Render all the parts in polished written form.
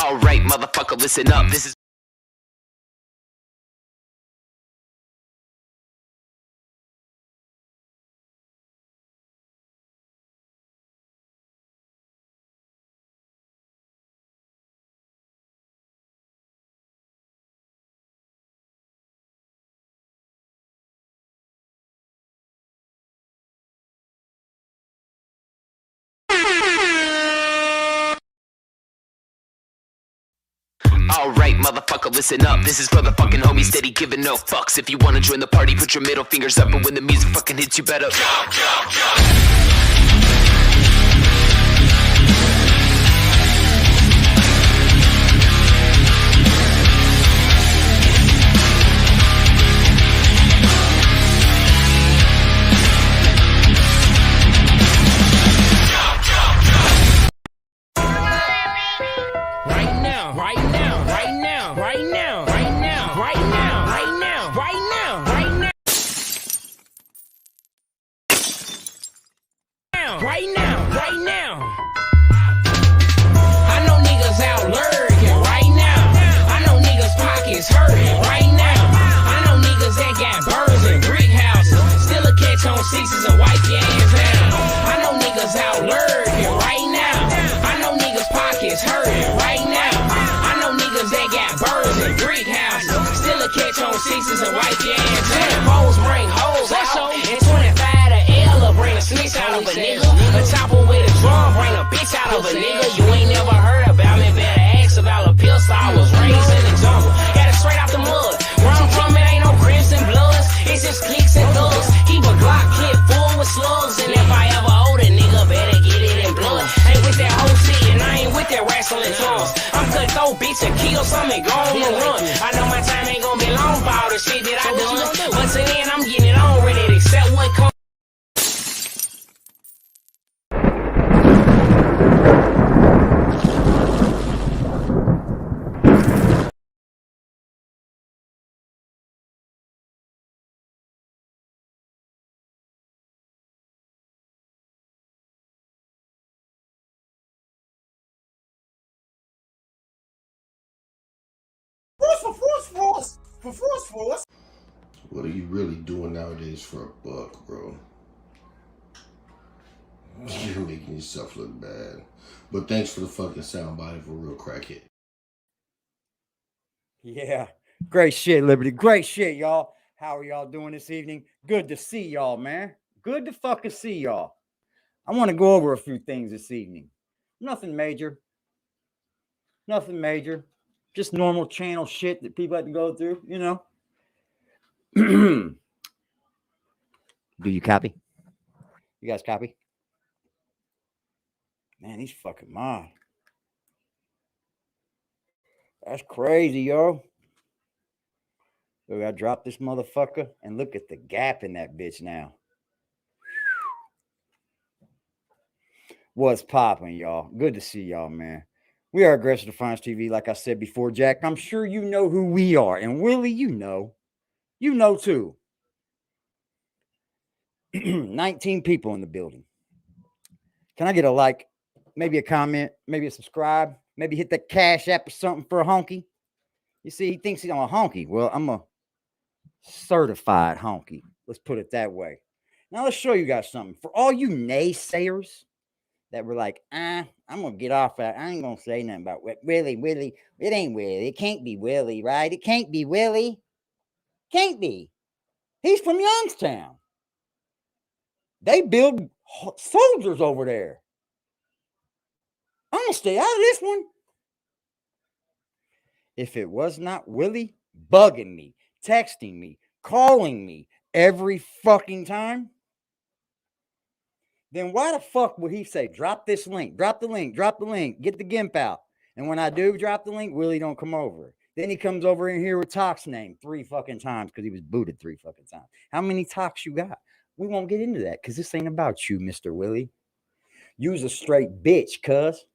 Alright, motherfucker, listen up. This is alright, motherfucker, listen up. This is for the fucking homies steady giving no fucks. If you wanna join the party, put your middle fingers up, and when the music fucking hits, you better jump, jump, jump. Sixes and wipe your ass out. Hoes bring hoes out. And 25 to L bring a snitch out of a nigga. A chopper with a drum bring a bitch out of a nigga. You ain't never heard about me, better ask about a pistol. I was raised in the jungle, got it straight out the mud. Where I'm from, it ain't no crips and bloods, it's just clicks and thugs. Keep a Glock clip full with slugs, and if I ever hold a nigga, better get it in blood. Ain't with that whole shit, and I ain't with that wrestling tongues. I'm cutthroat, bitch, and kill something, go on and run. I know my time ain't gonna be long for all the shit that I done, but till then I'm getting it on, ready to accept what comes. Force. What are you really doing nowadays for a buck, bro? You're making yourself look bad. But thanks for the fucking soundbite for a real crackhead. Yeah, great shit, Liberty. Great shit, y'all. How are y'all doing this evening? Good to see y'all, man. Good to fucking see y'all. I want to go over a few things this evening. Nothing major. Nothing major. Just normal channel shit that people have to go through, you know. Do you copy? You guys copy? Man, he's fucking mad. That's crazy, yo. We gotta drop this motherfucker and look at the gap in that bitch now. What's popping, y'all? Good to see y'all, man. We are AggressiveDefiance TV, like I said before, Jack. I'm sure you know who we are. And Willie, you know. You know, too. 19 people in the building. Can I get a like, maybe a comment, maybe a subscribe, maybe hit that Cash App or something for a honky? You see, he thinks he's on a honky. Well, I'm a certified honky. Let's put it that way. Now, let's show you guys something. For all you naysayers that were like, I'm going to get off that. I ain't going to say nothing about Willie. It ain't Willie. It can't be Willie, right? It can't be Willie. Can't be. He's from Youngstown. They build soldiers over there. I'm going to stay out of this one. If it was not Willie bugging me, texting me, calling me every fucking time, then why the fuck would he say, drop this link, drop the link, get the GIMP out? And when I do drop the link, Willie don't come over. Then he comes over in here with Talk's name 3 fucking times because he was booted 3 fucking times. How many Talks you got? We won't get into that because this ain't about you, Mr. Willie. You's a straight bitch, cuz.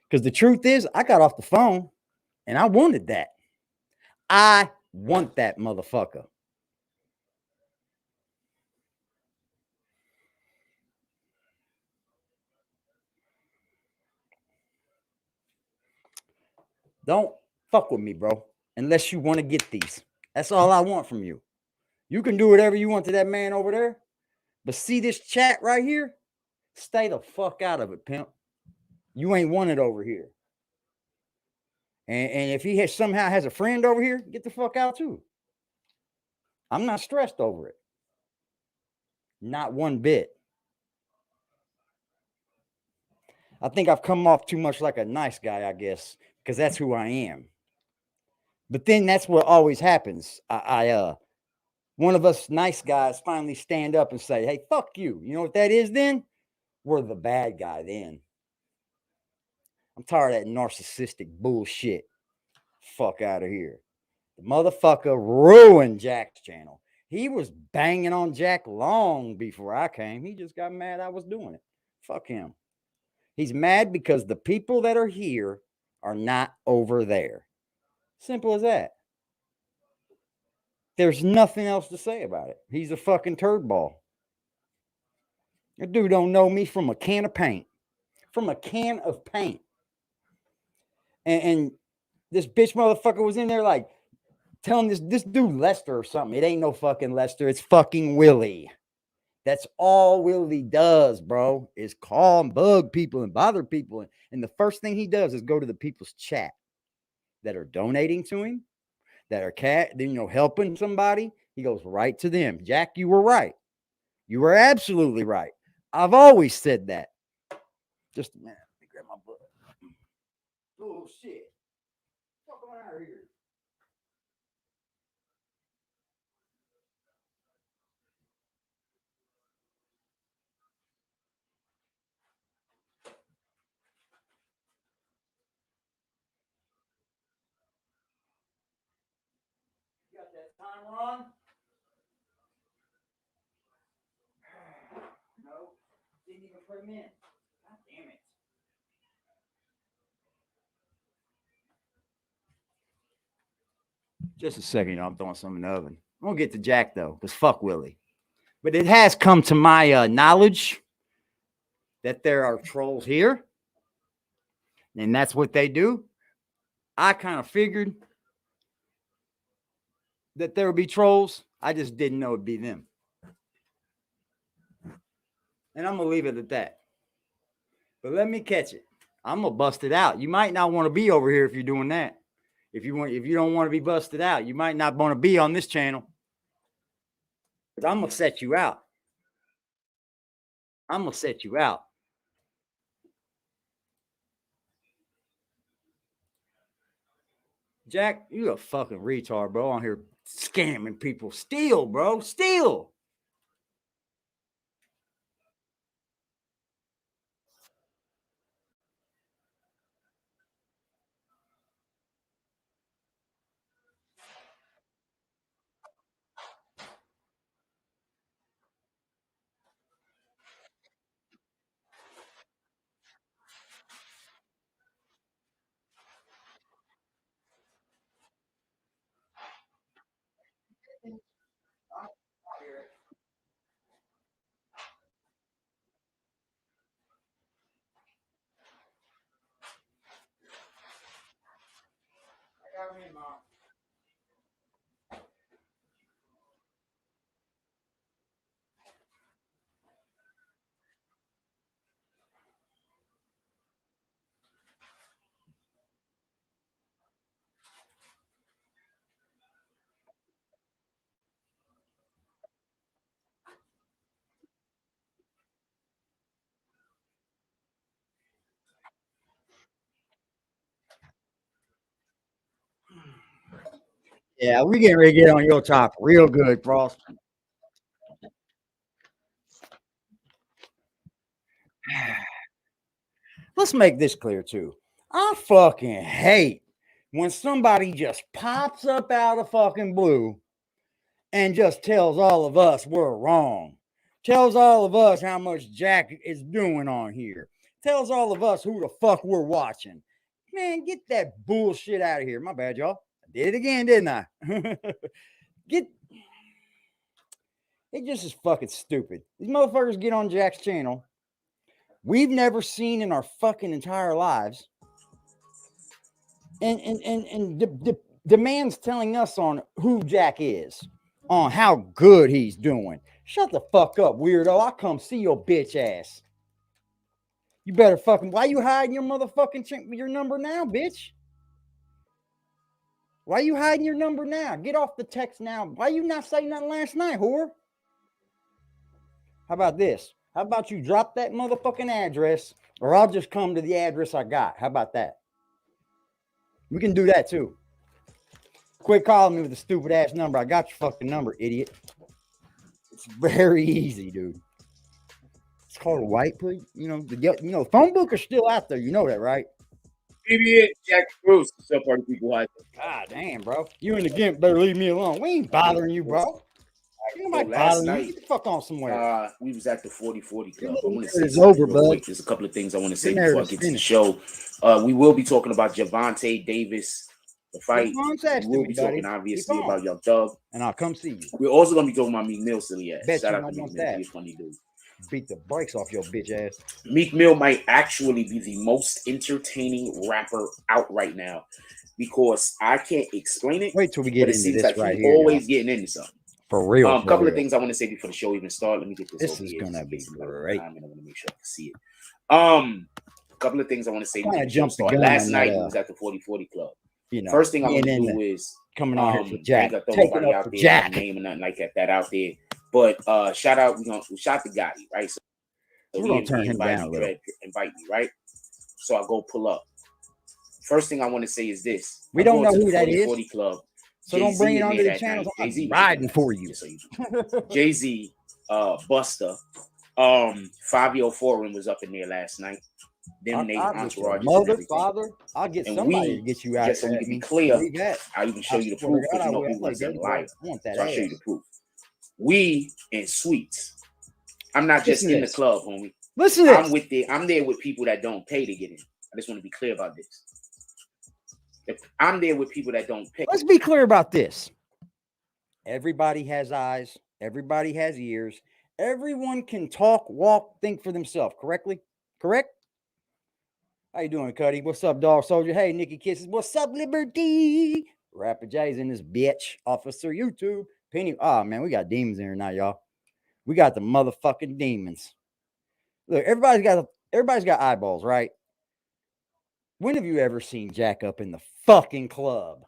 Because the truth is, I got off the phone and I wanted that. I want that motherfucker. Don't fuck with me, bro, unless you want to get these. That's all I want from you. You can do whatever you want to that man over there, but see this chat right here? Stay the fuck out of it, pimp. You ain't wanted over here. And if he somehow has a friend over here, get the fuck out too. I'm not stressed over it. Not one bit. I think I've come off too much like a nice guy, I guess, because that's who I am. But then that's what always happens. One of us nice guys finally stand up and say, hey, fuck you. You know what that is then? We're the bad guy then. I'm tired of that narcissistic bullshit. Fuck out of here. The motherfucker ruined Jack's channel. He was banging on Jack long before I came. He just got mad I was doing it. Fuck him. He's mad because the people that are here are not over there. Simple as that. There's nothing else to say about it. He's a fucking turd ball. That dude don't know me from a can of paint. From a can of paint. And this bitch motherfucker was in there like telling this dude Lester or something. It ain't no fucking Lester. It's fucking Willie. That's all Willie does, bro, is call and bug people and bother people. And the first thing he does is go to the people's chat that are donating to him, that are helping somebody. He goes right to them. Jack, you were right. You were absolutely right. I've always said that. Just a minute. Let me grab my book. Oh, shit. Fuck out of here. You got that timer on? No. Didn't even put him in. God damn it. Just a second, I'm throwing some in the oven. I'm gonna get to Jack though, because fuck Willie. But it has come to my knowledge that there are trolls here, and that's what they do. I kind of figured that there would be trolls. I just didn't know it'd be them. And I'm gonna leave it at that. But let me catch it. I'm gonna bust it out. You might not want to be over here if you're doing that. If you don't want to be busted out, you might not want to be on this channel. But I'm gonna set you out. I'm gonna set you out. Jack, you a fucking retard, bro, on here scamming people. Steal, bro. Steal. Yeah, we getting ready to get on your top real good, Frost. Let's make this clear too. I fucking hate when somebody just pops up out of fucking blue and just tells all of us we're wrong. Tells all of us how much Jack is doing on here. Tells all of us who the fuck we're watching. Man, get that bullshit out of here. My bad, y'all. I did it again, didn't I? It just is fucking stupid. These motherfuckers get on Jack's channel. We've never seen in our fucking entire lives. the man's telling us on who Jack is, on how good he's doing. Shut the fuck up, weirdo. I'll come see your bitch ass. You better fucking. Why you hiding your motherfucking your number now, bitch? Why you hiding your number now? Get off the text now. Why you not saying nothing last night, whore? How about this? How about you drop that motherfucking address, or I'll just come to the address I got. How about that? We can do that too. Quit calling me with a stupid ass number. I got your fucking number, idiot. It's very easy, dude. It's called a white plate. You know, phone book are still out there. You know that, right? BBN Jack Bruce. So party people like God damn, bro. You and the Gimp better leave me alone. We ain't bothering you, bro. Nobody last bothering you. night, Get the fuck on somewhere. we was at the 40/40 club. I want to It's say over, something real bud. quick. There's a couple of things I want to say Been there before I to get to the finish. show. We will be talking about Javante Davis, the fight. Keep on We texting will me, be buddy. talking obviously Keep on. about Young Thug. And I'll come see you. We're also gonna be talking about Meek Mill, silly ass. Bet Shout you out don't to Meek want Mill. that. He's a funny dude. Beat the brakes off your bitch ass. Meek Mill might actually be the most entertaining rapper out right now because I can't explain it. Wait till we But get it into seems this like right he's here. always Y'all. getting into something. For real. A For couple real. of things I want to say before the show even start. Let me get this. This over is here. gonna be great. And I want to make sure I can see it. A couple of things I want to say before the show start. Last night we was at the 40/40 club. You know, First thing I want to do is coming on here for I Jack. ain't gonna throw Taking nobody up out for there, Jack. no name or nothing like that out there. But shout out, we shot the Gotti, right? So We're gonna turn him down a little. Invite me, right? So I go pull up. First thing I want to say is this: We don't know who that is. 40 club. So don't bring it onto the channel. I'm riding for you. Jay-Z, Buster, 504 was up in there last night. Them Nate entourage, mother, father. I'll get somebody to get you out. Just so we can be clear, I'll even show you the proof because you know people want to lie. So I'll show you the proof. We in suites. I'm not just in the club, homie. Listen to this. I'm there with people that don't pay to get in. I just want to be clear about this. I'm there with people that don't pay. Let's be clear about this. Everybody has eyes. Everybody has ears. Everyone can talk, walk, think for themselves. Correctly? Correct? How you doing, Cuddy? What's up, dog soldier? Hey, Nikki Kisses. What's up, Liberty? Rapper J's in this bitch. Officer YouTube. Penny. Oh, man, we got demons in here now, y'all. We got the motherfucking demons. Look, everybody's got eyeballs, right? When have you ever seen Jack up in the fucking club?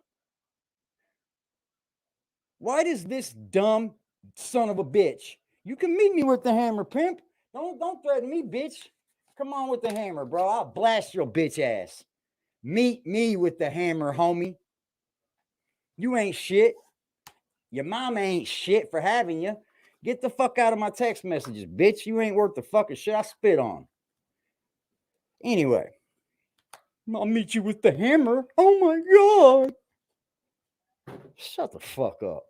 Why does this dumb son of a bitch? You can meet me with the hammer, pimp. Don't threaten me, bitch. Come on with the hammer, bro. I'll blast your bitch ass. Meet me with the hammer, homie. You ain't shit. Your mama ain't shit for having you. Get the fuck out of my text messages, bitch. You ain't worth the fucking shit I spit on. Anyway, I'll meet you with the hammer. Oh my God. Shut the fuck up.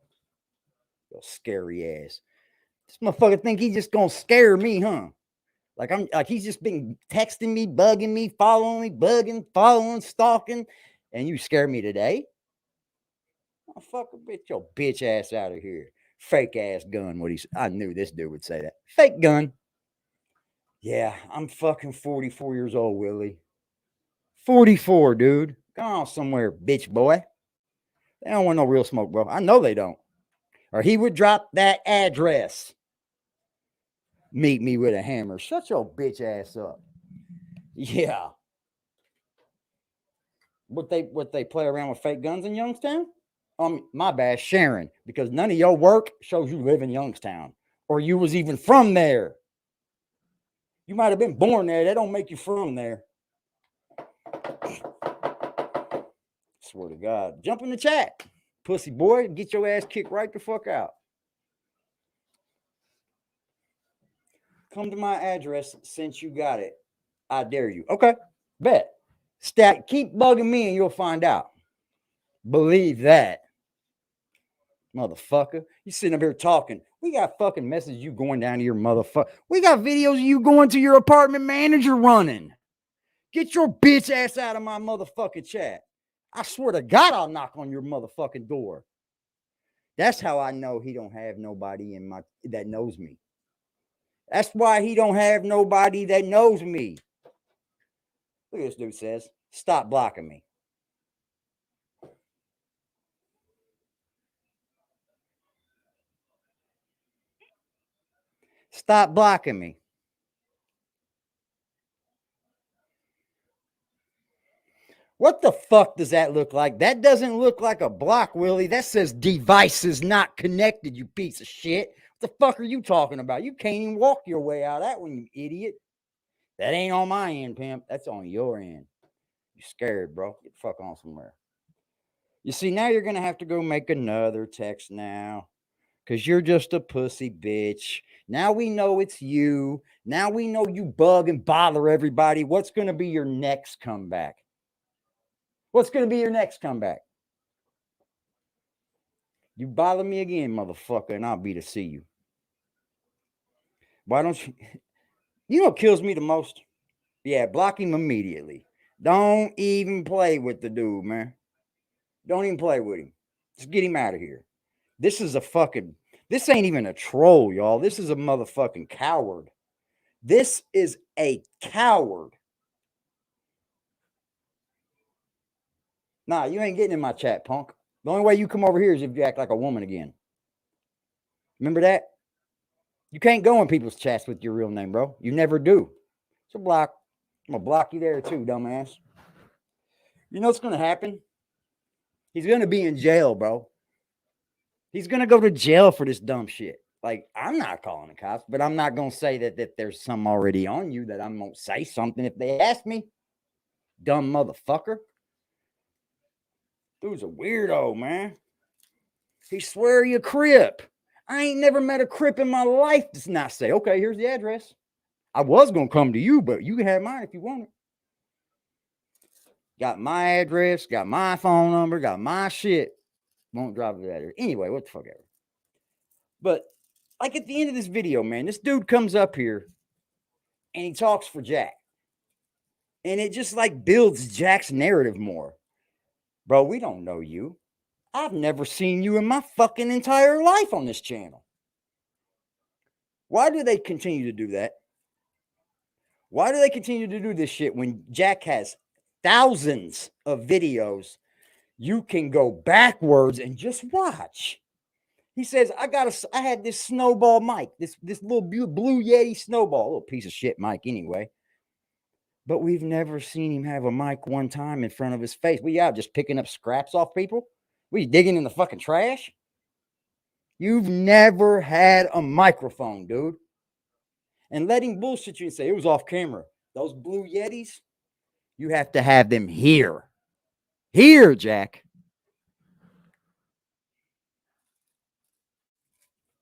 Yo, scary ass. This motherfucker think he just gonna scare me, huh? Like he's just been texting me, bugging me, following me, bugging, following, stalking, and you scare me today? Motherfucker, bitch your bitch ass out of here. Fake ass gun. I knew this dude would say that. Fake gun. Yeah, I'm fucking 44 years old, Willie. 44, dude. Come on somewhere, bitch boy. They don't want no real smoke, bro. I know they don't. Or he would drop that address. Meet me with a hammer. Shut your bitch ass up. Yeah. What they play around with fake guns in Youngstown? My bad, Sharon, because none of your work shows you live in Youngstown or you was even from there. You might have been born there. That don't make you from there. Swear to God. Jump in the chat, pussy boy. Get your ass kicked right the fuck out. Come to my address since you got it. I dare you. Okay, bet. Keep bugging me and you'll find out. Believe that. Motherfucker. You sitting up here talking. We got fucking messages you going down to your motherfucker. We got videos of you going to your apartment manager running. Get your bitch ass out of my motherfucking chat. I swear to God, I'll knock on your motherfucking door. That's how I know he don't have nobody that knows me. That's why he don't have nobody that knows me. Look at this dude says, stop blocking me. Stop blocking me. What the fuck does that look like? That doesn't look like a block, Willie. That says device is not connected, you piece of shit. What the fuck are you talking about? You can't even walk your way out of that one, you idiot. That ain't on my end, Pimp. That's on your end. You scared, bro. Get the fuck on somewhere. You see, now you're going to have to go make another text now because you're just a pussy bitch. Now we know it's you. Now we know you bug and bother everybody. What's going to be your next comeback? What's going to be your next comeback? You bother me again, motherfucker, and I'll be to see you. Why don't you? You know what kills me the most? Yeah, block him immediately. Don't even play with the dude, man. Don't even play with him. Just get him out of here. This ain't even a troll, y'all. This is a motherfucking coward. This is a coward. Nah, you ain't getting in my chat, punk. The only way you come over here is if you act like a woman again. Remember that? You can't go in people's chats with your real name, bro. You never do. So block. I'm going to block you there too, dumbass. You know what's going to happen? He's going to be in jail, bro. He's going to go to jail for this dumb shit. Like, I'm not calling the cops, but I'm not going to say that there's some already on you that I'm going to say something if they ask me. Dumb motherfucker. Dude's a weirdo, man. He swear he a Crip. I ain't never met a Crip in my life does not say, okay, here's the address. I was going to come to you, but you can have mine if you want it. Got my address, got my phone number, got my shit. Won't drop it at her. Anyway, what the fuck ever. But like at the end of this video, man, this dude comes up here and he talks for Jack. And it just like builds Jack's narrative more. Bro, we don't know you. I've never seen you in my fucking entire life on this channel. Why do they continue to do that? Why do they continue to do this shit when Jack has thousands of videos you can go backwards and just watch? He says, I had this snowball mic, this little blue Yeti snowball, a little piece of shit mic anyway. But we've never seen him have a mic one time in front of his face. We out just picking up scraps off people. We digging in the fucking trash. You've never had a microphone, dude. And letting bullshit you and say it was off camera. Those blue Yetis, you have to have them here. Here, Jack.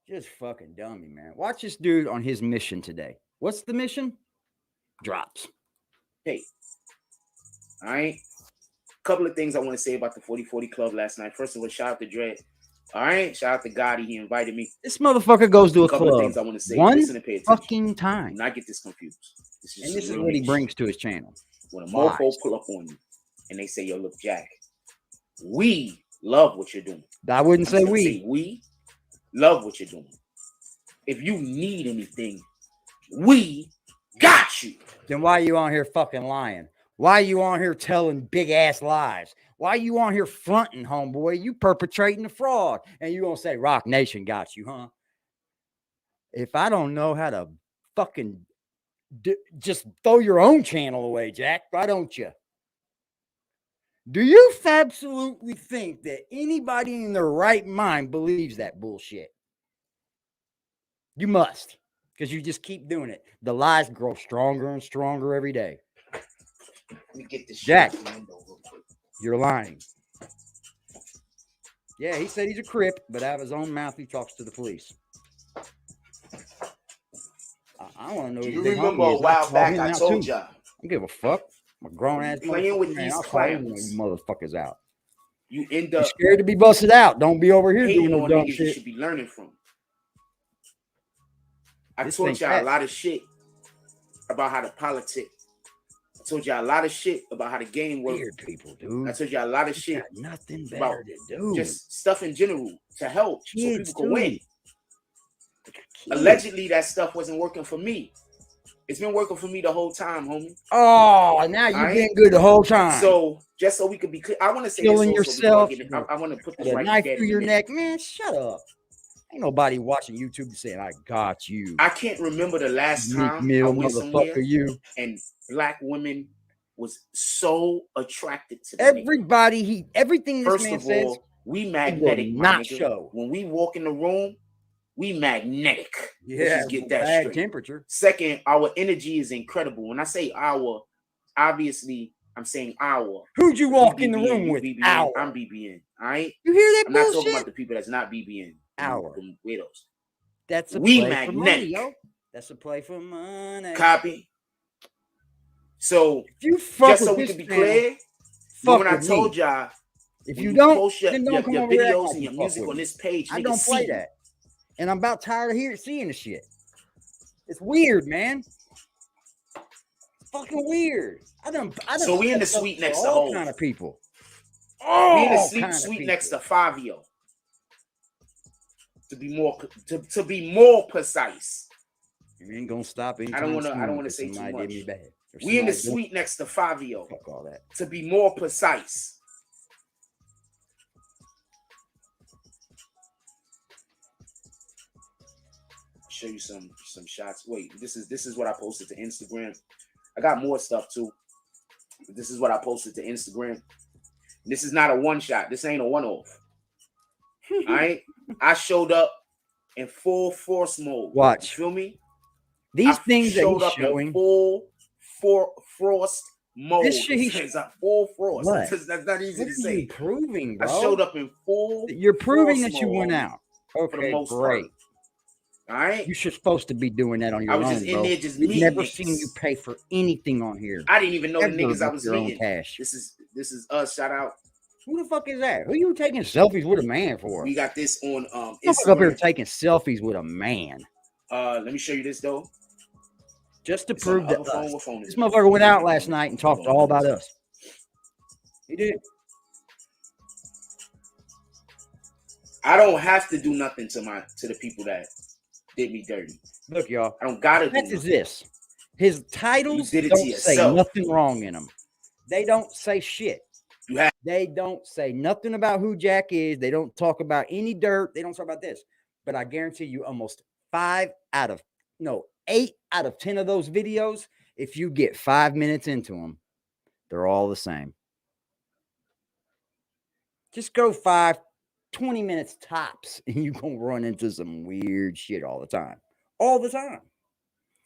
Just fucking dummy, man. Watch this dude on his mission today. What's the mission? Drops. Hey, all right. Couple of things I want to say about the 40/40 Club last night. First of all, shout out to Dread. All right, shout out to Gotti. He invited me. This motherfucker goes to a couple club of things I want to say. one Listen and pay attention. fucking time. Do not get this confused. This is what he brings to his channel. When a mofo pull up on you and they say, yo, look, Jack, we love what you're doing. I wouldn't say we. We love what you're doing. If you need anything, we got you. Then why are you on here fucking lying? Why are you on here telling big ass lies? Why are you on here fronting, homeboy? You perpetrating the fraud. And you gonna say Rock Nation got you, huh? If I don't know how to fucking just throw your own channel away, Jack, why don't you? Do you absolutely think that anybody in their right mind believes that bullshit? You must, because you just keep doing it. The lies grow stronger and stronger every day. Let me get this Jack, shit out the window real quick. You're lying. Yeah, he said he's a Crip, but out of his own mouth, he talks to the police. I want to know. Do you remember a while back I told y'all? I don't give a fuck. I'm a grown ass playing with these clowns. Motherfuckers out. You end up You're scared to be busted out. Don't be over here doing hating no on dumb niggas you shit. should be learning from. I told y'all a lot of shit about how to politic. I told y'all a lot of shit about how the game works. Weird people, dude. I told y'all a lot of shit. Nothing about better to do. Just stuff in general to help Kids, so people can win. Kids. Allegedly, that stuff wasn't working for me. It's been working for me the whole time, homie. Oh, now you've been good the whole time. So just so we could be clear, I want to say killing this yourself. I want to put this a right knife there. through your neck, man. Shut up. Ain't nobody watching YouTube saying, I got you. I can't remember the last time I went somewhere and black women was so attracted to everybody. Everything this First man of says, all, we magnetic, my nigga. Show. When we walk in the room, we magnetic. Yeah, let's just get that bad straight. Temperature. Second, our energy is incredible. When I say our, obviously I'm saying our. Who'd you walk in the room with? BBN, our. I'm BBN. All right. You hear that? I'm bullshit? not talking about the people that's not BBN. Our. The widows. That's a we play magnetic. For money, yo. That's a play for money. Copy. So if you just so we can be clear, when I told y'all, if you don't post your videos and your music on this page, I don't play that. And I'm about tired of seeing the shit. It's weird, man. It's fucking weird. I don't. So we in the suite next to all kind of people. We in the suite next to Fabio. To be more precise. You ain't gonna stop. I don't want to say too much. We in the suite next to Fabio. Fuck all that. To be more precise. Show you some shots. Wait, this is what I posted to Instagram. I got more stuff too. This is what I posted to Instagram. This is not a one shot. This ain't a one-off. All right. I showed up in full force mode. Watch. You feel me? These things showed that he's up showing. In full frost mode. This shit he's full frost. What? That's not easy to say. What are you proving, bro? I showed up in full. You're proving that you mode went out. Okay, great. Part. All right. You're supposed to be doing that on your own. I was just in there, just We've never niggas. seen you pay for anything on here. I didn't even know the niggas I was meeting. Cash. This is us. Shout out. Who the fuck is that? Who you taking selfies with a man for? We got this on Instagram. Up here taking selfies with a man. Let me show you this though. Just to prove that this motherfucker went out last night and talked all about us. He did. I don't have to do nothing to the people that did me dirty. Look, y'all. I don't gotta do nothing. Is this? His titles don't say nothing wrong in them. They don't say shit. They don't say nothing about who Jack is. They don't talk about any dirt. They don't talk about this. But I guarantee you almost 8 out of 10 of those videos, if you get 5 minutes into them, they're all the same. Just go 20 minutes tops, and you're going to run into some weird shit all the time. All the time.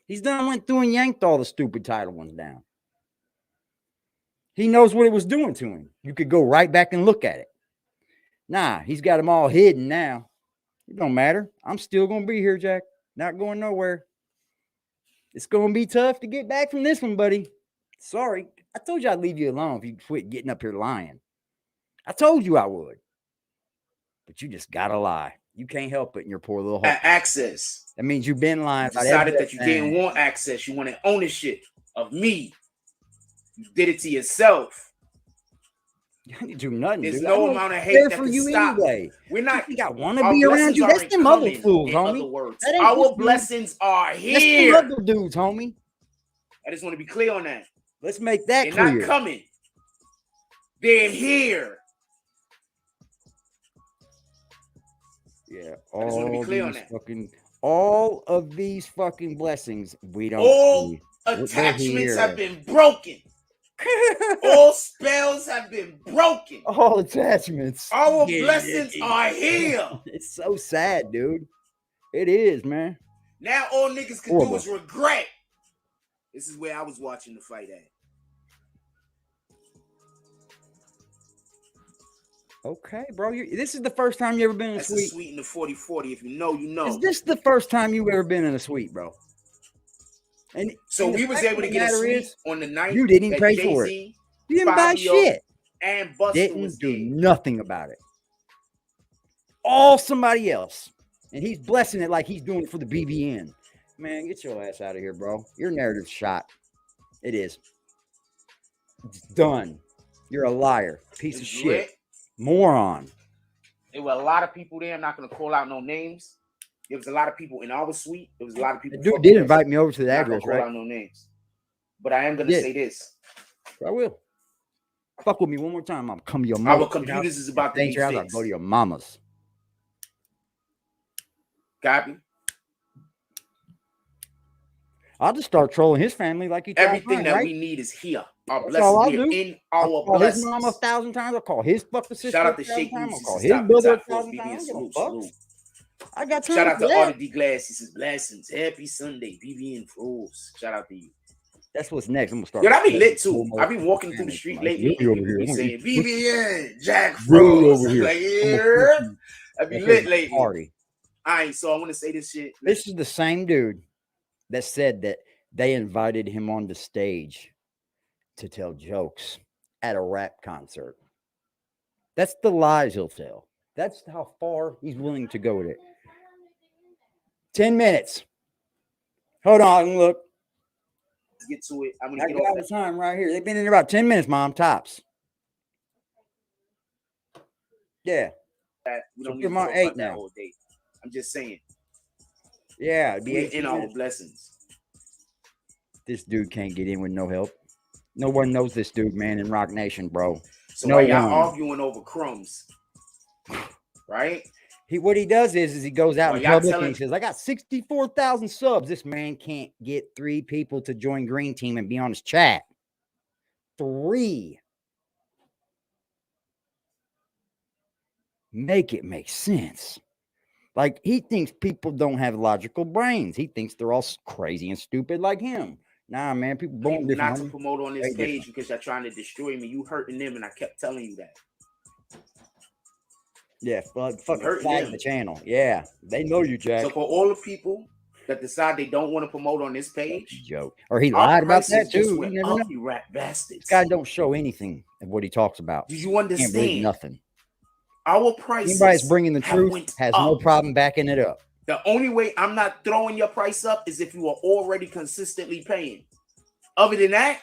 He's done went through and yanked all the stupid title ones down. He knows what it was doing to him. You could go right back and look at it. Nah, he's got them all hidden now. It don't matter. I'm still going to be here, Jack. Not going nowhere. It's going to be tough to get back from this one, buddy. Sorry. I told you I'd leave you alone if you quit getting up here lying. I told you I would. But you just got to lie. You can't help it in your poor little heart. Access. That means you've been lying. You decided that you didn't want access. You wanted ownership of me. You did it to yourself. You didn't do nothing. There's no amount of hate that can stop. Anyway. We're not. I want to be around you. That's them other fools, homie. Our blessings are here. That's them other dudes, homie. I just want to be clear on that. Let's make that clear. They're not coming. They're here. Yeah, I just want to be clear on that. All of these fucking blessings we don't all see. Attachments have been broken. All spells have been broken. All attachments. Our blessings are here. It's so sad, dude. It is, man. Now all niggas can do is regret. This is where I was watching the fight at. Okay, bro. This is the first time you ever been in a suite. That's a suite in the 40-40. If you know, you know. Is this the first time you ever been in a suite, bro? And so we was able to get a suite on the night. You didn't pay for it. You didn't buy shit. And Buster didn't do nothing about it. All somebody else. And he's blessing it like he's doing it for the BBN. Man, get your ass out of here, bro. Your narrative's shot. It is. It's done. You're a liar. Piece of shit. Moron. There were a lot of people there. I'm not going to call out no names. There was a lot of people in our suite. There was a lot of people. The dude did invite me over to the address, right? Call out no names. But I am going to say this. I will. Fuck with me one more time. I'll come to your mama. Our computers is about to be fixed. I'll go to your mama's. Copy. I'll just start trolling his family like he tried Everything mine, that right? we need is here. Our That's all I'll blessings do. here in I'll our call his blessings. mom 1,000 times. I'll call his fucking sister Shout out to 1,000 Sheikh times. I'll Moose. call This is his top brother top force. 1,000 times. I BBN don't give a salute, fuck. salute. I got time Shout out for to that. Artie D Glass. This is blessings. Happy Sunday. BBN fools. Shout out to you. That's what's next. I'm gonna start. Yo, that be lit too. I've been walking through the street lately and people be saying BBN, Jack Frost. Like, yeah. I've been lit lately. Party. All right, so I want to say this shit. This is the same dude that said that they invited him on the stage to tell jokes at a rap concert. That's the lies he'll tell. That's how far he's willing to go with it. 10 minutes. Hold on, look. Let's get to it. I'm I gonna get got off the that. time right here. They've been in about 10 minutes, Mom. Tops. Yeah. We So don't need give to him on talk 8 about that now. all day. I'm just saying. Yeah, it'd be We're 18 in our minutes. blessings. This dude can't get in with no help. No one knows this dude, man, in Rock Nation, bro. So No while y'all one. arguing over crumbs, right? What he does is he goes out Well, in y'all public telling- and he says, I got 64,000 subs. This man can't get 3 people to join Green Team and be on his chat. 3. Make it make sense. Like, he thinks people don't have logical brains. He thinks they're all crazy and stupid like him. Nah, man, people born People not different. to promote on this Way page different. because y'all trying to destroy me. You hurting them, and I kept telling you that. Yeah, fucking hurting flag them. the channel. Yeah, they know you, Jack. So for all the people that decide they don't want to promote on this page, Joke. Or he our lied about prices that just too. You went never know. up, you rat bastards. This guy don't show anything of what he talks about. Do you Can't believe understand? nothing. Our prices Anybody that's bringing the have truth went has up. no problem backing it up. The only way I'm not throwing your price up is if you are already consistently paying. Other than that,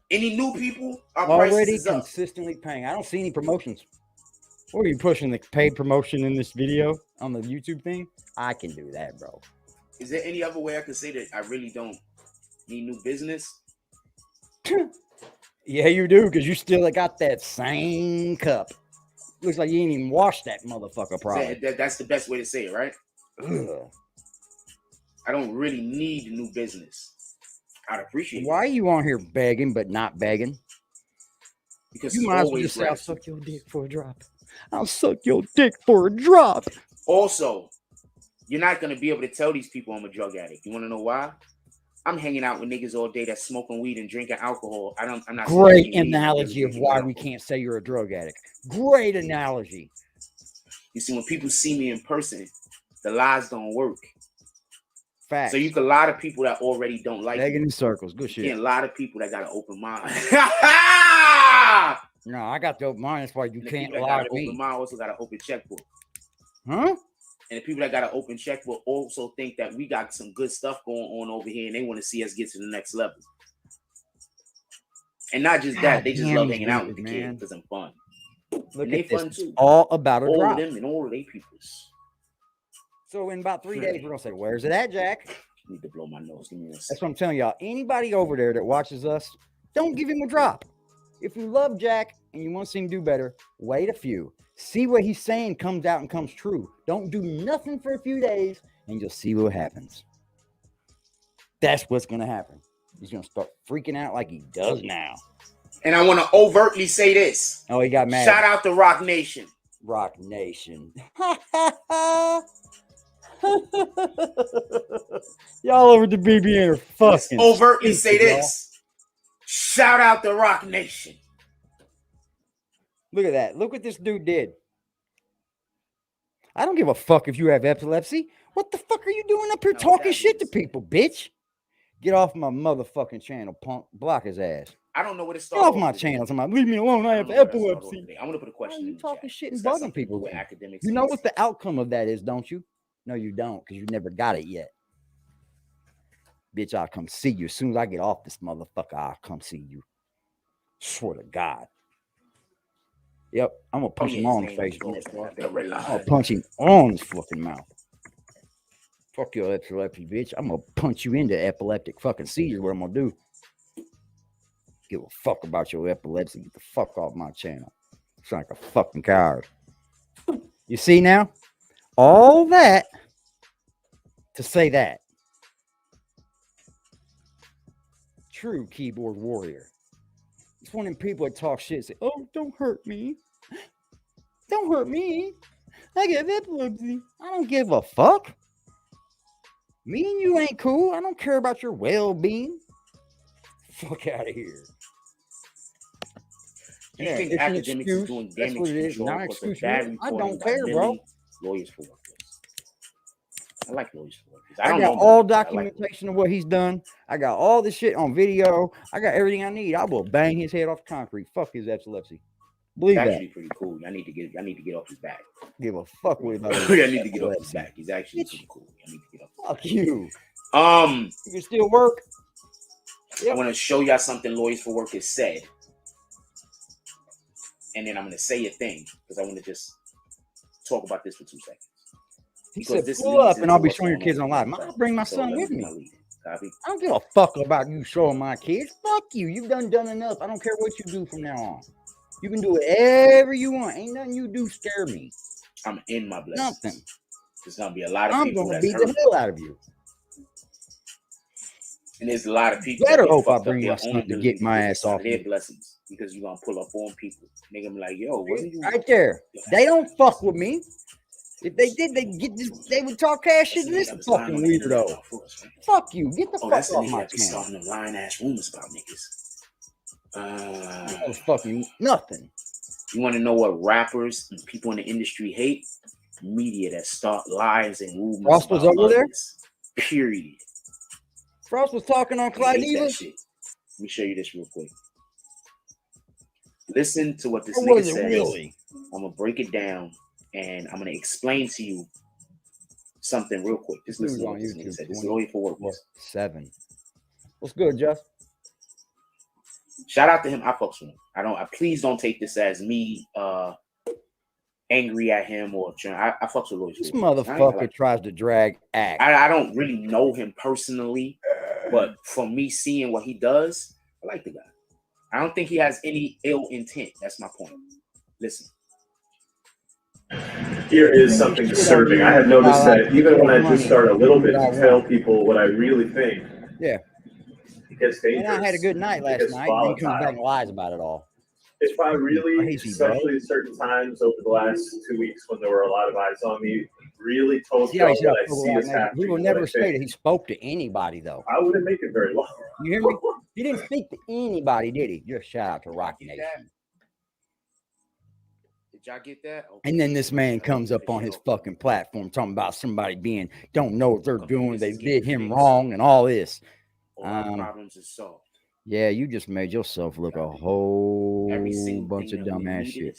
any new people, our prices Already is up. consistently paying. I don't see any promotions. What are you pushing, the paid promotion in this video on the YouTube thing? I can do that, bro. Is there any other way I could say that I really don't need new business? Yeah, you do, because you still got that same cup. Looks like you ain't even washed that motherfucker probably. That's the best way to say it, right? Ugh. I don't really need new business. I'd appreciate Why are it you on here begging but not begging? because You it's might as well always just say, I'll gratitude. suck your dick for a drop. I'll suck your dick for a drop. Also, you're not going to be able to tell these people I'm a drug addict. You want to know why? I'm hanging out with niggas all day that's smoking weed and drinking alcohol. I'm not Great smoking weed, analogy of drinking why alcohol. we can't say you're a drug addict. Great analogy. You see, when people see me in person, the lies don't work. Facts. So you can lie to people that already don't like Begging you. in circles. Good You shit. can't lie to people that got an open mind. No, I got the open mind. That's why you And the can't people that lie got to an open me. mind also got an open checkbook. Huh? And the people that got an open checkbook also think that we got some good stuff going on over here and they want to see us get to the next level. And not just that, they just damn, love these hanging out with the niggas, kid man. because I'm fun. Look And they at this. fun It's too. all about a All drop. of them and all of they peoples. So in about 3 days, we're gonna say, "Where's it at, Jack?" Need to blow my nose. Give me a That's second. what I'm telling y'all. Anybody over there that watches us, don't give him a drop. If you love Jack and you want to see him do better, wait a few. See what he's saying comes out and comes true. Don't do nothing for a few days and you'll see what happens. That's what's going to happen. He's going to start freaking out like he does now. And I want to overtly say this. Oh, he got mad. Shout out to Rock Nation. Rock Nation. Y'all over the BBN are Let's fucking overtly say stupid, y'all. this. Shout out to Rock Nation. Look at that. Look what this dude did. I don't give a fuck if you have epilepsy. What the fuck are you doing up here No, talking that shit to is- people, bitch? Get off my motherfucking channel, punk. Block his ass. I don't know where to Get start. off my channel. Somebody, leave me alone. I have epilepsy. I'm gonna put a Why are question you in the talking chat. shit It's and got bugging something people with then? academics. You know what the outcome of that is, don't you? No, you don't, because you never got it yet. Bitch, I'll come see you. As soon as I get off this motherfucker, I'll come see you. Swear to God. Yep, I'm gonna punch him on the face. I'm gonna punch him on his fucking mouth. Fuck your epilepsy, bitch. I'm gonna punch you into epileptic fucking seizure. What I'm gonna do? Give a fuck about your epilepsy. Get the fuck off my channel. It's like a fucking coward. You see now? All that to say that. True keyboard warrior. It's one of them people that talk shit. Say, "Oh, don't hurt me. Don't hurt me. I get epilepsy. I don't give a fuck. Me and you ain't cool. I don't care about your well-being. Fuck out of here." Do you think academics is doing That's damage what it is. control Not because of excuse. bad I reporting don't by care, bro. Millie, Lawyers for Workers? I like Lawyers for Workers. I don't got know all Millie, but I like documentation of what he's done. I got all the shit on video. I got everything I need. I will bang his head off concrete. Fuck his epilepsy. Believe He's that. actually pretty cool. I need to get off his back. Give a fuck what about I need to get off his back. He's actually pretty cool. I need to get off his Fuck back. you. Um, You can still work. I want to show y'all something Lawyers for Workers said. And then I'm going to say a thing because I want to just talk about this for 2 seconds. He Because said, this "Pull leads up and into I'll be what's showing your going kids on on live. in the I'll bring my So son let me with do me. my reading. Copy? I don't give a fuck about you showing my kids. Fuck you. You've done enough. I don't care what you do from now on. You can do whatever you want. Ain't nothing you do scare me. I'm in my blessings. Nothing. There's going to be a lot of I'm people gonna that's beat hurt. the hell out of you. And there's a lot of people Better that hope I fucked up bring their my own son to ability get my because ass it's not off their me. blessings because you're going to pull up on people. Nigga be like, yo, wasn't you? Right there. They don't fuck with me. If they did, they would talk cash shit to this fucking weirdo. Fuck you. Get the Oh, fuck that's the off nigga my that be channel. starting them lying ass rumors about niggas. That was fucking nothing. You want to know what rappers and people in the industry hate? Media that start lies and rumors Frost was about over there? others. Period. Frost was talking on I Clyde hate that Diva. shit. Let me show you this real quick. Listen to what this Or nigga was it says. really? I'm gonna break it down and I'm gonna explain to you something real quick. Just listen to what this nigga said. This is Lawyer for Workers. 7. What's good, Jeff? Shout out to him. I fucks with him. Please don't take this as me angry at him or trying. I fucks with Lawyers This for Workers. motherfucker tries to drag act. I don't really know him personally, but from me seeing what he does, I like the guy. I don't think he has any ill intent. That's my point. Listen. Here is something disturbing. I have noticed that even when I just start a little bit to tell people what I really think, yeah, it gets dangerous. And I had a good night last night. Then he comes back and lies about it all. If I really, Crazy, especially at certain times over the last 2 weeks when there were a lot of eyes on me, really told See y'all how he said what I see is happening. he will never say that he spoke to anybody, though. I wouldn't make it very long. You hear me? He didn't speak to anybody, did he? Just shout out to Rocky Nation. Did y'all get that? Okay. And then this man comes up on his fucking platform talking about somebody don't know what they're doing. They did him wrong and all this. Problems is solved. Yeah, you just made yourself look a whole bunch of dumbass shit.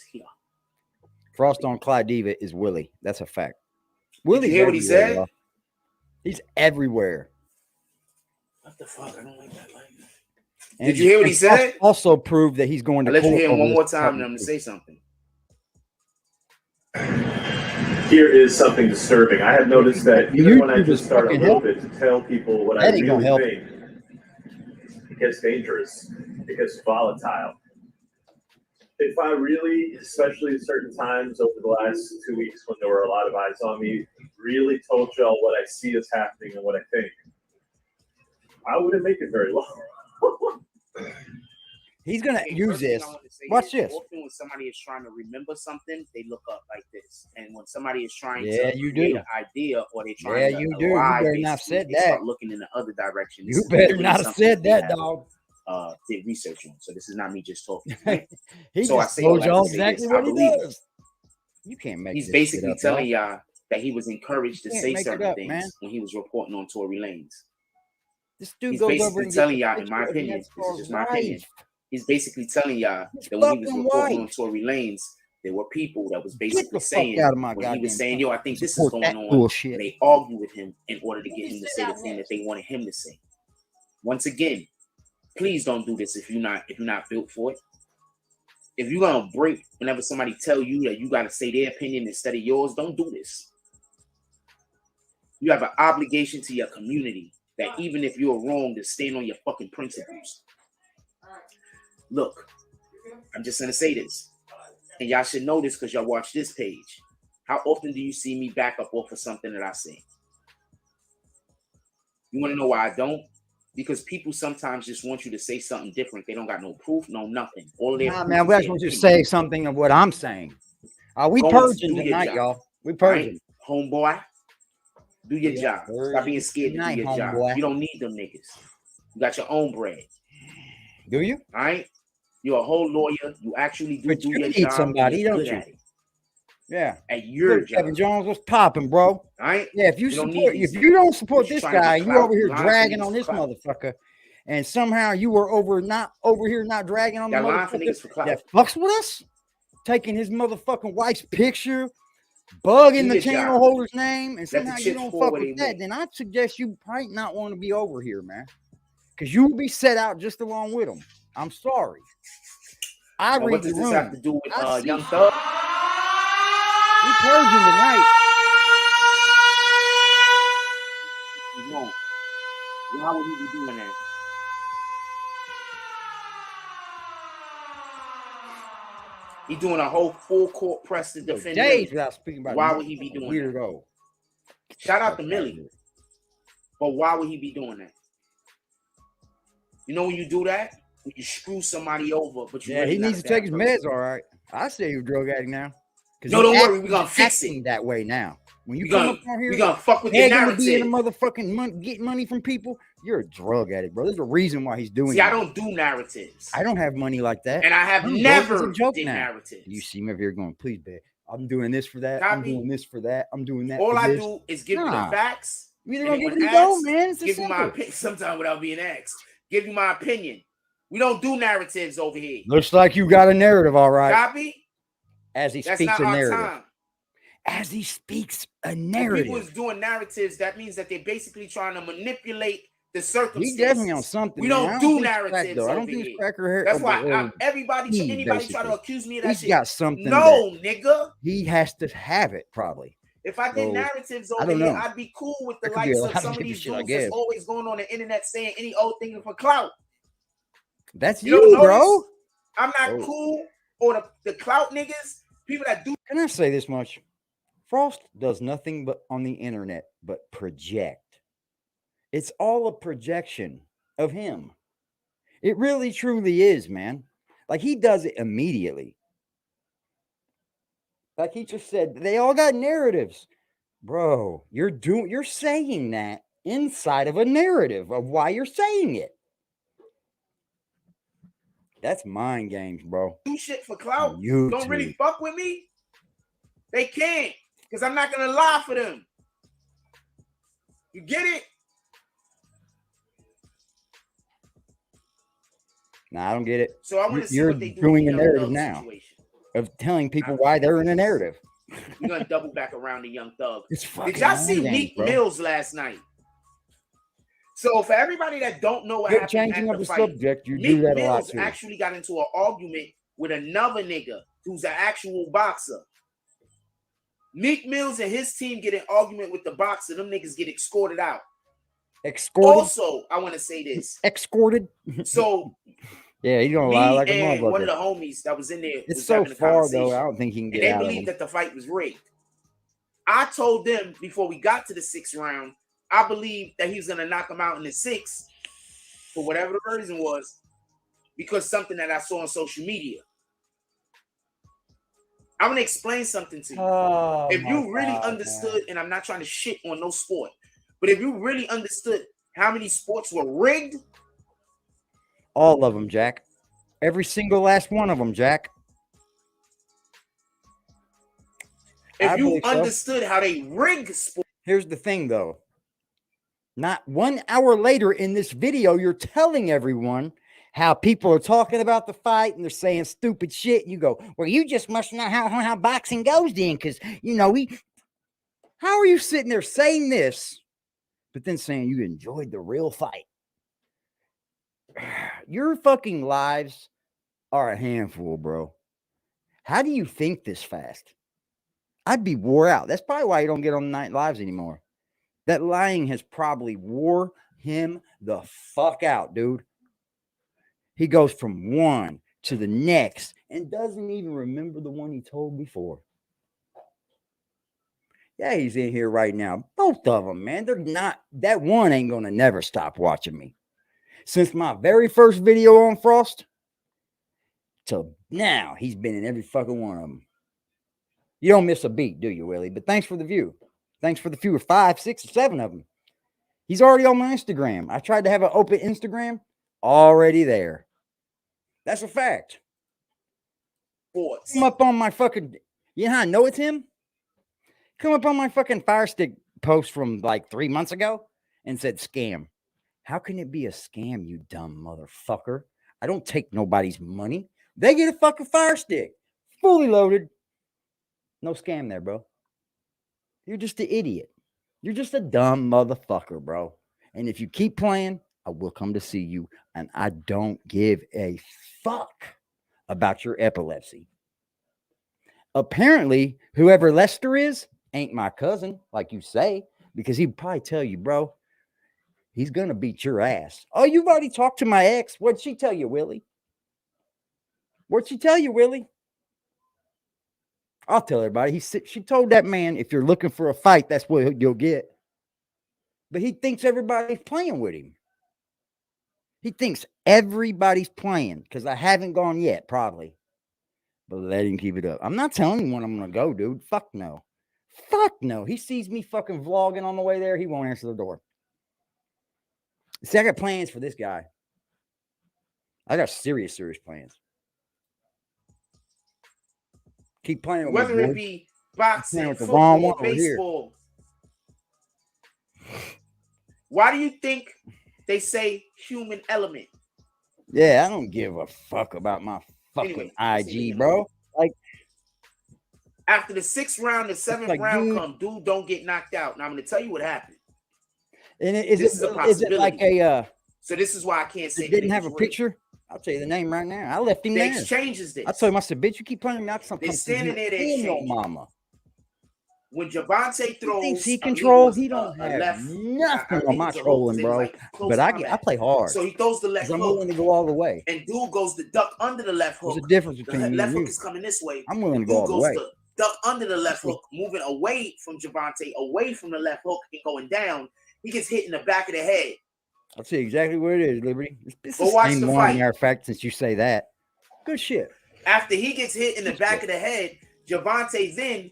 Frost on Clyde Diva is Willie. That's a fact. Willie's you hear what he said? Bro. He's everywhere. What the fuck? I don't like that. And did you hear what he said? Also proved that he's going to. I'll let you hear him one more time, and I'm gonna say something. Here is something disturbing. I have noticed that even when I just start a little bit to tell people what I really think, it gets dangerous. It gets volatile. If I really, especially at certain times over the last 2 weeks when there were a lot of eyes on me, really told y'all what I see is happening and what I think, I wouldn't make it very long. He's gonna use this. Watch this. Often when somebody is trying to remember something, they look up like this. And when somebody is trying to do. create an idea or they trying to you do. You better not said that. Start looking in the other direction. You better not have said that, dog. Did research on. So this is not me just talking. He so just told y'all exactly what he does. You can't make. He's basically telling y'all that he was encouraged to say certain things when he was reporting on Tory Lanez. This dude He's goes basically over and telling y'all, in my opinion, this is just my opinion. He's basically telling y'all that when he was reporting on Tory Lanez, there were people that was basically saying, when he was saying, yo, I think this is going on, they argue with him in order to get him to say the thing that they wanted him to say. Once again, please don't do this if you're not built for it. If you're gonna break whenever somebody tell you that you gotta say their opinion instead of yours, don't do this. You have an obligation to your community that even if you're wrong, to stand on your fucking principles. Look, I'm just gonna say this, and y'all should know this because y'all watch this page. How often do you see me back up off of something that I say? You want to know why I don't? Because people sometimes just want you to say something different. They don't got no proof, no nothing. All of their Nah, proof man, is we just their want you to opinion. say something of what I'm saying. We Go and purging do your tonight, job. y'all. We Right? purging. Homeboy, do your Yeah, job. Stop being scared tonight, to do your job. homeboy. You don't need them niggas. You got your own bread. Do you? All right? You're a whole lawyer. You actually do But you your need job. somebody, You're don't good you? at it. Yeah. At your Look, job. Kevin Jones, what's popping, bro? All right? Yeah, if you don't support, need if these you don't niggas. support What, you this trying to guy, get you clout? over here Lying for dragging niggas on for this clout. motherfucker, and somehow you were not over here not dragging on the Y'all lying for motherfucker niggas for clout. that fucks with us, taking his motherfucking wife's picture, bugging Do the your channel job. holder's name, and Let the somehow you chips don't fall fuck where with they that. may. Then I'd suggest you might not want to be over here, man, because you will be set out just along with them. I'm sorry. I Now, read what the does this room. have to do with I see Young shit. Thug? We purging tonight. No. Why would he be doing that? He doing a whole full court press to defend Days Millie. without speaking about Why nothing would he be but doing that? weirdo. Shout out to Fuck Millie. outta here. But why would he be doing that? You know when you do that? When you screw somebody over, but you Yeah, really he needs not to that take his person. meds, all right. I say you're a drug addict now. No, don't worry, we're gonna fix acting it. that way now. When you We come gonna up on here, we gonna fuck with your begging to be in a narrative. motherfucking get money from people, you're a drug addict, bro. There's a reason why he's doing See, I that. don't do narratives. I don't have money like that. And I have I'm broke never as a joke did now. narratives. You see me over here going, please, babe. I'm doing this for that. I'm Copy. doing this for that. I'm doing that. All for I this. do is give you Nah. the facts. You either And gonna then give when me go, asked, man. It's give you my simple. opinion. Sometimes without being asked, give you my opinion. We don't do narratives over here. Looks like you got a narrative, all right. Copy? As he That's speaks not a our narrative. time. As he speaks a When narrative. people is doing narratives, that means that they're basically trying to manipulate the He circumstances. definitely on something. We man. don't I do think it's crack, narratives though. I don't over think here. it's cracker hair. That's why or anybody weed, try to basically. accuse me of that He's shit. got something. No, nigga. He has to have it, probably. If I did So, narratives I over don't here, know. I'd be cool with the That could be a likes of lot some of of different these shit, I dudes that's guess. always going on the internet saying any old thing for clout. That's You don't you, bro. notice? I'm not Oh. cool, or the clout niggas, people that do. Can I say this much? Frost does nothing but on the internet but project. It's all a projection of him. It really truly is, man. Like he does it immediately. Like he just said, they all got narratives. Bro, you're saying that inside of a narrative of why you're saying it. That's mind games, bro. Do shit for clout. YouTube. Don't really fuck with me. They can't, because I'm not gonna lie for them. You get it? Nah, I don't get it. So I want to see You're what they do doing with a the Young narrative Thug now. situation. Of telling people why they're in a narrative. We're gonna double back around the Young Thug. It's fucking Did y'all see mind games, Meek bro. Mills last night? So for everybody that don't know what happened Changing at of the the fight, subject, you do Meek that a lot Mills too. actually got into an argument with another nigga who's an actual boxer. Meek Mills and his team get an argument with the boxer. Them niggas get escorted out. Escorted? Also, I want to say this. Escorted? So yeah, you don't me lie like a and one of motherfucker. the homies that was in there It's was so having a far conversation. though, I don't think he can And get they out of believe him. that the fight was rigged. I told them before we got to the 6th round, I believe that he was going to knock him out in the 6th for whatever the reason was, because something that I saw on social media. I'm going to explain something to you. Oh, If you really understood, and I'm not trying to shit on no sport, but if you really understood how many sports were rigged. All of them, Jack. Every single last one of them, Jack. If I you believe so. understood how they rig sports. Here's the thing, though. Not 1 hour later in this video, you're telling everyone how people are talking about the fight and they're saying stupid shit. You go, well, you just must know how boxing goes then, because, you know, how are you sitting there saying this, but then saying you enjoyed the real fight? Your fucking lives are a handful, bro. How do you think this fast? I'd be wore out. That's probably why you don't get on Night Lives anymore. That lying has probably wore him the fuck out, dude. He goes from one to the next and doesn't even remember the one he told before. Yeah, he's in here right now. Both of them, man. They're not. That one ain't gonna never stop watching me. Since my very first video on Frost till now, he's been in every fucking one of them. You don't miss a beat, do you, Willie? But thanks for the view. Thanks for the few 5, 6, or 7 of them. He's already on my Instagram. I tried to have an open Instagram. Already there. That's a fact. Sports. Come up on my fucking. You know how I know it's him? Come up on my fucking Fire Stick post from like 3 months ago and said scam. How can it be a scam, you dumb motherfucker? I don't take nobody's money. They get a fucking Fire Stick. Fully loaded. No scam there, bro. You're just an idiot. You're just a dumb motherfucker, bro. And if you keep playing, I will come to see you. And I don't give a fuck about your epilepsy. Apparently, whoever Lester is ain't my cousin, like you say, because he'd probably tell you, bro, he's going to beat your ass. Oh, you've already talked to my ex. What'd she tell you, Willie? What'd she tell you, Willie? I'll tell everybody. She told that man, if you're looking for a fight, that's what you'll get. But he thinks everybody's playing with him. He thinks everybody's playing because I haven't gone yet, probably. But let him keep it up. I'm not telling him when I'm going to go, dude. Fuck no. Fuck no. He sees me fucking vlogging on the way there. He won't answer the door. See, I got plans for this guy. I got serious plans. Keep playing with Whether me, it be boxing, with the wrong football, one over here. baseball. Why do you think they say human element? Yeah, I don't give a fuck about my fucking Anyway, IG, bro. Like, after the 6th round, the 7th round come, dude don't get knocked out. Now I'm going to tell you what happened. And This is a is it like possibility. a So this is why I can't say it didn't have a real. picture? I'll tell you the name right now. I left him The there. exchange is this. I told him, I said, bitch, you keep playing me out. They're standing there, they your exchange. mama. When Javante throws, Thinks he I believe it controls. was He don't a have left. nothing I on my think it's a hook, trolling, 'cause it was bro. like close But I combat. play hard. So he throws the left I'm hook, willing to go all the way. and dude goes to duck under the left hook. There's a difference The between me left and hook you. is coming this way. I'm willing to Dude go all the goes way. to duck under the left hook, moving away from Javante, away from the left hook, and going down. He gets hit in the back of the head. I'll tell you exactly what it is, Liberty. It's Go the watch same the one, fight. matter of fact, since you say that. Good shit. After he gets hit in the back of the head, Javante then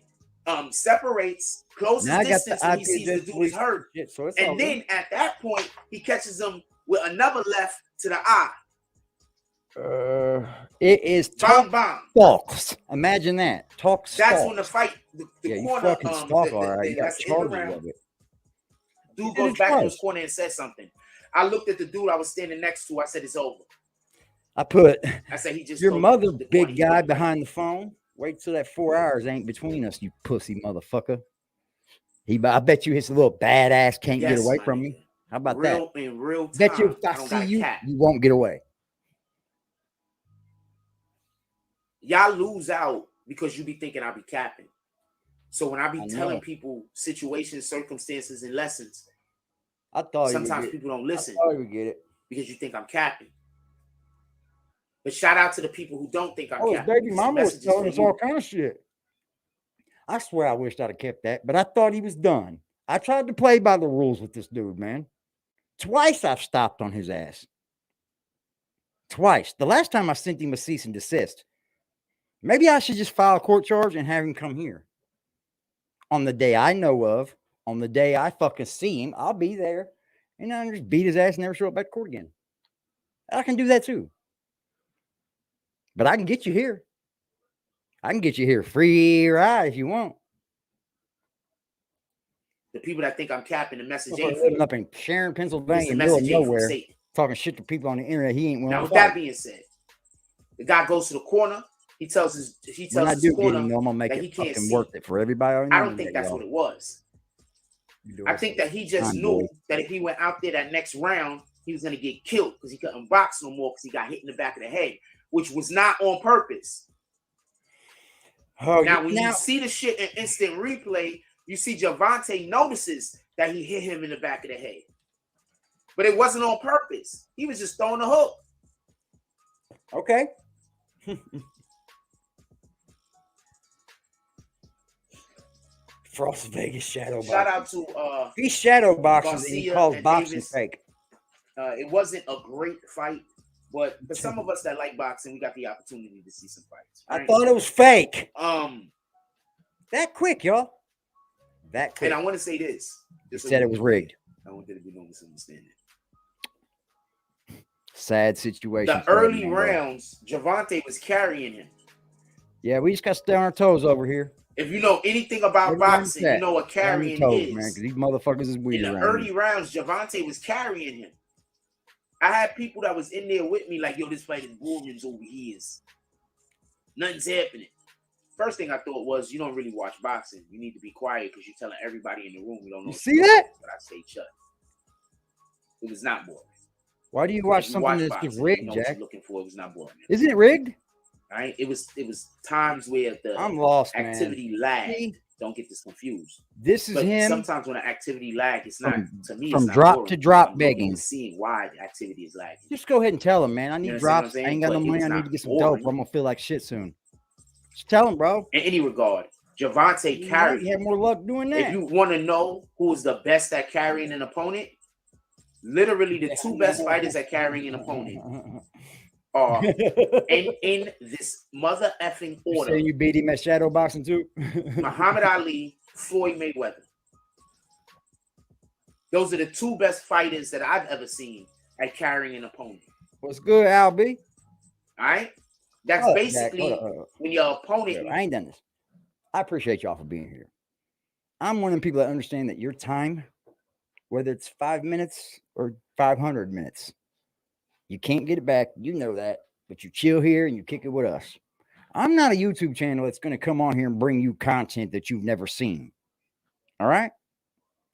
separates, closes Now I got distance the when he sees the dude is hurt. shit, so it's all And good. then at that point, he catches him with another left to the eye. It is Bang, bang. talks. Imagine that. Talks. That's when the fight, the Yeah, you corner, fucking stalk, all right. You got that's in the charges round. of it. Dude You did goes it back to twice. his corner and says something. I looked at the dude I was standing next to. I said, it's over. I put I said, he just your told mother, the big corner, he guy told- behind the phone. Wait till that 4 hours ain't between us, you pussy motherfucker. I bet you his little badass can't get Yes, away my from nigga. me. How about Real that? in real time. Bet you if I I don't see got a you, cat. you won't get away. Y'all lose out because you be thinking I be capping. So when I be I telling know. people situations, circumstances, and lessons, I thought sometimes you people don't would get it. listen I thought you would get it. because you think I'm capping. But shout out to the people who don't think I'm Oh, his capping. baby because the mama was message is telling for us you. all kind of shit. I swear I wished I'd have kept that, but I thought he was done. I tried to play by the rules with this dude, man. Twice I've stopped on his ass. Twice. The last time I sent him a cease and desist. Maybe I should just file a court charge and have him come here. On the day I know of, on the day I fucking see him, I'll be there. And I'll just beat his ass and never show up back to court again. I can do that too. But I can get you here. I can get you here free ride if you want. The people that think I'm capping, the message Motherfucker ain't for living you. up in Sharon, It's Pennsylvania, the middle of message ain't from nowhere, Satan. talking shit to people on the internet. He ain't willing Now, to with fight. that being said, the guy goes to the corner. He tells his When I do get corner him, though, I'm gonna make that it he can't fucking see. worth it for everybody on the I don't internet, think that's y'all. what it was. You do I it think for that he just time, knew boy. that if he went out there that next round, he was going to get killed because he couldn't box no more because he got hit in the back of the head, which was not on purpose. Oh, Now, when you see the shit in instant replay, you see Javante notices that he hit him in the back of the head. But it wasn't on purpose. He was just throwing a hook. okay. Frost Vegas shadow boxing. Shout out to He shadow boxes and he Garcia calls and boxing Davis. fake. It wasn't a great fight, but for some of us that like boxing, we got the opportunity to see some fights. Right? I thought it was fake. That quick, y'all. That quick. And I want to say this. You said it was rigged. I want there to be no misunderstanding. Sad situation. The early rounds, Javante was carrying him. Yeah, we just got to stay on our toes over here. If you know anything about boxing, you know what carrying is. Man, because these motherfuckers is weird. In the early rounds, Javante was carrying him. I had people that was in there with me like, yo, this fight is boring over here. Nothing's happening. First thing I thought was, you don't really watch boxing. You need to be quiet because you're telling everybody in the room you don't know. You see that? But I stayed shut. It was not boring. Why do you watch something that's just rigged, Jack? What you're looking for, it was not boring. Isn't it rigged? All right. It was times where the I'm lost, activity lagged. Don't get this confused. This is him. Sometimes when the activity lag, it's not to me. From it's not drop boring. to drop I'm begging. Seeing why the activity is lagging. Just go ahead and tell him, man. I need drops. I ain't got no But money. I need to get some dope. I'm gonna feel like shit soon. Just tell him, bro. In any regard, Javante carried. You have more luck doing that. If you want to know who's the best at carrying an opponent, literally the two best fighters at carrying an opponent are in this mother effing order. You saying you beat him at shadow boxing too? Muhammad Ali, Floyd Mayweather. Those are the two best fighters that I've ever seen at carrying an opponent. What's good, Al B? All right. That's basically when your opponent. I ain't done this. I appreciate y'all for being here. I'm one of them people that understand that your time, whether it's 5 minutes or 500 minutes, you can't get it back. You know that, but you chill here and you kick it with us. I'm not a YouTube channel that's going to come on here and bring you content that you've never seen. All right?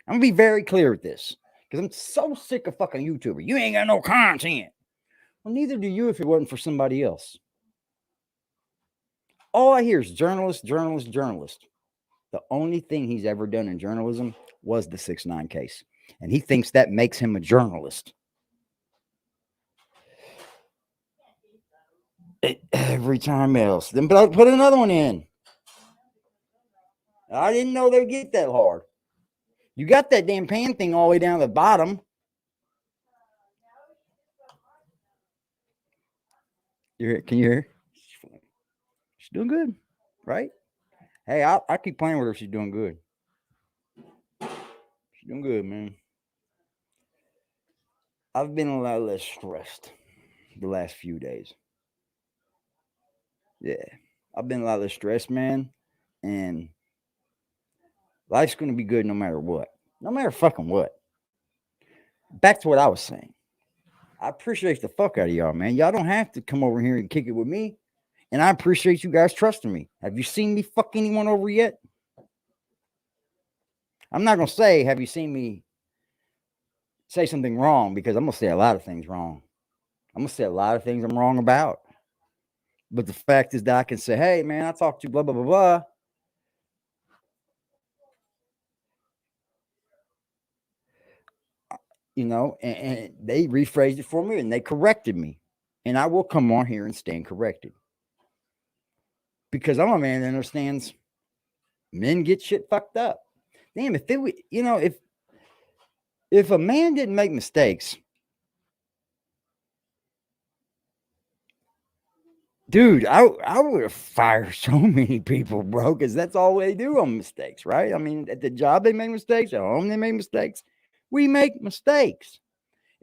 I'm going to be very clear with this because I'm so sick of fucking YouTuber. You ain't got no content. Well, neither do you if it wasn't for somebody else. All I hear is journalist. The only thing he's ever done in journalism was the 6ix9ine case. And he thinks that makes him a journalist. Every time else. Then put another one in. I didn't know they'd get that hard. You got that damn pan thing all the way down to the bottom. Can you hear? She's doing good, right? Hey, I keep playing with her. She's doing good. She's doing good, man. I've been a lot less stressed the last few days. Yeah, I've been a lot less stressed, man. And life's going to be good no matter what. No matter fucking what. Back to what I was saying. I appreciate the fuck out of y'all, man. Y'all don't have to come over here and kick it with me. And I appreciate you guys trusting me. Have you seen me fuck anyone over yet? I'm not going to say, have you seen me say something wrong? Because I'm going to say a lot of things wrong. I'm going to say a lot of things I'm wrong about. But the fact is that I can say, hey, man, I talked to blah, blah, blah, blah. You know, and they rephrased it for me and they corrected me. And I will come on here and stand corrected. Because I'm a man that understands men get shit fucked up. Damn, if it, you know, if a man didn't make mistakes, dude, I would have fired so many people, bro, because that's all they do on mistakes, right? I mean, at the job they make mistakes, at home they make mistakes. We make mistakes.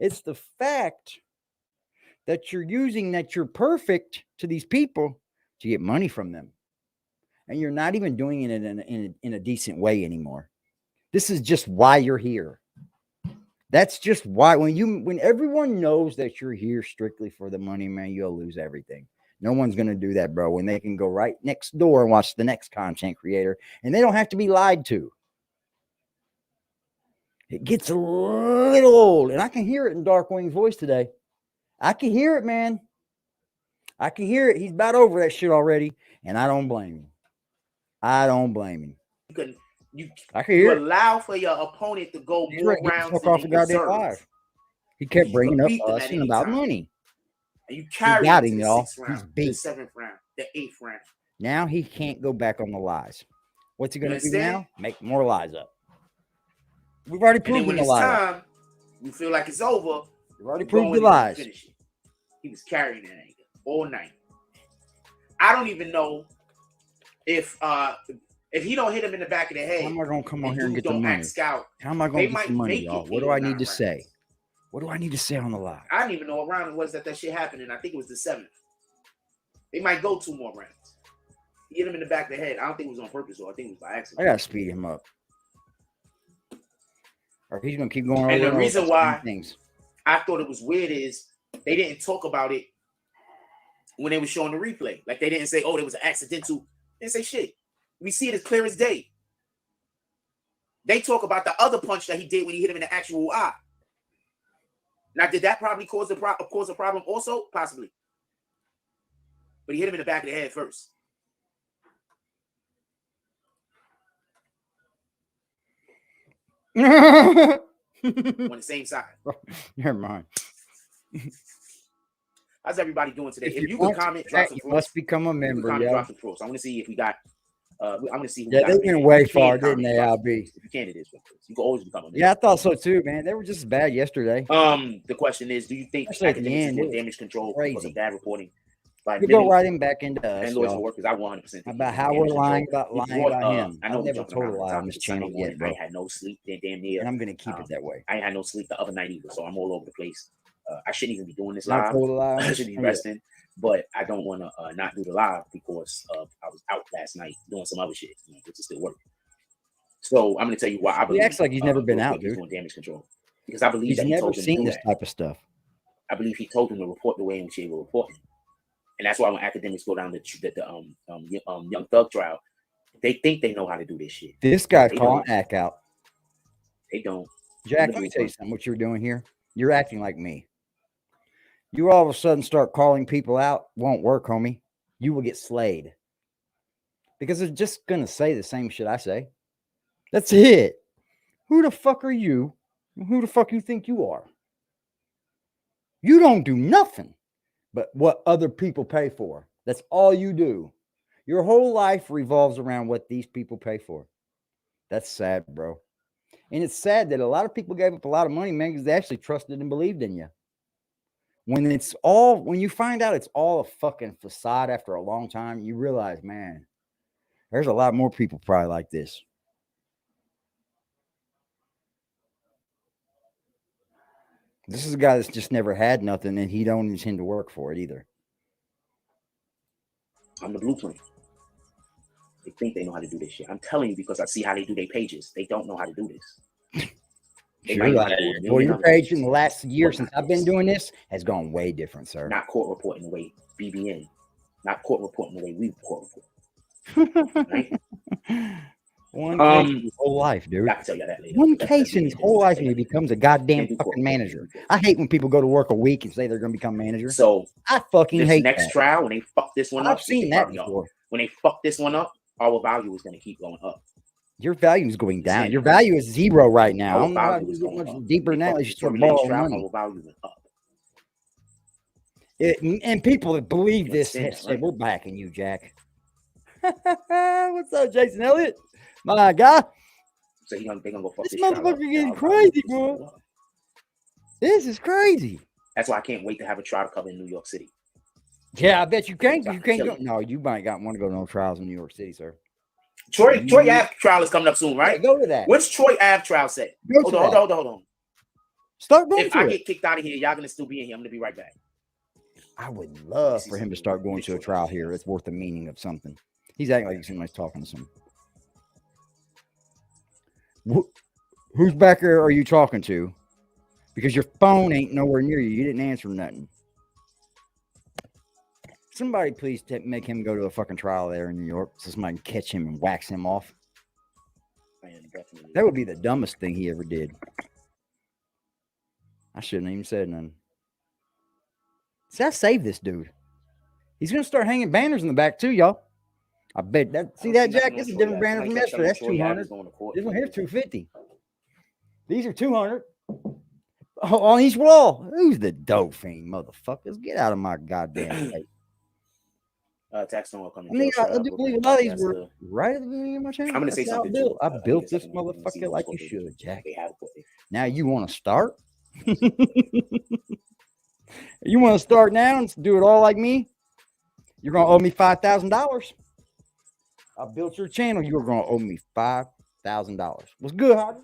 It's the fact that you're using that you're perfect to these people to get money from them. And you're not even doing it in a decent way anymore. This is just why you're here. That's just why when everyone knows that you're here strictly for the money, man, you'll lose everything. No one's going to do that, bro, when they can go right next door and watch the next content creator and they don't have to be lied to. It gets a little old, and I can hear it in Darkwing's voice today. I can hear it, man. I can hear it. He's about over that shit already, and I don't blame him. I don't blame him. I can hear you allow for your opponent to go more rounds than he deserves. He kept bringing up us and about money. And you carry him to the y'all. 6th round, the 7th round, the 8th round. Now he can't go back on the lies. What's he going to do understand? now? Make more lies up. We've already And then proved when him a it's lie. time, you feel like it's over. We've already you proved go the in and lies. finish it. He was carrying that anger all night. I don't even know if he don't hit him in the back of the head. How am I going to come on and here and dude get the don't money? act scout. How am I They going to get the might money, make it y'all? What 8 do or I 9 need to rounds. say? What do I need to say on the lie? I didn't even know what round it was that shit happened in. I think it was the 7th. They might go 2 more rounds. He hit him in the back of the head. I don't think it was on purpose, or I think it was by accident. I got to speed him up. Or he's going to keep going over And the over reason same why things. I thought it was weird is they didn't talk about it when they were showing the replay. Like, they didn't say, oh, there was an accidental. They didn't say shit. We see it as clear as day. They talk about the other punch that he did when he hit him in the actual eye. Now, did that probably cause a problem also? Possibly. But he hit him in the back of the head first. On the same side. Never mind. How's everybody doing today? If you want can comment, to drop chat, some you proofs. must become a You can member, comment, yo. drop some proofs. I want to see if we got. I'm going to see who. Yeah, we got they went in. way You can far, comment, didn't they, drop some LB? proofs. If you can, it is. You can always become a member. Yeah, I thought so too, man. They were just as bad yesterday. The question is, do you think Especially at the academics is end, doing it was damage control crazy. because of bad reporting by We many go right in back into us, landlords and y'all. workers? I 100% think About he's how doing we're damage lying control. about lying about him. I know I've we're never jumping told a around the lie on topic. this It's Sunday channel morning. yet, bro. I ain't had no sleep damn near. And I'm gonna keep it that way. I ain't had no sleep the other night either, so I'm all over the place. I shouldn't even be doing this Never live. told a lie on I this should be channel yet. resting, but I don't want to not do the live because I was out last night doing some other shit, which is still working. So I'm going to tell you why I believe. He acts like he's never been real out, quick, he's dude. doing damage control because I believe He's that he never told him to seen do this that. type of stuff. I believe he told him to report the way in which he was reporting, and that's why when academics go down the Young Thug trial, they think they know how to do this shit. This guy's They calling don't. act out. They don't. Jack, let me tell you something. What you're doing here, you're acting like me. You all of a sudden start calling people out. Won't work, homie. You will get slayed because they're just gonna say the same shit I say. That's it. Who the fuck are you? Who the fuck you think you are? You don't do nothing but what other people pay for. That's all you do. Your whole life revolves around what these people pay for. That's sad, bro. And it's sad that a lot of people gave up a lot of money, man, because they actually trusted and believed in you. When you find out it's all a fucking facade after a long time, you realize, man, there's a lot more people probably like this. This is a guy that's just never had nothing, and he don't intend to work for it either. I'm the blueprint. They think they know how to do this shit. I'm telling you because I see how they do their pages. They don't know how to do this. Sure, well, your page in the last year since I've been doing this has gone way different, sir. Not court reporting the way BBN. Not court reporting the way we court report. Right? One case in his whole life, dude. I can tell you that later. One case in his whole life, and he becomes a goddamn fucking manager. I hate when people go to work a week and say they're going to become manager. So I fucking hate next that. trial when they fuck this one up. I've seen that before. When they fuck this one up, our value is going to keep going up. Your value is going down. Your value is 0 right now. I don't know how to value is get going much up. deeper now. You start next borrowing trial, money. our value went up. And people that believe this understand say, that, right? we're backing you, Jack. What's up, Jason Elliott? My guy. So they're gonna go fuck This this trial up. motherfucker getting Our crazy, value is bro. going up. This is crazy. That's why I can't wait to have a trial cover in New York City. Yeah, I bet you can't. I You can can't tell go. No, you might want to go to no trials in New York City, sir. Troy Ave trial is coming up soon, right? Yeah, go to that. When's Troy Ave trial set? Hold on. Start going If to I it. get kicked out of here, y'all gonna still be in here. I'm gonna be right back. I would love for him to start going to a trial here. It's worth the meaning of something. He's acting like somebody's talking to some. Who's back there are you talking to? Because your phone ain't nowhere near you. You didn't answer nothing. Somebody please make him go to a fucking trial there in New York so somebody can catch him and wax him off. That would be the dumbest thing he ever did. I shouldn't have even said nothing. See, I saved this dude. He's going to start hanging banners in the back too, y'all. I bet that. See that, Jack? This is a different banner from yesterday. That's 200. This one here's 250. These are 200. Oh, on each wall. Who's the dope fiend, motherfuckers? Get out of my goddamn face. Tax don't come I mean, I do believe a lot of these were right at the beginning of my channel. I'm gonna say That's how something. I built. I built this this motherfucker like you should, Jack. They have Now you want to start? You want to start now and do it all like me? You're gonna owe me $5,000. I built your channel. You're gonna owe me $5,000. What's good, Hobby?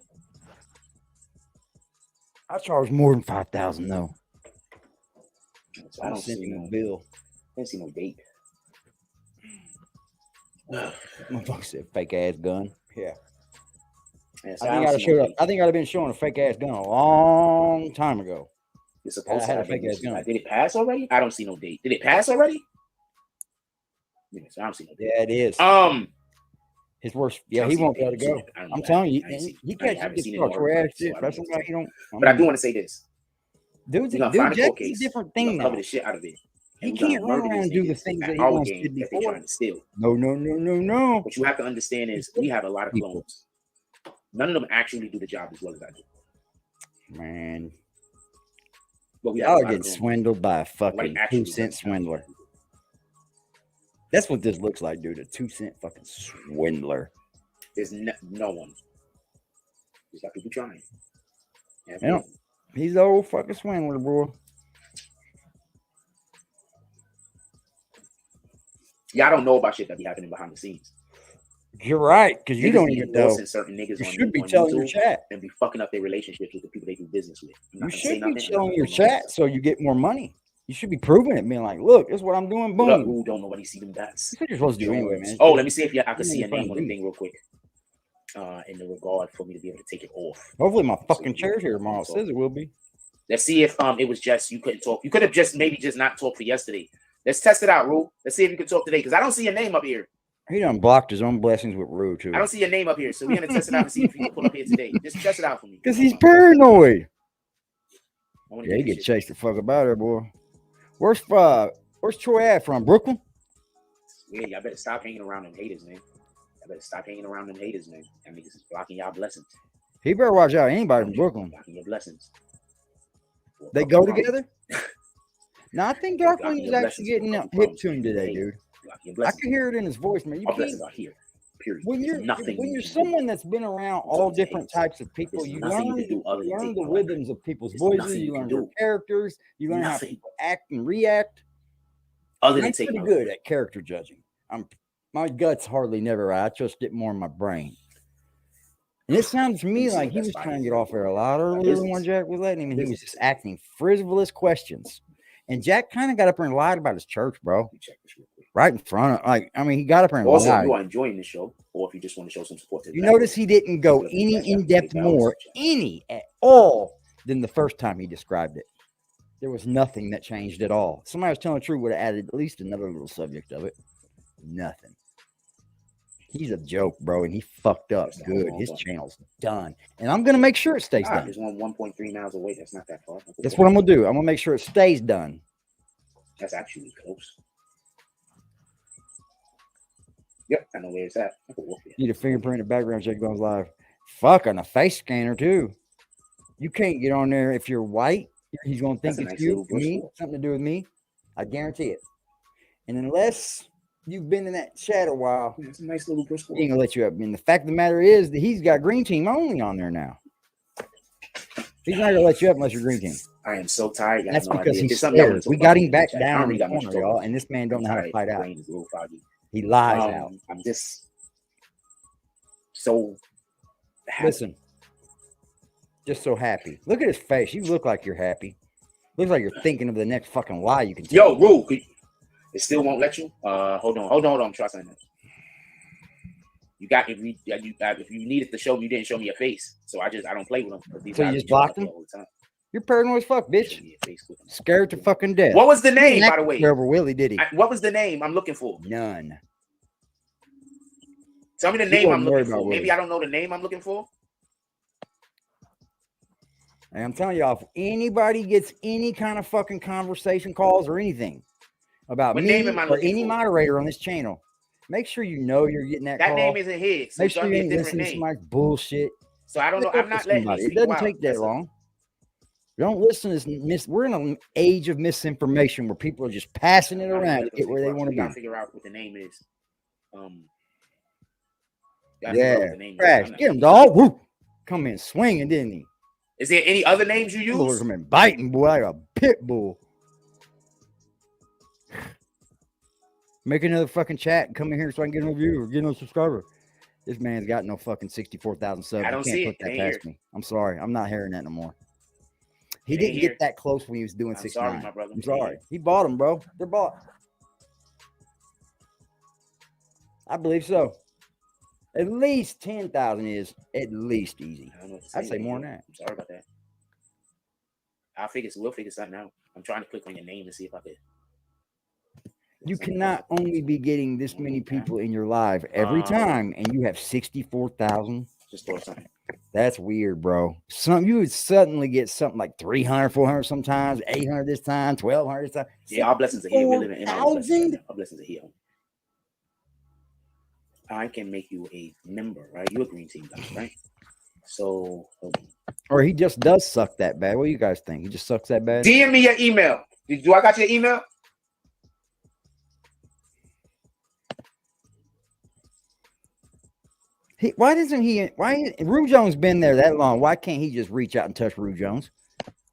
I charge more than $5,000 though. So I don't see no bill. I don't see no date. Motherfucker said fake ass gun. Yeah. So I think I'd have been showing a fake ass gun a long time ago. It's supposed I to had a have fake ass gun. Did it pass already? I don't see no date. Did it pass already? Yeah, so I don't see no date. Yeah, it is. His worst. Yeah, he won't be able to go. I'm telling you, he can't get fucked for ass shit. That's why he don't. But I do want to say this. Dude, Jack's a different thing now. Cover the shit out of it. He can't run around and do the things that he wants to do before. Trying to steal. No. What you have to understand is we have a lot of clones. None of them actually do the job as well as I do. Man. But we y'all are getting swindled by a fucking 2-cent swindler. That's what this looks like, dude. A 2-cent fucking swindler. There's no one. There's got people trying. Yeah, he's the old fucking swindler, bro. Y'all don't know about shit that be happening behind the scenes. You're right, because you don't even know. Certain niggas you should be telling your chat and be fucking up their relationships with the people they do business with. You should be telling your chat so you get more money. You should be proving it, being like, "Look, this is what I'm doing." Boom. Who don't nobody see them dots? That's what you're supposed to do anyway, man. Oh, let me see if I can see a name on the thing real quick. In the regard for me to be able to take it off. Hopefully, my fucking chair's here tomorrow. It says it will be. Let's see if it was just you couldn't talk. You could have just maybe just not talked for yesterday. Let's test it out, Rue. Let's see if you can talk today because I don't see your name up here. He done blocked his own blessings with Rue too. I don't see your name up here, so we're gonna test it out and see if you can pull up here today. Just test it out for me. Because he's paranoid. Yeah, he get chased the fuck about her, boy. Where's Troy at from? Brooklyn? Yeah, y'all better stop hanging around them haters, man. Y'all better stop hanging around them haters, man. That niggas is blocking y'all blessings. He better watch out. Anybody from Brooklyn. Blocking your blessings. They go together? No, I think Darkwing is actually getting hip to him today, dude. I can hear it in his voice, man. You can't. Here. Period. When you're someone that's been around all different types of people, you learn the rhythms of people's voices, you learn their characters, you learn how people act and react. I'm pretty good at character judging. My gut's hardly never right. I trust it more in my brain. And it sounds to me like he was trying to get off there a lot earlier when Jack was letting him, and he was just asking frivolous questions. And Jack kind of got up there and lied about his church, bro. Right in front of, he got up there and lied. Also, if you are enjoying the show, or if you just want to show some support to the notice he didn't go any in-depth more, any at all, than the first time he described it. There was nothing that changed at all. Somebody was telling the truth would have added at least another little subject of it. Nothing. He's a joke, bro, and he fucked up good. His channel's done. And I'm going to make sure it stays done. There's 1.3 miles away. That's not that far. That's what I'm going to do. I'm going to make sure it stays done. That's actually close. Yep, I know where it's at. Need a fingerprint and background check goes live. Fuck, on a face scanner, too. You can't get on there if you're white. He's going to think it's you, me, something to do with me. I guarantee it. And unless you've been in that chat a while, it's a nice little bristle. He ain't gonna let you up. And the fact of the matter is that he's got green team only on there now. He's not gonna let you up unless you're green team. I am so tired. That's because he's scared. We got him back down in the corner, y'all, and this man don't know how to fight out. He lies out. I'm just so happy. Listen, just so happy. Look at his face. You look like you're happy. Looks like you're thinking of the next fucking lie you can tell. Yo, Rue, it still won't let you. Hold on. Try something. You got if you needed to show me, you didn't show me your face. So I don't play with them. So you just blocked him? You're paranoid as fuck, bitch. Scared to fucking death. What was the name, by the way? Over Willie, did he? What was the name I'm looking for? None. Tell me the name I'm looking for. Maybe I don't know the name I'm looking for. And I'm telling y'all, if anybody gets any kind of fucking conversation calls or anything about me or any moderator on this channel, make sure you know you're getting that call. That name isn't his. So make sure you ain't listening to somebody's bullshit. So I don't know. I'm not letting it doesn't take that long. Don't listen to this. We're in an age of misinformation where people are just passing it around to get where they want to Gotta be. figure out what the name is. Yeah, crash. Get him, dog. Woo. Come in swinging, didn't he? Is there any other names you use? Come in biting, boy, like a pit bull. Make another fucking chat and come in here so I can get no view or get no subscriber. This man's got no fucking 64,000 subs. I don't see it. Put that past me. I'm sorry. I'm not hearing that no more. He didn't get that close when he was doing 69. Sorry, my brother. I'm sorry. He bought them, bro. They're bought. I believe so. At least 10,000 is at least easy. I'd say more than that. I'm sorry about that. We'll figure something out. I'm trying to click on your name to see if I could. You cannot only be getting this many people in your live every time, and you have 64,000. Just throw something. That's weird, bro. You would suddenly get something like 300, 400 sometimes, 800 this time, 1,200 this time. Yeah, our blessings are here. We live in our blessings. 4,000? Our blessings are here. I can make you a member, right? You're a green team guy, right? So, or he just does suck that bad. What do you guys think? He just sucks that bad? DM me your email. Do I got your email? Why Rue Jones been there that long? Why can't he just reach out and touch Rue Jones?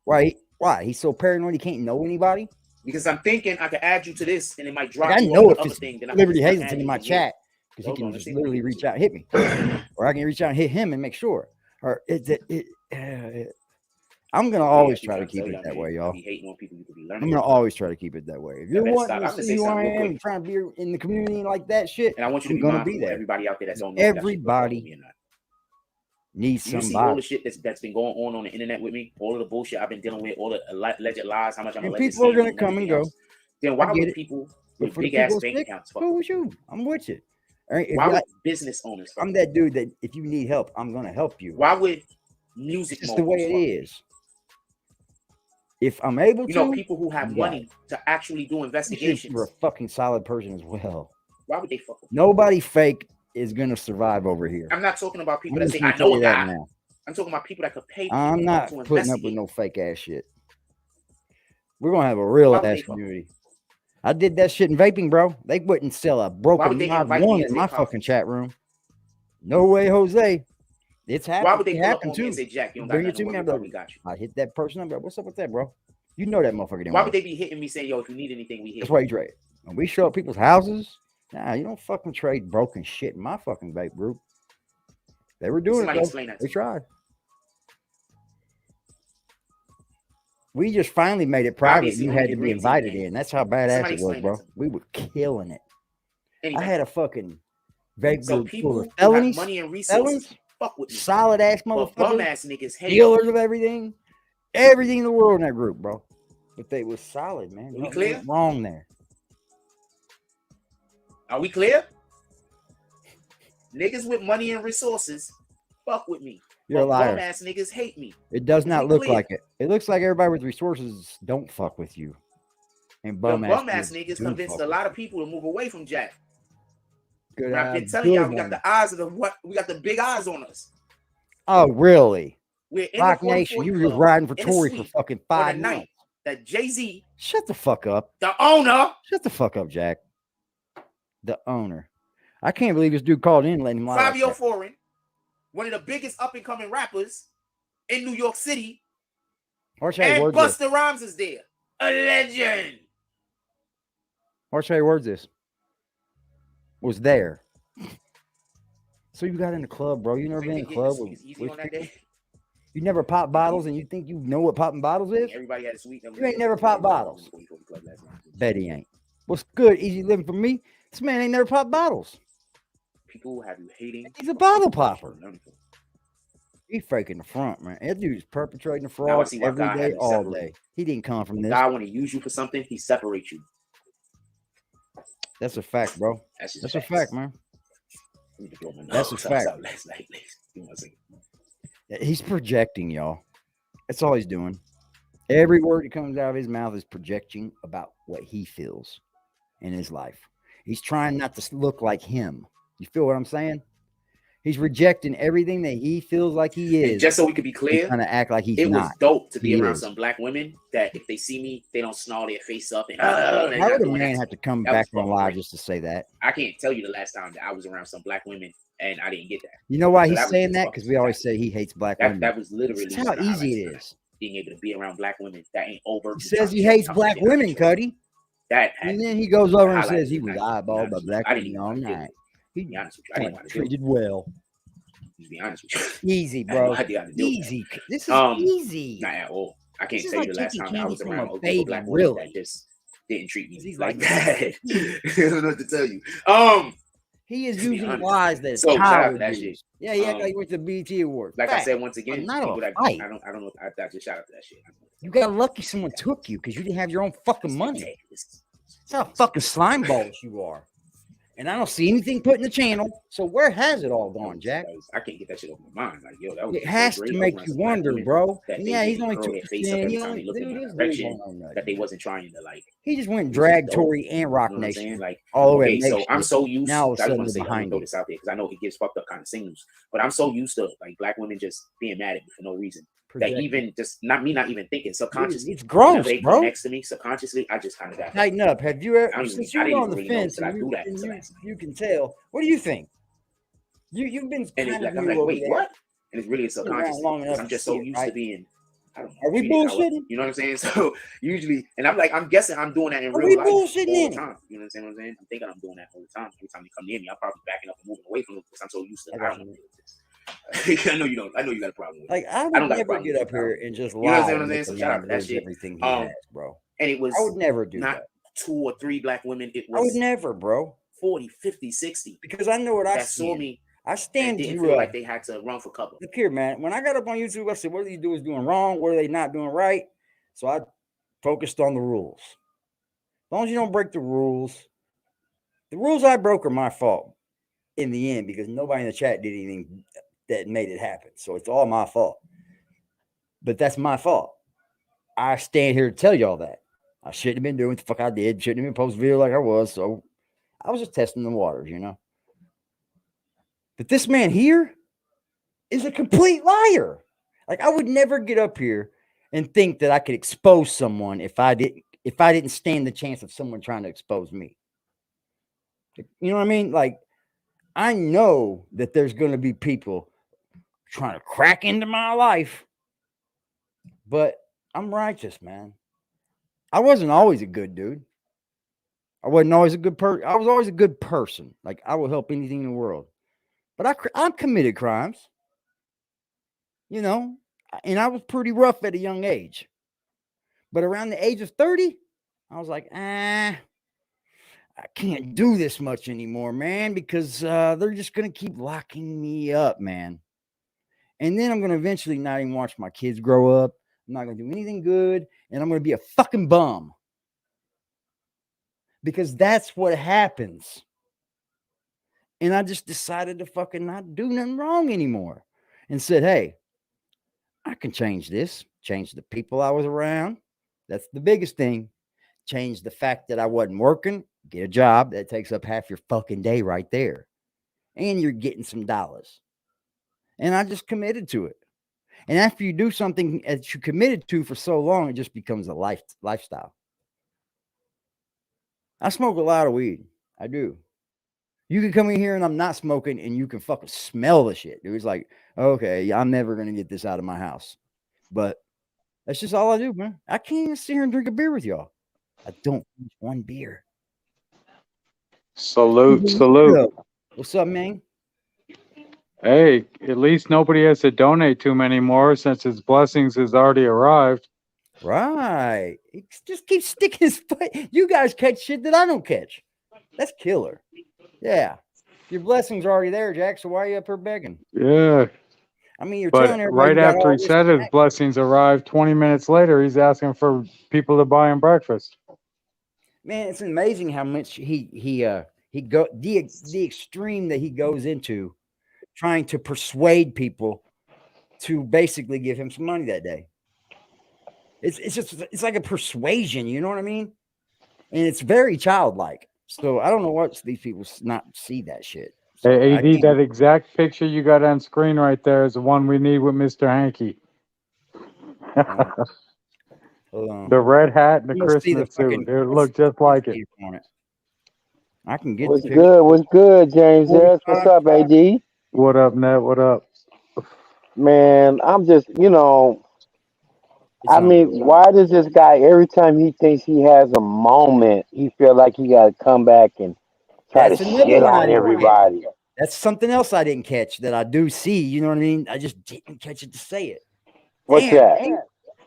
Why? He's so paranoid he can't know anybody? Because I'm thinking I could add you to this and it might drop. Like, I know if other it's thing, Liberty Hazleton in my chat because he can just literally reach out and hit me, or I can reach out and hit him and make sure. Or I'm gonna always try to keep it that way, y'all. I'm gonna always try to keep it that way. If you're wanting to see who I am, trying to be in the community like that shit, and I want you to be mindful of everybody out there that's on. Everybody needs somebody. You see all the shit that's been going on the internet with me, all of the bullshit I've been dealing with, all the alleged lies, how much I'm. And people are gonna come and go. Then why would people with big ass bank accounts? Who with you? I'm with you. Why would business owners? I'm that dude that if you need help, I'm gonna help you. Why would music? It's just the way it is. If I'm able to, people who have money to actually do investigations. You're a fucking solid person as well. Why would they fuck with nobody fake is gonna survive over here. I'm not talking about people that say I know that now. I'm talking about people that could pay. I'm not putting up with no fake ass shit. We're gonna have a real ass community. I did that shit in vaping, bro. They wouldn't sell a broken live one in my fucking chat room. No way, Jose. It's happening. Why would they happen too? Say, Jack, you don't bring it to me. I hit that person up. What's up with that, bro? You know that motherfucker. Why would they be hitting me saying, "Yo, if you need anything, we hit"? That's why you trade. When we show up people's houses, nah, you don't fucking trade broken shit in my fucking vape group. They were doing it. They tried. We just finally made it private. You had to be invited in. That's how badass it was, bro. We were killing it. I had a fucking vape group full of felonies, money and resources. Fuck with me. Solid ass motherfuckers, bum ass niggas, dealers of everything in the world in that group, bro. But they was solid, man. We clear? Wrong there. Are we clear? Niggas with money and resources, fuck with me. You're a liar. Bum ass niggas hate me. It does not look like it. It looks like everybody with resources don't fuck with you. And bum ass niggas convinced a lot of people to move away from Jack. Good. I've been telling y'all, we got the eyes of we got the big eyes on us. Oh, really? We're in Rock Nation, you were riding for Tory for fucking 5 nights. That Jay-Z. Shut the fuck up. The owner. Shut the fuck up, Jack. The owner. I can't believe this dude called in and let him lie. Fabio Foreign, one of the biggest up-and-coming rappers in New York City. And Busta Rhymes is there. A legend. Harshay Words this was there. So you got in the club, bro. You never been in a club with you never pop bottles and you think you know what popping bottles is? Everybody had a sweet. You ain't never popped bottles. Bet he ain't. What's good? Easy living for me. This man ain't never popped bottles. People have you hating. He's a bottle popper. He's faking the front, man. That dude's perpetrating the fraud every day, all day. He didn't come from this. God, when he use you for something, he separates you. That's a fact, bro. That's a fact, man. That's a fact. He's projecting, y'all. That's all he's doing. Every word that comes out of his mouth is projecting about what he feels in his life. He's trying not to look like him. You feel what I'm saying? He's rejecting everything that he feels like he is. And just so we could be clear, trying to act like he's it not. was dope to be He around is. some black women that if they see me, they don't snarl their face up and Why would a man have to come back on live just to say that? I can't tell you the last time that I was around some black women and I didn't get that. You know why So he's that was saying just that? fucking Because we always say he hates black women. That was literally That's how easy it is. Being able to be around black women that ain't over. He says he hates black women, Cuddy. And then he goes over and says he was eyeballed by black women all night. He be honest with you, I didn't want to treated well. To be honest with you, easy, bro. Easy. This is easy. Not at all. I can't tell you the last time I was around a baby, black woman really. that just didn't treat me He's like like that. I don't know what to tell you. He is using lies that so shout out to that use. shit. Yeah, yeah, like he went to the BET Awards. Like I said once again, not people a that fight. I don't know. I just shout out to that shit. You got lucky someone took you because you didn't have your own fucking money. That's how fucking slime balls you are. And I don't see anything put in the channel. So where has it all gone, Jack? I can't get that shit off my mind. Like, yo, that was it has to make you wonder, bro. Yeah, he's only 2%. He only that they wasn't trying to like. He just went drag Tory and Rock Nation, like all the okay, way. So I'm so used. Now all of a sudden I just they're want to behind throw this out there because I know it gives fucked up kind of signals. But I'm so used to like black women just being mad at me for no reason. That even just not even thinking subconsciously. It's gross, they bro. Next to me subconsciously, I just kind of got tighten up. Have you ever? Since you're on the really fence, you can tell. What do you think? You've been kind of I'm like, wait, what? And it's really subconscious. I'm just so used to being. I don't know. Are we bullshitting? You know what I'm saying? So usually, and I'm like, I'm guessing I'm doing that in real life all the time. You know what I'm saying? I'm thinking I'm doing that all the time. Every time you come near me, I'm probably backing up and moving away from them because I'm so used to. I don't know. I know you don't. I know you got a problem with it. Like I would never get up here and just lie. You know what I'm saying? So shout out to that shit. Everything he has, bro. And it was. I would never do not that. 2 or 3 black women. It was. I would never, bro. 40, 50, 60. Because I know what I saw me. I stand didn't you feel like they had to run for cover. Look here, man. When I got up on YouTube, I said, "What are these dudes doing wrong? What are they not doing right?" So I focused on the rules. As long as you don't break the rules I broke are my fault in the end because nobody in the chat did anything that made it happen. So it's all my fault. But that's my fault. I stand here to tell y'all that. I shouldn't have been doing what the fuck I did. Shouldn't have been posting video like I was. So I was just testing the waters, you know. But this man here is a complete liar. Like I would never get up here and think that I could expose someone if I didn't stand the chance of someone trying to expose me. You know what I mean? Like I know that there's going to be people trying to crack into my life, but I'm righteous, man. I wasn't always a good dude. I wasn't always a good person. I was always a good person. Like I will help anything in the world. But I committed crimes, you know, and I was pretty rough at a young age. But around the age of 30, I was like, I can't do this much anymore, man, because they're just going to keep locking me up, man. And then I'm going to eventually not even watch my kids grow up. I'm not going to do anything good, and I'm going to be a fucking bum. Because that's what happens. And I just decided to fucking not do nothing wrong anymore. And said, hey, I can change this. Change the people I was around. That's the biggest thing. Change the fact that I wasn't working. Get a job. That takes up half your fucking day right there. And you're getting some dollars. And I just committed to it. And after you do something that you committed to for so long, it just becomes a lifestyle. I smoke a lot of weed. I do. You can come in here and I'm not smoking and you can fucking smell the shit. Dude, it's like, okay, I'm never going to get this out of my house. But that's just all I do, man. I can't even sit here and drink a beer with y'all. I don't finish one beer. Salute, salute. What's up, man? Hey, at least nobody has to donate to him anymore since his blessings has already arrived. Right. He just keeps sticking his foot. You guys catch shit that I don't catch. That's killer. Yeah. Your blessings are already there, Jack, so why are you up here begging? Yeah. I mean, you're telling everybody. Right after he said his blessings arrived, 20 minutes later, he's asking for people to buy him breakfast. Man, it's amazing how much he go the extreme that he goes into trying to persuade people to basically give him some money that day. It's like a persuasion, you know what I mean? And it's very childlike. So I don't know what these people not see that shit. So Hey, I AD, can't. that exact picture you got on screen right there is the one we need with Mr. Hanky. Hold on. The red hat and the I'm gonna see the Christmas suit. fucking. It looked just like it. On it. I can get What's the picture. good? What's good, James S? What's 45. up, AD? What up, Net? What up? Man, I'm just, It's I on. mean, why does this guy every time he thinks he has a moment, he feel like he got to come back and try to That's another shit one I on didn't catch. everybody? That's something else I didn't catch that I do see. You know what I mean? I just didn't catch it to say it. What's Damn.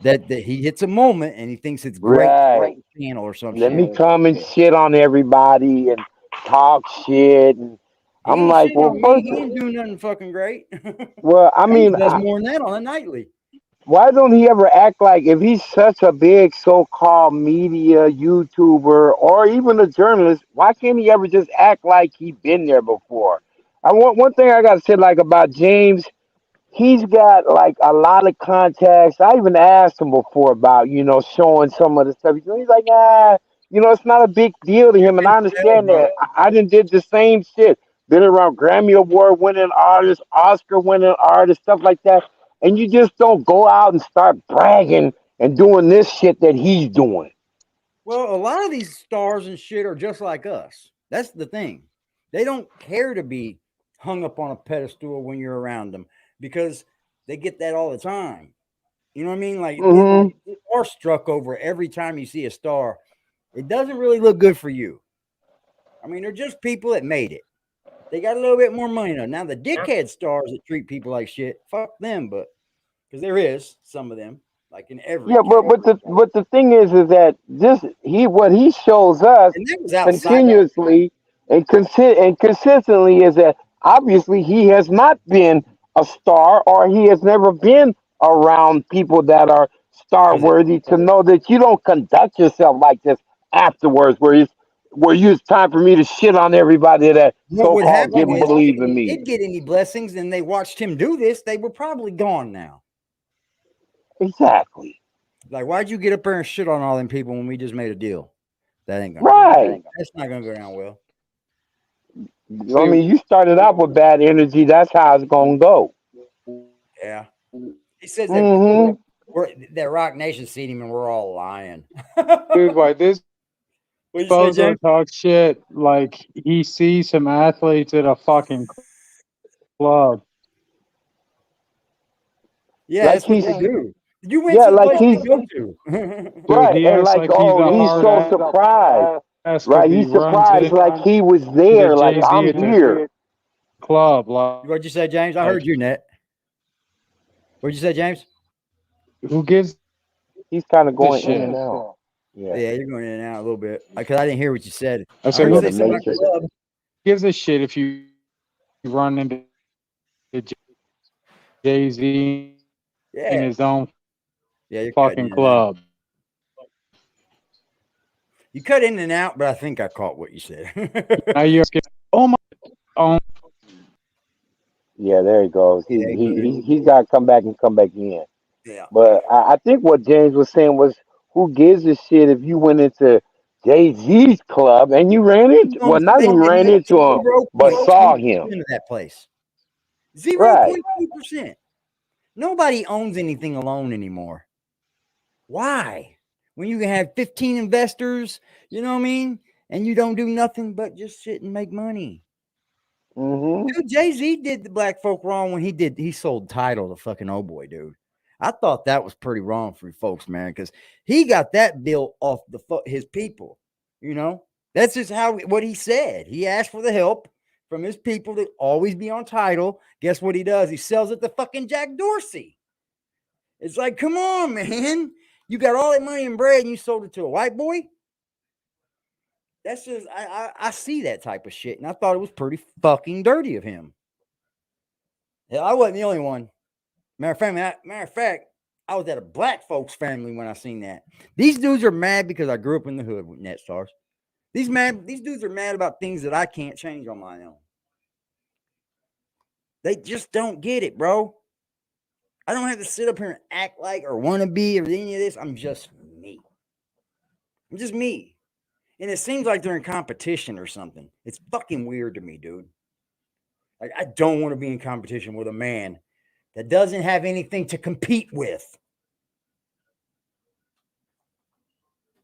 that? That he hits a moment and he thinks it's great Right. channel or some Let shit. me come and shit on everybody and talk shit. And He I'm ain't like, shitting well, on me. first, He ain't doing nothing fucking great. well, I James mean, does more than that on a nightly. why don't he ever act like if he's such a big so-called media YouTuber or even a journalist, why can't he ever just act like he been there before? I want one thing I gotta say like about James, he's got like a lot of contacts. I even asked him before about, showing some of the stuff he's doing. He's like, it's not a big deal to him, and I understand that. I done did the same shit. Been around Grammy Award winning artists, Oscar winning artists, stuff like that. And you just don't go out and start bragging and doing this shit that he's doing. Well, a lot of these stars and shit are just like us. That's the thing. They don't care to be hung up on a pedestal when you're around them because they get that all the time. You know what I mean? Like Hmm. you are struck over every time you see a star. It doesn't really look good for you. I mean, they're just people that made it. They got a little bit more money now. Now the dickhead stars that treat people like shit, fuck them. But because there is some of them, like in every Yeah, but category, but the thing is that this what he shows us and that was outside. continuously and consistently is that obviously he has not been a star or he has never been around people that are star Because worthy to know that you don't conduct yourself like this afterwards where it's time for me to shit on everybody that what so would called happen didn't is if believe in he me. did get any blessings and they watched him do this, they were probably gone now. Exactly. Like, why'd you get up there and shit on all them people when we just made a deal? That ain't gonna go down. Right. That's not gonna go down well. I See, mean, you started out with bad energy. That's how it's gonna go. Yeah. He says that Hmm. that Rock Nation seen him and we're all lying. dude, why this What'd you say, bozo James? talks shit like he sees some athletes at a fucking club. Yeah, Like that's what he's they do. You went yeah, to the like place he's they go to. Dude, right, he and acts like like he's oh, a he's hard so ass surprised. because Right, he he's runs surprised like he was into there, like Jay-Z I'm at the here. club. Like, What'd you say, James? I heard you, Net. What'd you say, James? who gives He's kind of a going in shit? and out. Yeah, Yeah, you're going in and out a little bit because I didn't hear what you said. I I said, heard you yeah, who say the something about Matrix. club. gives a shit if you run into Jay-Z in Yeah. his own Yeah, you're cutting fucking in and out. club? You cut in and out, but I think I caught what you said. Now you're asking, oh my, oh, Yeah, there he goes. Yeah, He's got to come back in. yeah. But I think what James was saying was, who gives a shit if you went into Jay Z's club and you ran You into, well, don't not think even that ran he into him, but saw 0.2% him. of that place. Right. 0.2%. Nobody owns anything alone anymore. Why? When you can have 15 investors, you know what I mean? And you don't do nothing but just sit and make money. Hmm. Dude, Jay-Z did the black folk wrong when he sold title to fucking oh boy, dude. I thought that was pretty wrong for folks, man, because he got that bill off his people. You know, that's just what he said. He asked for the help from his people to always be on title. Guess what he does? He sells it to fucking Jack Dorsey. It's like, come on, man. You got all that money and bread and you sold it to a white boy? That's just I see that type of shit, and I thought it was pretty fucking dirty of him. Hell, I wasn't the only one. Matter of fact, I was at a black folks family when I seen that. These dudes are mad because I grew up in the hood with net stars. These dudes are mad about things that I can't change on my own. They just don't get it, bro. I don't have to sit up here and act like or want to be or any of this. I'm just me. I'm just me. And it seems like they're in competition or something. It's fucking weird to me, dude. Like, I don't want to be in competition with a man that doesn't have anything to compete with.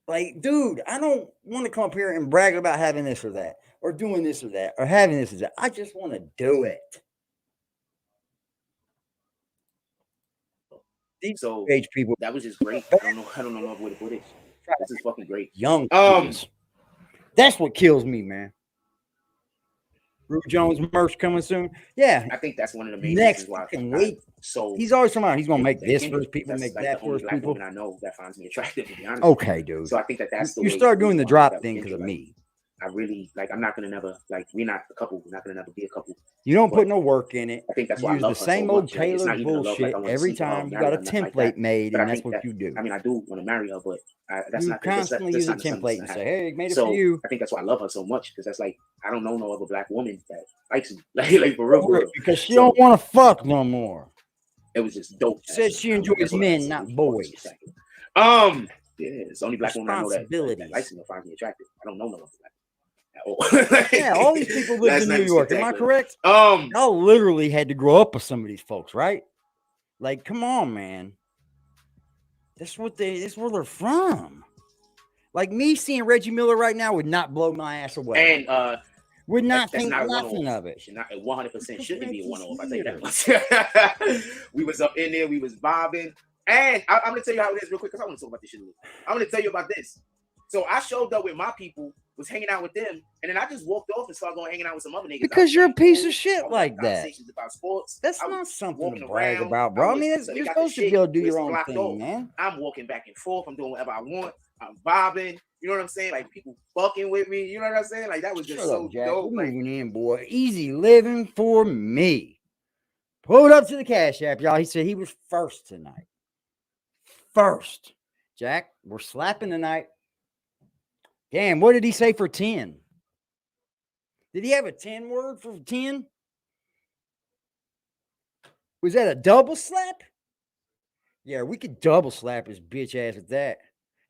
Like, dude, I don't want to come up here and brag about having this or that, or doing this or that, or having this or that. I just want to do it. These So age people, that was just great. I don't know no other way to put it. This is fucking great. Young kids. That's what kills me, man. Rude Jones merch coming soon. Yeah, I think that's one of the main next reasons why. week. So he's always talking about he's gonna make this Kendrick, for his people, that's make like that the for only his black people. woman I know that finds me attractive, to be honest. Okay, dude. So I think that's the you way start doing the drop thing because of me. I really like. I'm not gonna never like. We're not a couple. We're not gonna never be a couple. You don't put no work in it. I think that's You why I use love the her so same old much. Like, it's not tailored even a love bullshit like I want to every see her, time. You marry got a her, nothing like template that. made, But and I that's think what that, you do. I mean, I do want to marry her, but that's You not constantly use a template and say, "Hey, made it for you." I think that's why I love her so much, because that's like I don't know no other black woman that likes me, like for real, for real. Because she don't want to fuck no more. It was just dope. Said she enjoys men, not boys. Yeah, it's the only black woman I know that likes me or finds me attractive. I don't know no other black. Yeah, all these people live in New York. Am I correct? Y'all literally had to grow up with some of these folks, right? Like, come on, man. That's where they're from. Like, me seeing Reggie Miller right now would not blow my ass away. And would not think nothing of it. Not 100% shouldn't be a one-off. I tell you that much. We was up in there, we was vibing, and I'm gonna tell you how it is real quick because I want to talk about this shit. I'm gonna tell you about this. So I showed up with my people, was hanging out with them, and then I just walked off and started going hanging out with some other niggas. Because you're a piece of shit like that. About sports. That's not something to brag about, bro. I mean, you're supposed to be able to do your own thing, man. I'm walking back and forth. I'm doing whatever I want. I'm vibing. You know what I'm saying? Like, people fucking with me. You know what I'm saying? Like, that was just so dope. We're moving in, boy. Easy living for me. Pulled up to the Cash App, y'all. He said he was first tonight. First. Jack, we're slapping tonight. Damn, what did he say for 10? Did he have a 10 word for 10? Was that a double slap? Yeah, we could double slap his bitch ass with that.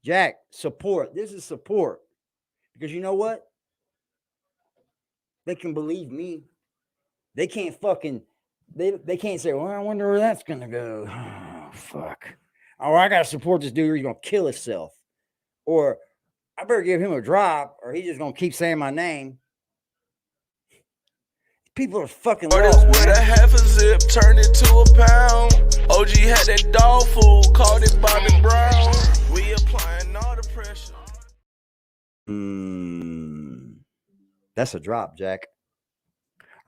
Jack, support. This is support. Because you know what? They can believe me. They can't fucking, they can't say, well, I wonder where that's going to go. Oh, fuck. Oh, I got to support this dude or he's going to kill himself. Or I better give him a drop or he's just going to keep saying my name. People are fucking lost, with a half a zip, turned it to a pound. OG had that dog food, called it Bobby Brown. We applying all the pressure. That's a drop, Jack.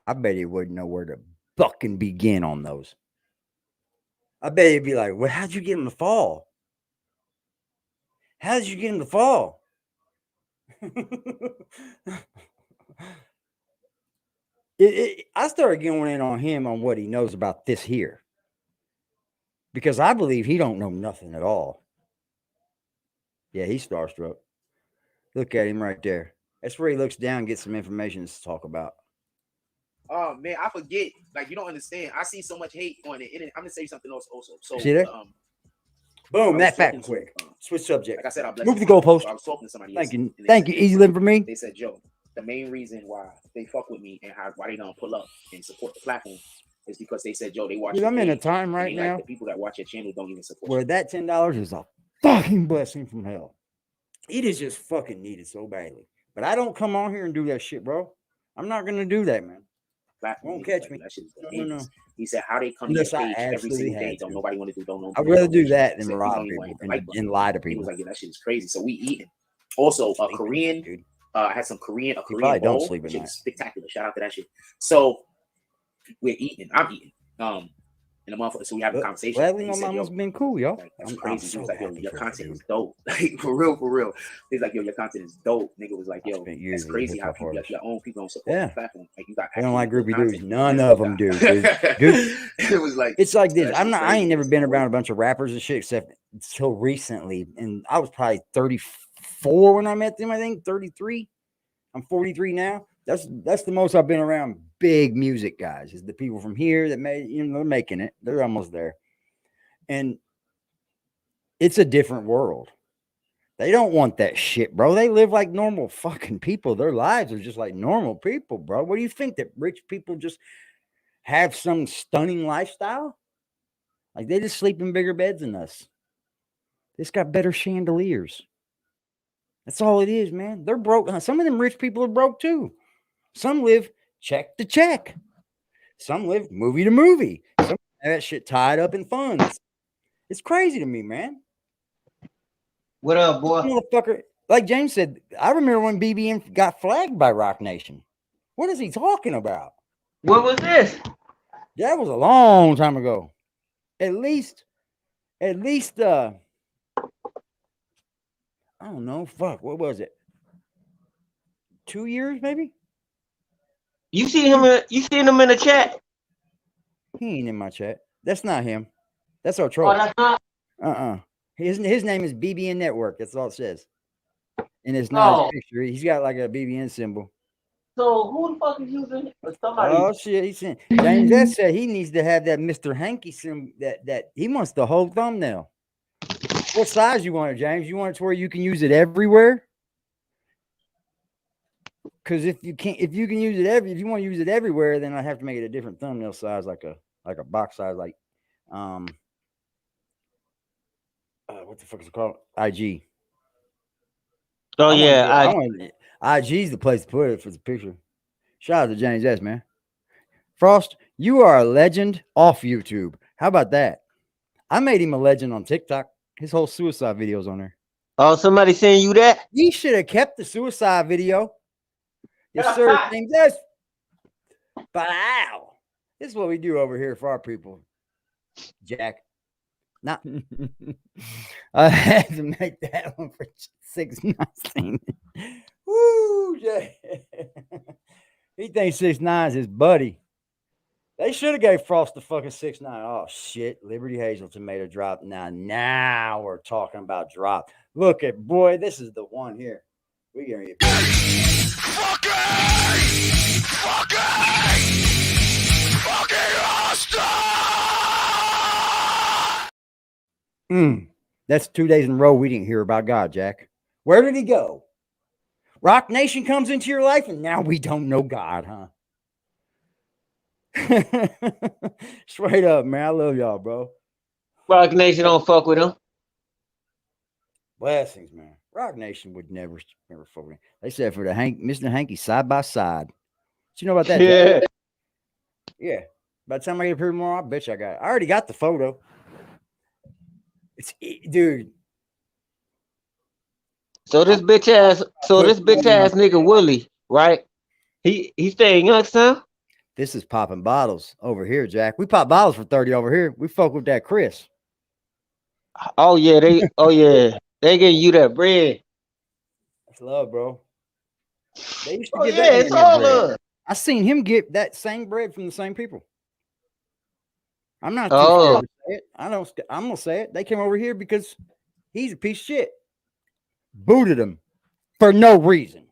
I bet he wouldn't know where to fucking begin on those. I bet he'd be like, well, how'd you get him to fall? How did you get him to fall? I started going in on him on what he knows about this here. Because I believe he don't know nothing at all. Yeah, he's starstruck. Look at him right there. That's where he looks down and gets some information to talk about. Oh, man, I forget. Like, you don't understand. I see so much hate on it. I'm going to say something else also. So, see that? Boom, that fact quick. Switch subject. Like I said, move the goalpost. So I was talking to somebody. Thank you. Easy living for me. They said, Joe, the main reason why they fuck with me and why they don't pull up and support the platform is because they said, Joe, they watch. I'm in a time right now. Like, the people that watch your channel don't even support. Where that $10 is a fucking blessing from hell. It is just fucking needed so badly. But I don't come on here and do that shit, bro. I'm not gonna do that, man. Platform, won't catch like, me. That shit is no. He said, how they come to your page every single day. Don't nobody want to do. Don't. I'd rather do that than rob people and lie to people. He was like, yeah, that shit is crazy. So we eating. Also, a Korean. Dude. I had some Korean. Korean bowl. Don't sleep at night. Spectacular. Shout out to that shit. So we're eating. I'm eating. In a month, so we have a conversation. Gladly, my mama's been cool, y'all. Like, that's crazy. He was like, yo, your content is dope. Like, for real. He's like, yo, your content is dope. Nigga was like, yo, that's crazy how people, your own people don't support the platform. Like, you got. They don't like groupie dudes. None of them do, dude. It was like, it's like this. I ain't never been around a bunch of rappers and shit except until recently, and I was probably 34 when I met them. I think 33. I'm 43 now. That's the most I've been around big music guys. Is the people from here that they're making it. They're almost there. And it's a different world. They don't want that shit, bro. They live like normal fucking people. Their lives are just like normal people, bro. What do you think, that rich people just have some stunning lifestyle? Like, they just sleep in bigger beds than us. They just got better chandeliers. That's all it is, man. They're broke. Some of them rich people are broke too. Some live check to check. Some live movie to movie. Some have that shit tied up in funds. It's crazy to me, man. What up, boy? This motherfucker, like James said, I remember when BBN got flagged by Rock Nation. What is he talking about? What was this? That was a long time ago. At least, I don't know. Fuck, what was it? 2 years, maybe? You seen him in the chat? He ain't in my chat. That's not him. That's our troll. Oh, that's not. His name is BBN Network. That's all it says. And it's not his picture. He's got like a BBN symbol. So who the fuck is using it? Somebody. Oh shit! He's saying James that said he needs to have that Mr. Hanky symbol. That he wants the whole thumbnail. What size you want it, James? You want it to where you can use it everywhere? Because if you can use it if you want to use it everywhere, then I have to make it a different thumbnail size, like a box size, like what the fuck is it called? IG. Oh yeah, IG's the place to put it for the picture. Shout out to James S, man. Frost, you are a legend off YouTube. How about that? I made him a legend on TikTok. His whole suicide videos on there. Oh, somebody saying you that? He should have kept the suicide video. Yes, sir. James S. Wow. This is what we do over here for our people. Jack. Not I had to make that one for 619. Woo, Jack. He thinks 6'9" is his buddy. They should have gave Frost the fucking 6'9". Oh shit. Liberty Hazelton made a drop. Now we're talking about drop. Look at boy, this is the one here. We gonna get That's 2 days in a row we didn't hear about God, Jack. Where did he go? Rock Nation comes into your life and now we don't know God, huh? Straight up, man. I love y'all, bro. Rock Nation don't fuck with him. Blessings, man. Rock Nation would never fuck with him. They said for the Mr. Hanky side by side. What you know about that? Yeah. Jack? Yeah. By the time I get up here tomorrow, I bet you I got it. I already got the photo. Dude. So this bitch ass nigga Willie, right? He stay in Youngstown. This is popping bottles over here, Jack. We pop bottles for 30 over here. We fuck with that Chris. Oh yeah, they getting you that bread. That's love, bro. They used to Oh get yeah, it's all love. I seen him get that same bread from the same people. I'm not too scared to say it. I'm gonna say it. They came over here because he's a piece of shit. Booted him for no reason,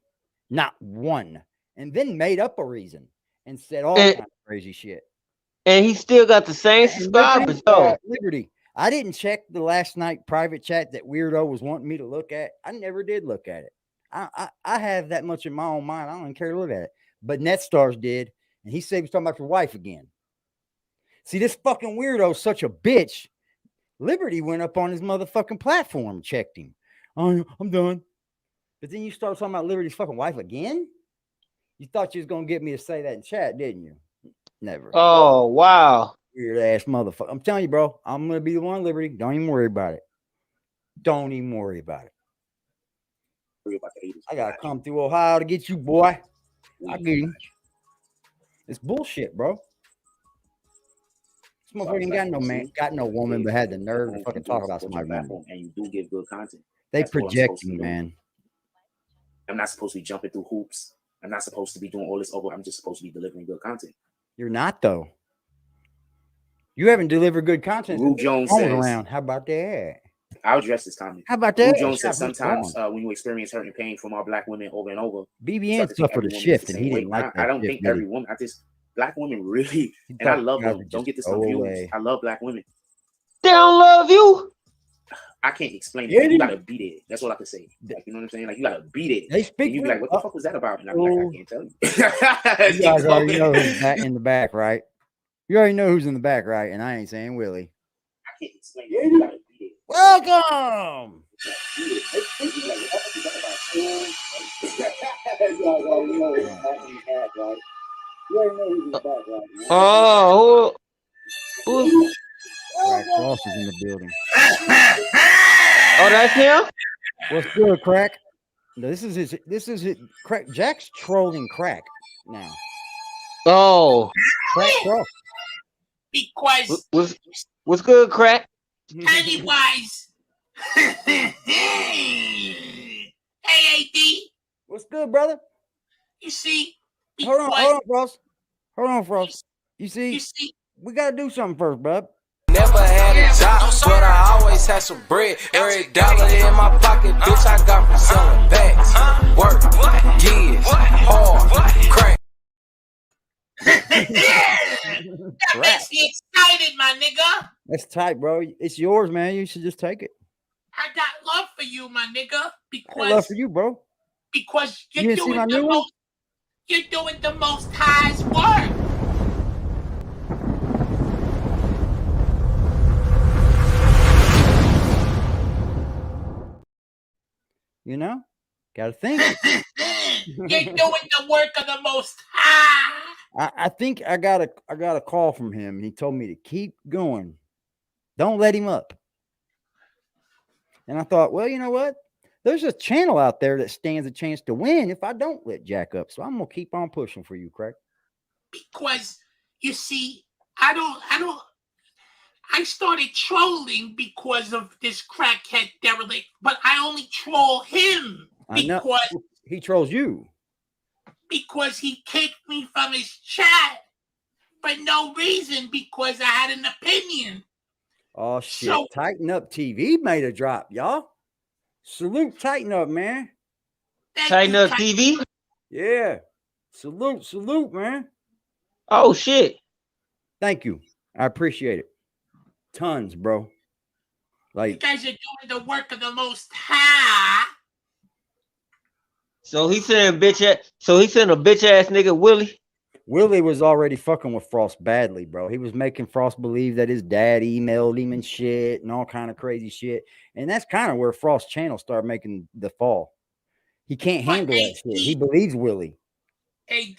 not one, and then made up a reason and said all kinds of crazy shit. And he still got the same subscribers though. Liberty. I didn't check the last night private chat that Weirdo was wanting me to look at. I never did look at it. I have that much in my own mind. I don't even care to look at it. But Netstars did, and he said he was talking about your wife again. See, this fucking weirdo is such a bitch. Liberty went up on his motherfucking platform, checked him. Oh, I'm done. But then you start talking about Liberty's fucking wife again? You thought you was going to get me to say that in chat, didn't you? Never. Oh, wow. Weird ass motherfucker. I'm telling you, bro, I'm going to be the one, Liberty. Don't even worry about it. Don't even worry about it. I got to come through Ohio to get you, boy. I get him. It's bullshit, bro. This motherfucker ain't got no man, got no woman, but had the nerve to fucking talk about somebody. And you do give good content. They project you, man. I'm not supposed to be jumping through hoops. I'm not supposed to be doing all this over. I'm just supposed to be delivering good content. You're not, though. You haven't delivered good content. Rue Jones says, around. How about that? I'll address this comment. How about that? Rue Jones says sometimes when you experience hurt and pain from our black women over and over, BBN suffered a shift, and he didn't like that. I don't think every woman. Black women really, and I love them. Don't get this confused. I love black women. They don't love you. I can't explain it. You gotta beat it. That's all I can say. Like, you know what I'm saying? Like, you gotta beat it. They speak. And you be like, what the fuck was that about? And I'm like, I can't tell you. You guys already know who's in the back, right? You already know who's in the back, right? And I ain't saying Willie. I can't explain it. You gotta beat it. Welcome. Oh, who? Crack Ross is in the building. Oh, that's him. What's good, Crack? No, this is his Crack. Jack's trolling Crack now. Oh, Crack Ross. Because what's good, Crack? anyways, hey AD, What's good, brother? you see, Hold on, Frost. Hold on, Frost. You see, we gotta do something first, bub. Never had a job, but I always had some bread. Every dollar in my pocket, bitch, I got from selling bags. Work, gigs, hard, crack. That makes me excited, my nigga. That's tight, bro. It's yours, man. You should just take it. I got love for you, my nigga. I Because love for you, bro. Because You you're didn't see my doing new one? you're doing the most highest work. You know, gotta think. You're doing the work of the most high. I think I got a call from him. He told me to keep going. Don't let him up. And I thought, well, you know what? There's a channel out there that stands a chance to win if I don't let Jack up. So I'm gonna keep on pushing for you, Craig. Because you see, I started trolling because of this crackhead derelict, but I only troll him because he trolls you. Because he kicked me from his chat for no reason because I had an opinion. Oh shit! So, Tighten Up TV made a drop, y'all. Salute, Tighten Up, man. Tighten Up TV. Yeah. Salute, man. Oh shit! Thank you. I appreciate it. Tons, bro. Like, you guys are doing the work of the most high. So he sent a bitch ass nigga Willie. Willie was already fucking with Frost badly, bro. He was making Frost believe that his dad emailed him and shit and all kind of crazy shit. And that's kind of where Frost's channel started making the fall. He can't handle that shit. He believes Willie. AD,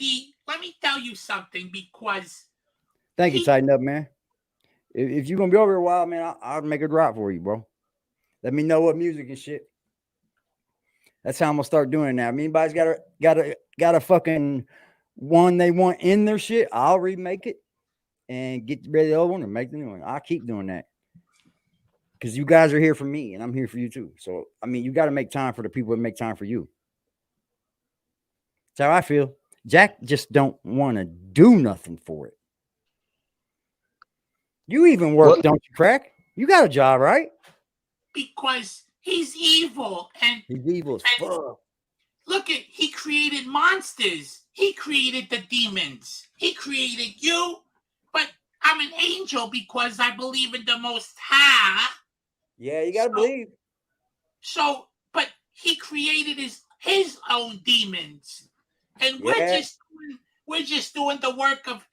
let me tell you something because... Thank you, Tighten Up, man. If you're going to be over here a while, man, I'll make a drop for you, bro. Let me know what music and shit. That's how I'm gonna start doing it now. If anybody's got a fucking one they want in their shit, I'll remake it and get rid of the old one and make the new one. I'll keep doing that because you guys are here for me and I'm here for you too. So I mean, you got to make time for the people that make time for you. That's how I feel. Jack just don't want to do nothing for it. You even work, don't you, Crack? You got a job, right? Because he's evil and he's evil as fuck. Look at, he created monsters. He created the demons. He created you. But I'm an angel because I believe in the Most High. Yeah, you gotta believe. So, but he created his own demons, and we're just doing the work of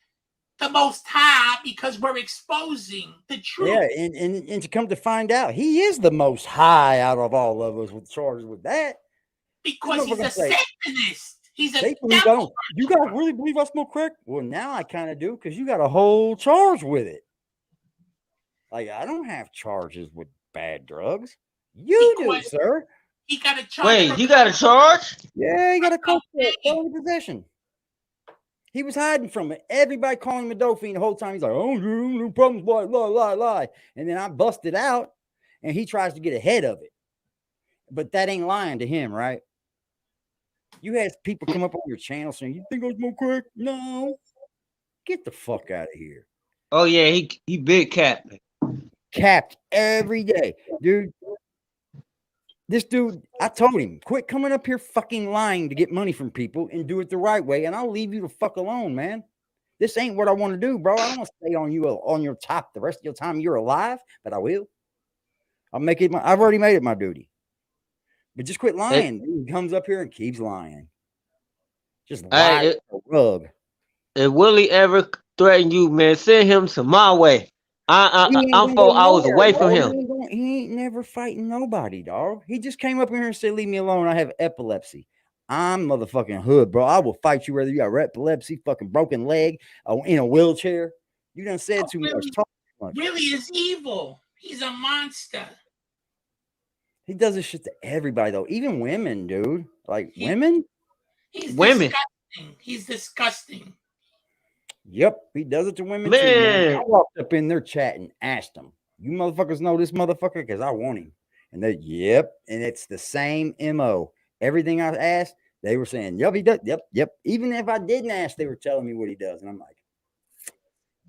the Most High because we're exposing the truth. Yeah, and to come to find out, he is the most high out of all of us with charges with that. Because he's a Satanist. He's a devil. You guys really believe I smoke crack? Well, now I kind of do because you got a whole charge with it. Like, I don't have charges with bad drugs. You do, sir. He got a charge. Wait, you got a charge? Yeah, he got a charge for felony possession. He was hiding from it. Everybody calling him a dope fiend the whole time. He's like, oh, no problems, boy, lie. And then I busted out, and he tries to get ahead of it. But that ain't lying to him, right? You had people come up on your channel saying, you think I smoke crack? No. Get the fuck out of here. Oh, yeah, he big capped. Capped every day. Dude, this dude, I told him, quit coming up here fucking lying to get money from people and do it the right way, and I'll leave you the fuck alone, man. This ain't what I want to do, bro. I don't want to stay on you on your top the rest of your time you're alive, but I will. I've already made it my duty. But just quit lying. He comes up here and keeps lying. Just lie to the rug. If Willie ever threaten you, man, send him to my way. I'm 4 hours away from him. He ain't never fighting nobody, dog. He just came up here and said, "Leave me alone. I have epilepsy. I'm motherfucking hood, bro. I will fight you whether you got epilepsy, fucking broken leg, in a wheelchair. You done said too much. Talk too much. Willie is evil. He's a monster. He does this shit to everybody, though. Even women, dude. Like women. Disgusting. He's disgusting. Yep, he does it to women man. Too, man. I walked up in their chat and asked them, "You motherfuckers know this motherfucker?" Because I want him. And they, yep. And it's the same MO. Everything I asked, they were saying, "Yep, he does." Yep. Even if I didn't ask, they were telling me what he does. And I'm like,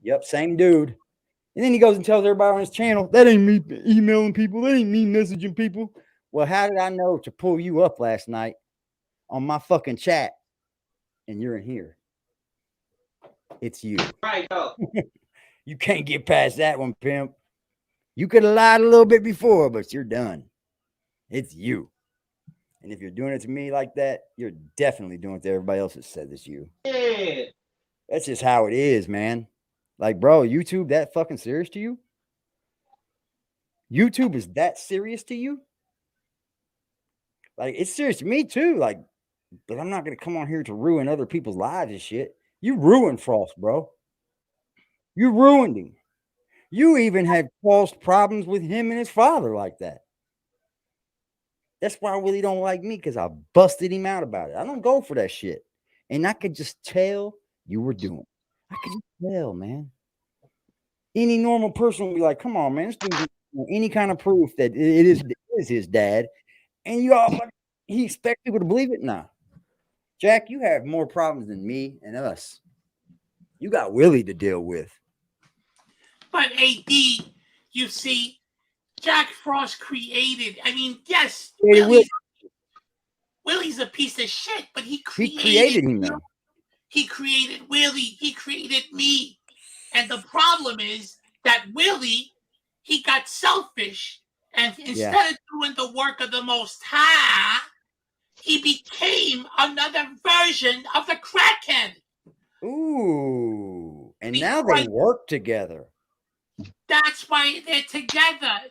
"Yep, same dude." And then he goes and tells everybody on his channel, "That ain't me emailing people. That ain't me messaging people." Well, how did I know to pull you up last night on my fucking chat? And you're in here. It's you. Right, though. You can't get past that one, Pimp. You could have lied a little bit before, but you're done. It's you. And if you're doing it to me like that, you're definitely doing it to everybody else that said it's you. Yeah. That's just how it is, man. Like, bro, YouTube that fucking serious to you? YouTube is that serious to you? Like, it's serious to me too. Like, but I'm not gonna come on here to ruin other people's lives and shit. You ruined Frost, bro. You ruined him. You even had caused problems with him and his father like that. That's why Willie don't like me, because I busted him out about it. I don't go for that shit. And I could just tell you were doing it. I could just tell, man. Any normal person would be like, "Come on, man. This dude any kind of proof that it is his dad." And you all, he expects people to believe it? Nah. Jack, you have more problems than me and us. You got Willie to deal with. But AD, you see, Jack Frost created. I mean, yes, Willie's a piece of shit, but he created him. Though. He created Willie. He created me. And the problem is that Willie, he got selfish, and instead of doing the work of the Most High, he became another version of the crackhead. Ooh, and now they work together. That's why they're together.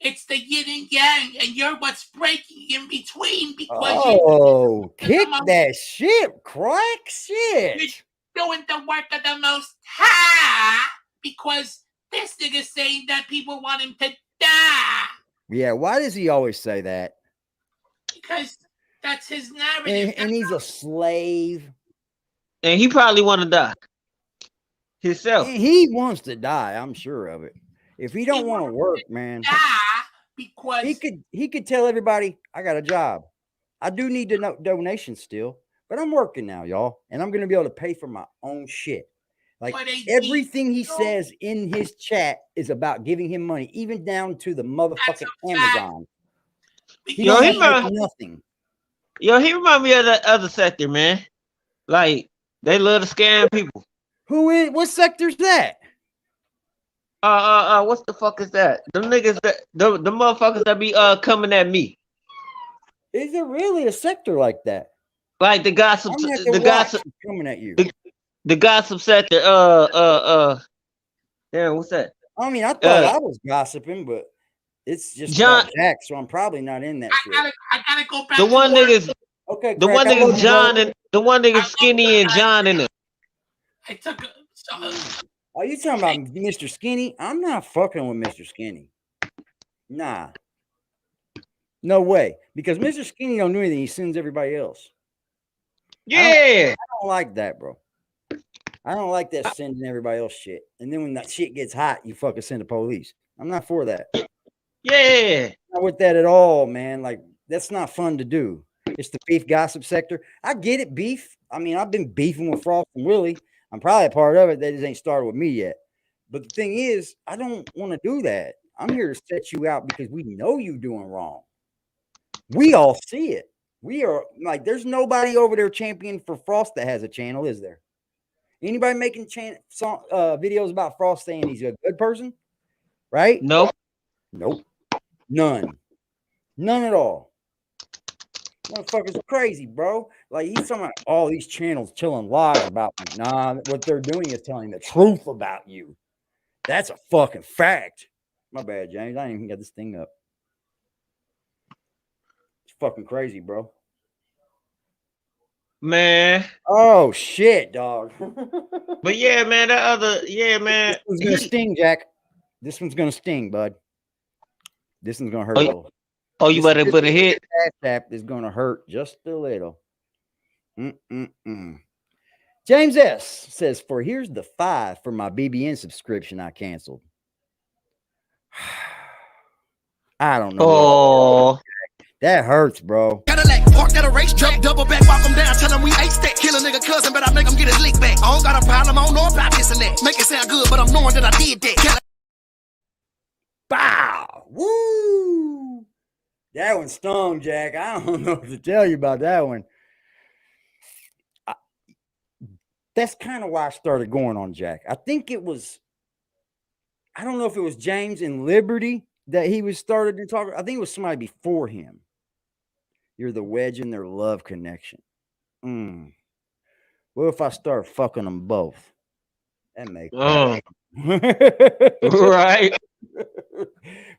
It's the yin and yang, and you're what's breaking in between because kick that shit, crack shit. You're doing the work of the Most High because this nigga's saying that people want him to die. Yeah, why does he always say that? Because that's his narrative. And he's a slave. And he probably want to die himself. And he wants to die, I'm sure of it. If he don't want to work, man, because he could tell everybody, "I got a job. I do need donations still, but I'm working now, y'all, and I'm going to be able to pay for my own shit." Like everything he says in his chat is about giving him money, even down to the motherfucking Amazon. He don't make nothing. Yo, he remind me of that other sector, man. Like, they love to scam people. What sector's that? What the fuck is that? Them niggas the motherfuckers that be coming at me. Is there really a sector like that? Like the gossip, coming at you. The gossip sector. Damn, what's that? I mean, I thought I was gossiping, but it's just Jack, so I'm probably not in that shit. I gotta go back. The one niggas. Okay. The one niggas John and the one niggas Skinny and John in it. I took. Are you talking about Mr. Skinny? I'm not fucking with Mr. Skinny. Nah. No way. Because Mr. Skinny don't do anything. He sends everybody else. Yeah. I don't like that, bro. I don't like that sending everybody else shit. And then when that shit gets hot, you fucking send the police. I'm not for that. Yeah. Not with that at all, man. Like, that's not fun to do. It's the beef gossip sector. I get it, beef. I mean, I've been beefing with Frost and Willie. I'm probably a part of it. That just ain't started with me yet. But the thing is, I don't want to do that. I'm here to set you out because we know you doing wrong. We all see it. We are like, there's nobody over there champion for Frost that has a channel, is there? Anybody making videos about Frost saying he's a good person? Right? Nope. Nope. None at all. Motherfuckers crazy, bro. Like he's talking about all these channels telling lies about me. Nah, what they're doing is telling the truth about you. That's a fucking fact. My bad, James. I ain't even got this thing up. It's fucking crazy, bro. Man. Oh shit, dog. But yeah, man, man. This one's gonna sting, Jack. This one's gonna sting, bud. This one's gonna hurt a little. Oh, you better put a hit. Tap is gonna hurt just a little. James S says, "For here's the 5 for my BBN subscription I canceled." I don't know. Oh, that hurts, bro. Cadillac, parked at a racetrack, double back, walk him down, tell him we ain't stack. Kill a nigga cousin, but I make him get his lick back. I don't got a problem, I don't know about this and that. Make it sound good, but I'm knowing that I did that. Bow! Woo! That one stung, Jack. I don't know what to tell you about that one. That's kind of why I started going on Jack. I think it was, I don't know if it was James in Liberty that he was started to talk. I think it was somebody before him. You're the wedge in their love connection. What if I start fucking them both? That makes right.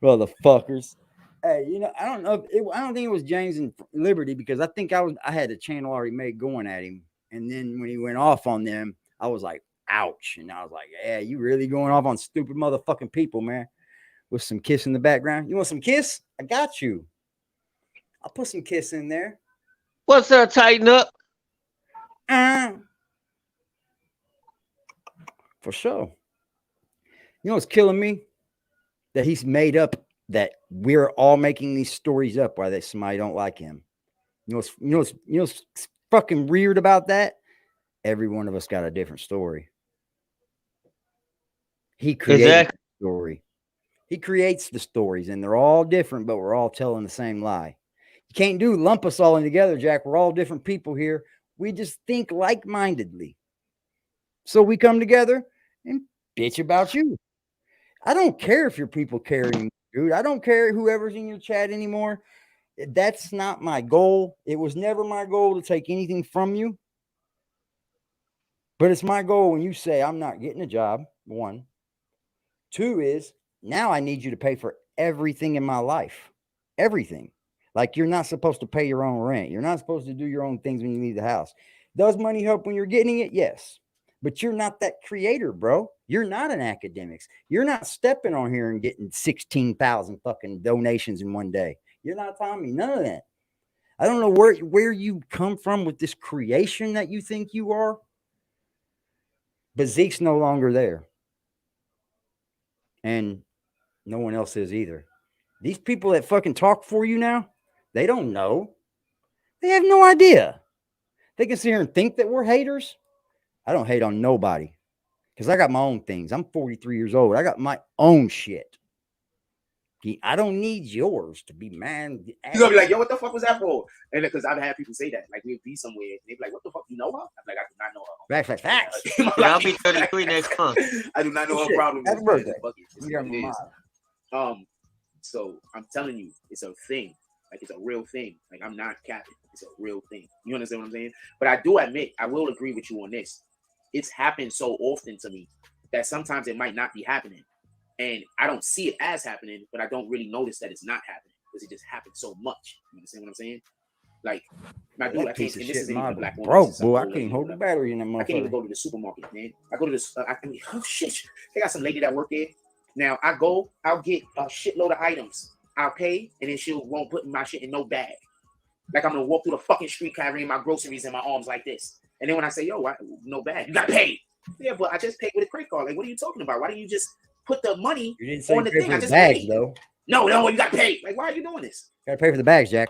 Well, the fuckers. Hey, you know, I don't know. I don't think it was James in Liberty because I think I had a channel already made going at him. And then when he went off on them, I was like, ouch. And I was like, yeah, you really going off on stupid motherfucking people, man. With some Kiss in the background. You want some Kiss? I got you. I'll put some Kiss in there. What's up, tighten up? For sure. You know what's killing me? That he's made up that we're all making these stories up why somebody don't like him. You know what's fucking weird about that? Every one of us got a different story. He created the story. He creates the stories, and they're all different, but we're all telling the same lie. You can't lump us all in together, Jack. We're all different people here. We just think like-mindedly. So we come together and bitch about you. I don't care if your people care anymore, dude. I don't care whoever's in your chat anymore. That's not my goal. It was never my goal to take anything from you. But it's my goal when you say I'm not getting a job, 1. 2 is now I need you to pay for everything in my life. Everything. Like you're not supposed to pay your own rent. You're not supposed to do your own things when you leave the house. Does money help when you're getting it? Yes. But you're not that creator, bro. You're not an academics. You're not stepping on here and getting 16,000 fucking donations in one day. You're not telling me none of that. I don't know where you come from with this creation that you think you are. But Zeke's no longer there. And no one else is either. These people that fucking talk for you now, they don't know. They have no idea. They can sit here and think that we're haters. I don't hate on nobody because I got my own things. I'm 43 years old. I got my own shit. I don't need yours to be mad. You're gonna be like, yo, what the fuck was that for? And because I've had people say that, like we'll be somewhere, they'd be like, what the fuck, you know her? I'm like, I do not know her. Facts. Yeah, I'll be 33 next month. I do not know her problem. Happy birthday. So I'm telling you, it's a thing. Like it's a real thing. Like I'm not capping. It's a real thing. You understand what I'm saying? But I do admit, I will agree with you on this. It's happened so often to me that sometimes it might not be happening. And I don't see it as happening, but I don't really notice that it's not happening because it just happens so much. You understand what I'm saying? Like, my dude, I can't, and this isn't even black woman. Bro, boy, I can't hold the battery in that motherfucker. I can't even go to the supermarket, man. I go to this, oh shit. They got some lady that work there. Now I'll get a shitload of items. I'll pay, and then she won't put my shit in no bag. Like I'm gonna walk through the fucking street carrying my groceries in my arms like this. And then when I say, yo, no bag, you got paid. Yeah, but I just paid with a credit card. Like, what are you talking about? Why don't you just put the money on the thing? I just bags, paid. Though. No, you got paid. Like, why are you doing this? Gotta pay for the bags, Jack.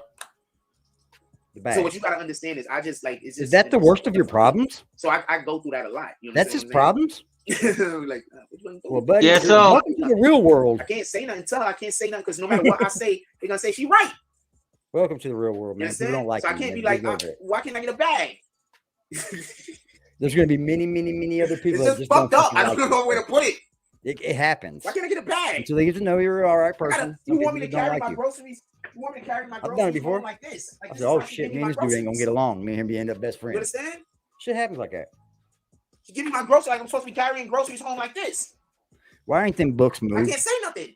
The bags. So what you gotta understand is I just like, is that the worst of your problems? So I go through that a lot. You know, that's his problems. Like, well, buddy, yeah, so welcome to the real world. I can't say nothing. I can't say nothing because no matter what I say, they're gonna say she right. Welcome to the real world, man. You don't like so I can't be like, why can't I get a bag? There's gonna be many other people. It's just fucked up. I don't know where to put it. It happens. Why can't I get a bag? Until they get to know you're all right person. You want me to carry like my you. groceries? You want me to carry my I've done it groceries before. home like this? Like I this said, is oh like you shit, give me my and this dude ain't gonna groceries. get along. Me and him end up best friends. You understand? Shit happens like that. You give me my groceries like I'm supposed to be carrying groceries home like this. Why ain't them books I moved? can't say nothing.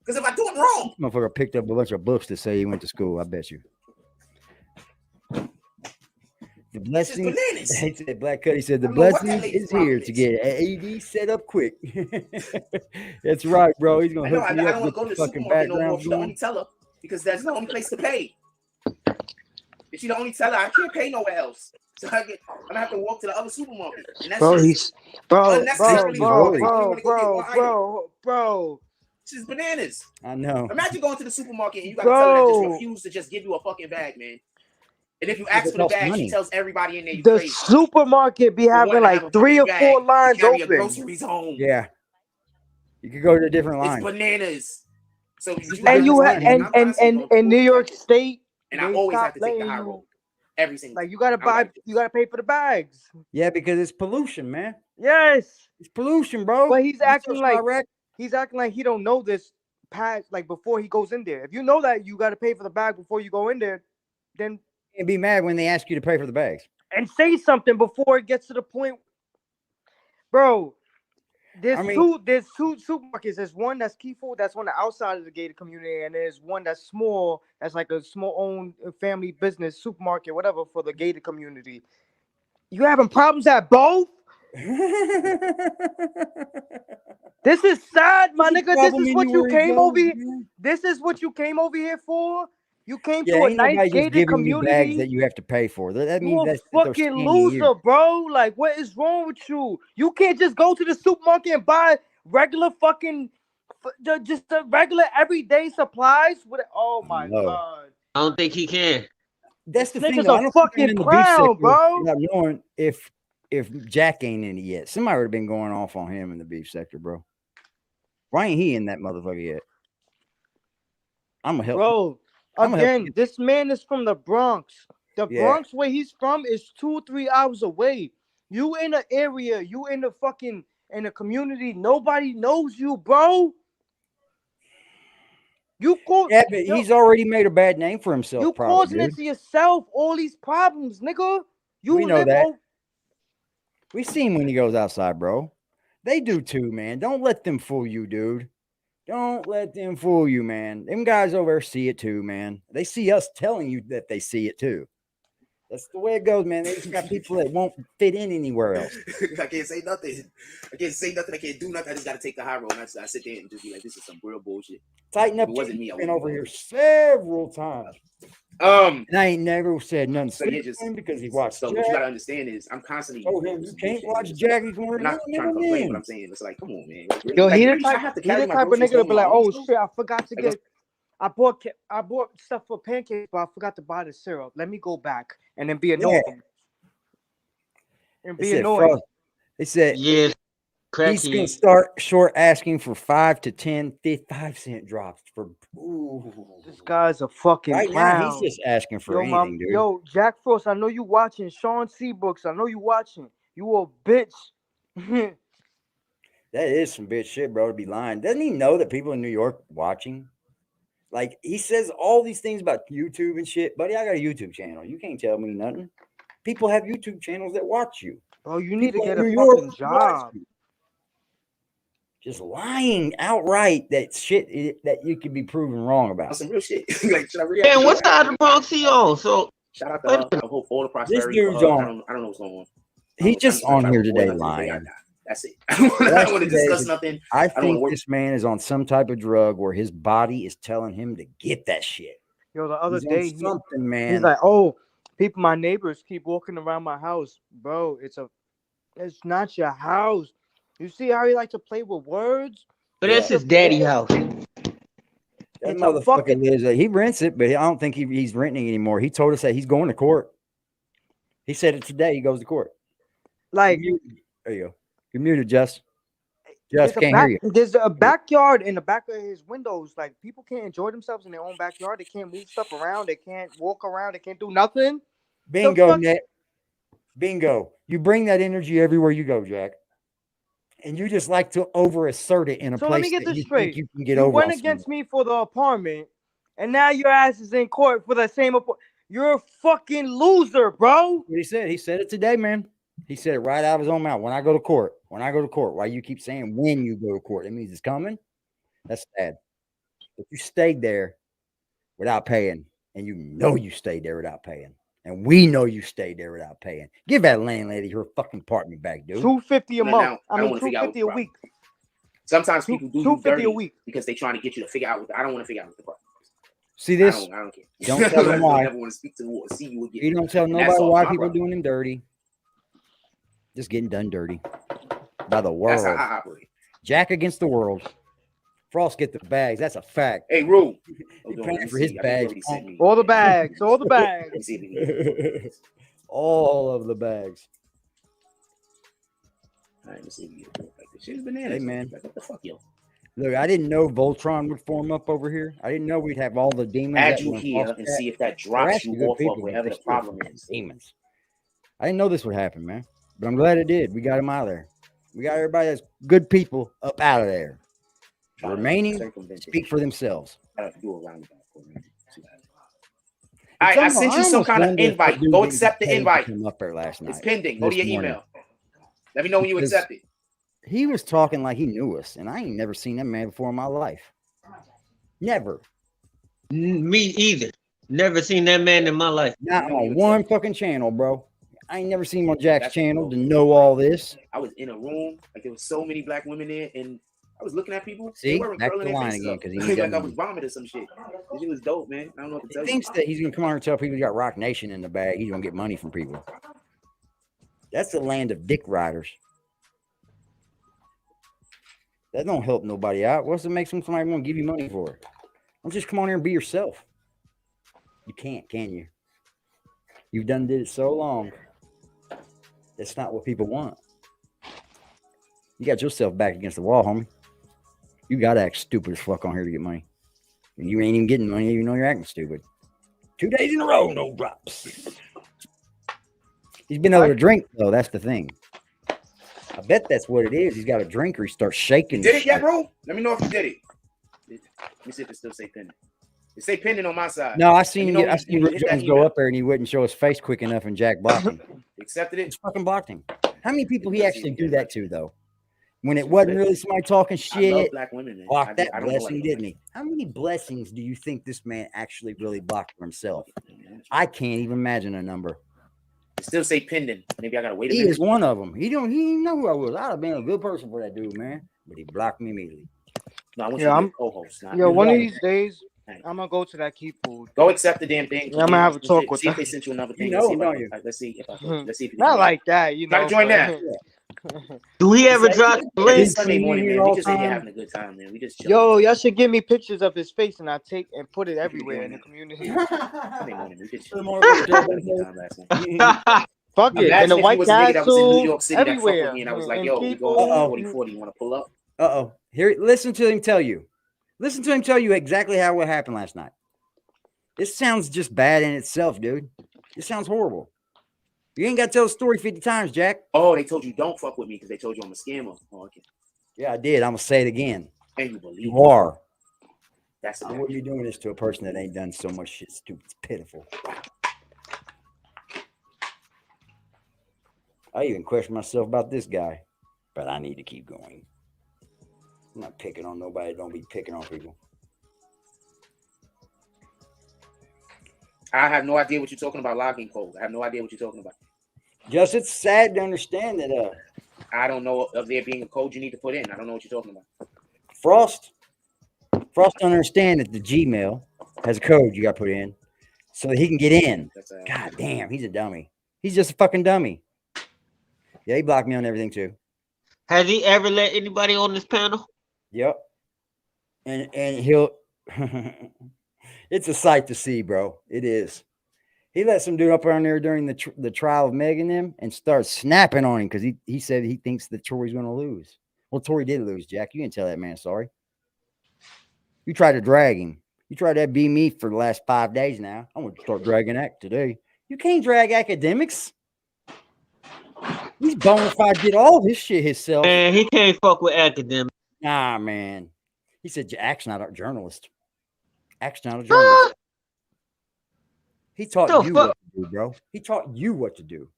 Because if I do it wrong, This motherfucker picked up a bunch of books to say he went to school. I bet you. The blessing. He said, Black Cut. He said the blessing is here to get AD set up quick. That's right, bro. He's gonna hook you up with the fucking background. She's the only teller because that's the only place to pay. If she's the only teller, I can't pay nowhere else. So I'm gonna have to walk to the other supermarket. And that's bro. This is bananas. I know. Imagine going to the supermarket and you got a teller that just refused to just give you a fucking bag, man. And if you ask for the bag, she tells everybody in there you the supermarket be having like 3 or 4 lines open. Groceries home. Yeah. You could go to a different line. It's bananas. So in New York State, and I always have to take the high road. Every single like you gotta pay for the bags. Yeah, because it's pollution, man. Yes, it's pollution, bro. But he's acting like he don't know this past like before he goes in there. If you know that you gotta pay for the bag before you go in there, then and be mad when they ask you to pay for the bags. And say something before it gets to the point. Bro, there's two supermarkets. There's one that's Keyfold, that's on the outside of the gated community, and there's one that's small, that's like a small owned family business supermarket, whatever, for the gated community. You having problems at both? This is sad, my nigga. This is what you came over here. This is what you came over here for. You came to a nice gated community bags that you have to pay for. That means that's fucking loser, bro. Like, what is wrong with you? You can't just go to the supermarket and buy regular fucking, just the regular everyday supplies. Oh my god! I don't think he can. That's the thing. thing. A fucking clown, bro. Not knowing if Jack ain't in it yet, somebody would have been going off on him in the beef sector, bro. Why ain't he in that motherfucker yet? I'm gonna help, bro. Again, this man is from the Bronx. The Bronx, where he's from, is 2-3 hours away. You in an area, you in the fucking in a community, nobody knows you, bro. You but he's already made a bad name for himself. You causing it to yourself. All these problems, nigga. We know that. We see him when he goes outside, bro. They do too, man. Don't let them fool you, dude. Don't let them fool you, man. Them guys over there see it too, man. They see us telling you that they see it too. That's the way it goes, man. They just got people that won't fit in anywhere else. I can't say nothing. I can't do nothing. I just got to take the high road. And I sit there and just be like, this is some real bullshit. Tighten up. If it wasn't me. I've been over here several times. And I ain't never said nothing because he watched. So what you gotta understand is I'm constantly. Oh, you can't watch Jack. He's not trying to complain, but I'm saying it's like, come on, man. Yo, he the type of nigga to be like, oh shit, I forgot to get. I bought stuff for pancakes, but I forgot to buy the syrup. Let me go back and then be annoyed. And be annoyed. They said, yes. He's going to start short asking for 5 to 10 5-cent drops for. Ooh. This guy's a fucking clown. Now he's just asking for anything, dude. Yo, Jack Frost, I know you watching. Sean Seabrooks, I know you watching. You a bitch. That is some bitch shit, bro, to be lying. Doesn't he know that people in New York watching? Like, he says all these things about YouTube and shit. Buddy, I got a YouTube channel. You can't tell me nothing. People have YouTube channels that watch you. Bro, you need to get a fucking job. Just lying outright that shit that you can be proven wrong about. Some real shit. Like, should I react? And what side of the Bronx he on? So shout out to all the prosperity. This dude's on. I don't know what's going on. He's just on here today lying. That's it. I don't want to discuss nothing. I think this man is on some type of drug where his body is telling him to get that shit. Yo, the other day, man. He's like, oh, my neighbors keep walking around my house. Bro, it's not your house. You see how he like to play with words? But that's his daddy house. That motherfucker lives. He rents it, but I don't think he's renting anymore. He told us that he's going to court. He said it today. He goes to court. Like, there you go. You're muted, Just. Just can't hear you. There's a backyard in the back of his windows. Like, people can't enjoy themselves in their own backyard. They can't move stuff around. They can't walk around. They can't do nothing. Bingo, Nick. Bingo. You bring that energy everywhere you go, Jack. And you just like to over assert it in a So place let me get that this you straight. think you can get You over. went on against someone. me for the apartment, and now your ass is in court for the same apartment. You're a fucking loser, bro. What he said. He said it today, man. He said it right out of his own mouth. When I go to court, why you keep saying when you go to court? It means it's coming. That's sad. But you stayed there without paying, and you know you stayed there without paying. And we know you stayed there without paying. Give that landlady her fucking apartment back, dude. $250 a month. Now, I mean, $250 a week. Sometimes people do you $250 dirty a week because they're trying to get you to figure out. I don't want to figure out what the problem. See this? I don't care. Don't tell them why. I don't ever want to speak to the water. See you again. You don't tell nobody why people are doing them dirty. Just getting done dirty by the world. That's how I operate. Jack against the world. Frost get the bags. That's a fact. Hey, Rue. He paying for his bags. All the bags. All the bags. All of the bags. All right, let's see if you get it like this. Shit is bananas. Hey, man. Like, what the fuck, yo? Look, I didn't know Voltron would form up over here. I didn't know we'd have all the demons. Add you here and see if that drops you off of wherever the problem is. Demons. I didn't know this would happen, man. But I'm glad it did. We got them out of there. We got everybody that's good people up out of there. The remaining speak for themselves. I have to do a roundabout. All right, I sent you some kind of invite. Go accept the invite. Up there last night. It's pending. Go to your email. Let me know when you accept it. He was talking like he knew us, and I ain't never seen that man before in my life. Never. Me either. Never seen that man in my life. Not on one fucking channel, bro. I ain't never seen him on Jack's channel to know all this. I was in a room, like there was so many black women there, and I was looking at people. See, they weren't back curling to their line faces again up. because he like I was vomiting or some shit. This shit was dope, man. I don't know what to tell he thinks that he's gonna come on and tell people he got Rock Nation in the bag. He's gonna get money from people. That's the land of dick riders. That don't help nobody out. What's it make somebody want to give you money for? Don't just come on here and be yourself. You can't, can you? You've did it so long. That's not what people want. You got yourself back against the wall, homie. You gotta act stupid as fuck on here to get money. And you ain't even getting money, even though you're acting stupid. 2 days in a row, no drops. He's been able to drink, though. That's the thing. I bet that's what it is. He's got a drink or he starts shaking. You did it yet, bro? Let me know if you did it. Let me see if it still say pending. It say pending on my side. No, I seen Rick hit that Jones go email. up there and he wouldn't show his face quick enough, and Jack blocked him. Accepted it. He's fucking blocked him. How many people he actually do that to, though? When it wasn't really somebody talking shit, I love black women, man. blocked that I don't know blessing, like didn't he? How many blessings do you think this man actually really blocked for himself? I can't even imagine a number. It still say pending. Maybe I gotta wait a He minute. is one of them. He didn't know who I was. I'd have been a good person for that dude, man. But he blocked me immediately. No, I want Yeah, you to I'm- be a co-host. not Yo, me. one of these days, I'm gonna go to that Keep Food. Go accept the damn thing. Yeah, I'm gonna have a talk with See if them. they sent you another thing. You Let's know, see if I don't can- you? Let's see if I can. Let's see if you Not can- like that, you know. Try to join that. Do he ever drop the link? It's Sunday morning, man. We just in here having a good time, man. We just chilling. Yo, y'all should give me pictures of his face, and I take and put it everywhere in the community. Sunday morning. We just chilling. Fuck it, Imagine in the if White you was a nigga that was in New Castle, York City that fucked everywhere. with me, and I was like, And yo, we people- going 40-40. You want to pull up? Uh-oh. Here, listen to him tell you. Listen to him tell you exactly how what happened last night. This sounds just bad in itself, dude. This sounds horrible. You ain't got to tell the story 50 times, Jack. Oh, they told you don't fuck with me because they told you I'm a scammer. Oh, okay. Yeah, I did. I'm going to say it again. And you believe You are. That's How are you doing this to a person that ain't done so much shit stupid? It's pitiful. I even question myself about this guy, but I need to keep going. I'm not picking on nobody. Don't be picking on people. I have no idea what you're talking about. Logging code. I have no idea what you're talking about. Just it's sad to understand that I don't know of there being a code you need to put in. I don't know what you're talking about. Frost don't understand that the Gmail has a code you got to put in so that he can get in. God damn, he's a dummy. He's just a fucking dummy. Yeah, he blocked me on everything too. Has he ever let anybody on this panel? Yep. And he'll it's a sight to see, bro. It is. He let some dude up on there during the trial of Meg and them and start snapping on him because he said he thinks that Tory's going to lose. Well, Tory did lose, Jack. You didn't tell that man sorry. You tried to drag him. You tried to be me for the last 5 days now. I'm going to start dragging Act today. You can't drag academics. He's bona fide did all his shit himself. And he can't fuck with academics. Nah, man. He said, Ack's not a journalist. Ack's not a journalist. He taught you what to do, bro. He taught you what to do.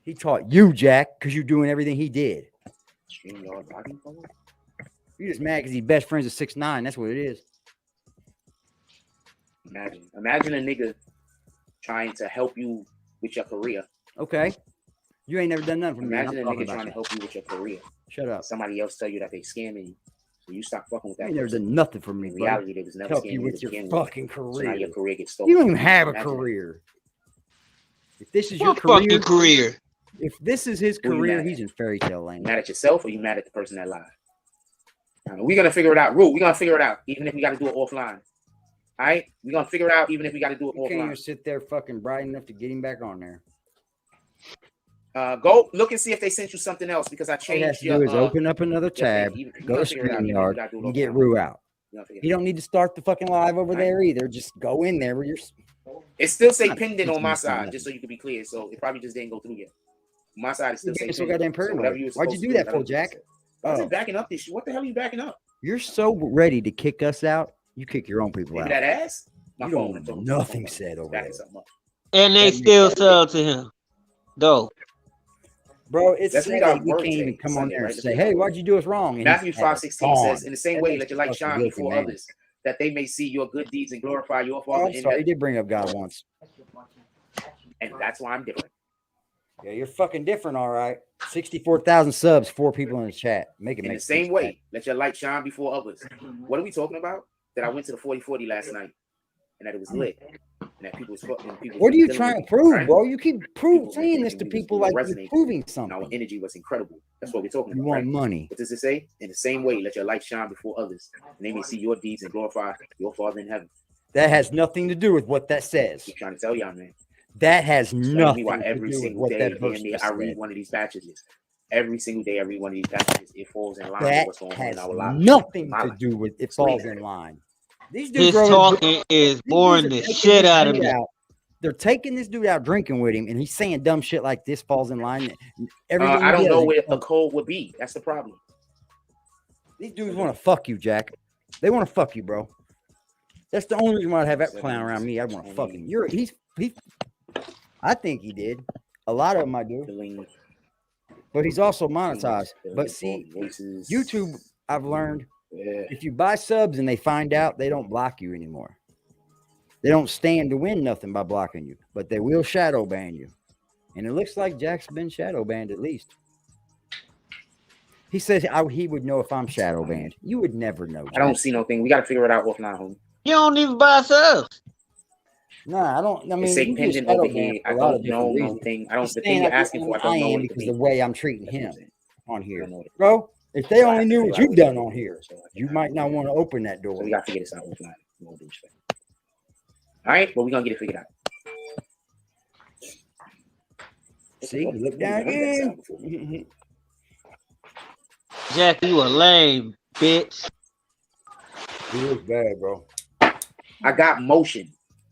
He taught you, Jack, because you're doing everything he did. You're just mad because he's best friends with 6ix9ine. That's what it is. Imagine a nigga trying to help you with your career. Okay. You ain't never done nothing for me. Imagine a nigga trying to help you with your career. Shut up. Somebody else tell you that they scamming you. So you stop fucking with that. You never done nothing for me. In reality, they was never help you with your fucking career. So now your career gets stolen. You don't even have a career. If this is your career. If this is his career, he's in fairy tale land. Mad at yourself or you mad at the person that lied? We're gonna figure it out. Rule, we're gonna figure it out, even if we gotta do it offline. All right? We're gonna figure it out, even if we gotta do it offline. You can't even sit there fucking bright enough to get him back on there. Go look and see if they sent you something else because I changed. All you have to do is open up another tab, go to StreamYard, and get Rue out. You don't need to start the fucking live over there either. Just go in there where you're. It still say pinned in on my side, just so you can be clear. So it probably just didn't go through yet. My side is still saying. So goddamn paranoid. Why'd you do that for, Jack? I wasn't backing up this shit. What the hell are you backing up? You're so ready to kick us out. You kick your own people out. That ass. You don't want nothing said over there. And they still sell to him. Though. Bro, it's sad that we can't even come on there and say, hey, why'd you do us wrong? And Matthew 5:16 says, in the same way, let your light shine before others, that they may see your good deeds and glorify your Father. I'm sorry, he did bring up God once. And that's why I'm different. Yeah, you're fucking different, all right. 64,000 subs, 4 people in the chat. Make it in make the same way, let your light shine before others. What are we talking about? That I went to the 40/40 last night and that it was lit. And that people was fucking. What are you trying to prove, bro? You keep saying this to people like you're proving something. Our energy was incredible. That's what we're talking about. You want money. What does it say? In the same way, let your light shine before others, and they may see your deeds and glorify your Father in heaven. That has nothing to do with what that says. I'm trying to tell y'all, man. That has nothing why to every do with single what day that verse I read said. one of these passages. Every single day, I read one of these passages. It falls in line That with what's going on has in our lives. nothing to do with it falls in line. These dudes His talking is boring the shit out of me. They're taking this dude out drinking with him, and he's saying dumb shit like this falls in line. I don't know where the code would be. That's the problem. These dudes want to fuck you, Jack. They want to fuck you, bro. That's the only reason why I have that clown around me. I want to fuck him. He's. I think he did. A lot of them I do. But he's also monetized. But see, YouTube, I've learned, if you buy subs and they find out, they don't block you anymore. They don't stand to win nothing by blocking you, but they will shadow ban you. And it looks like Jack's been shadow banned at least. He says he would know if I'm shadow banned. You would never know, Jack. I don't see no thing. We got to figure it out offline, homie. You don't even buy subs. Nah, I don't. I mean, it's a pendant over here. I don't know no thing. I don't. The thing you're asking for, I don't know because the way I'm treating him on here, bro. If they only knew what you've done on here, you might not want to open that door. So we got to figure this out offline. All right, well, we're gonna get it figured out. See, look down again. Jack, you a lame bitch. He looks bad, bro. I got motion.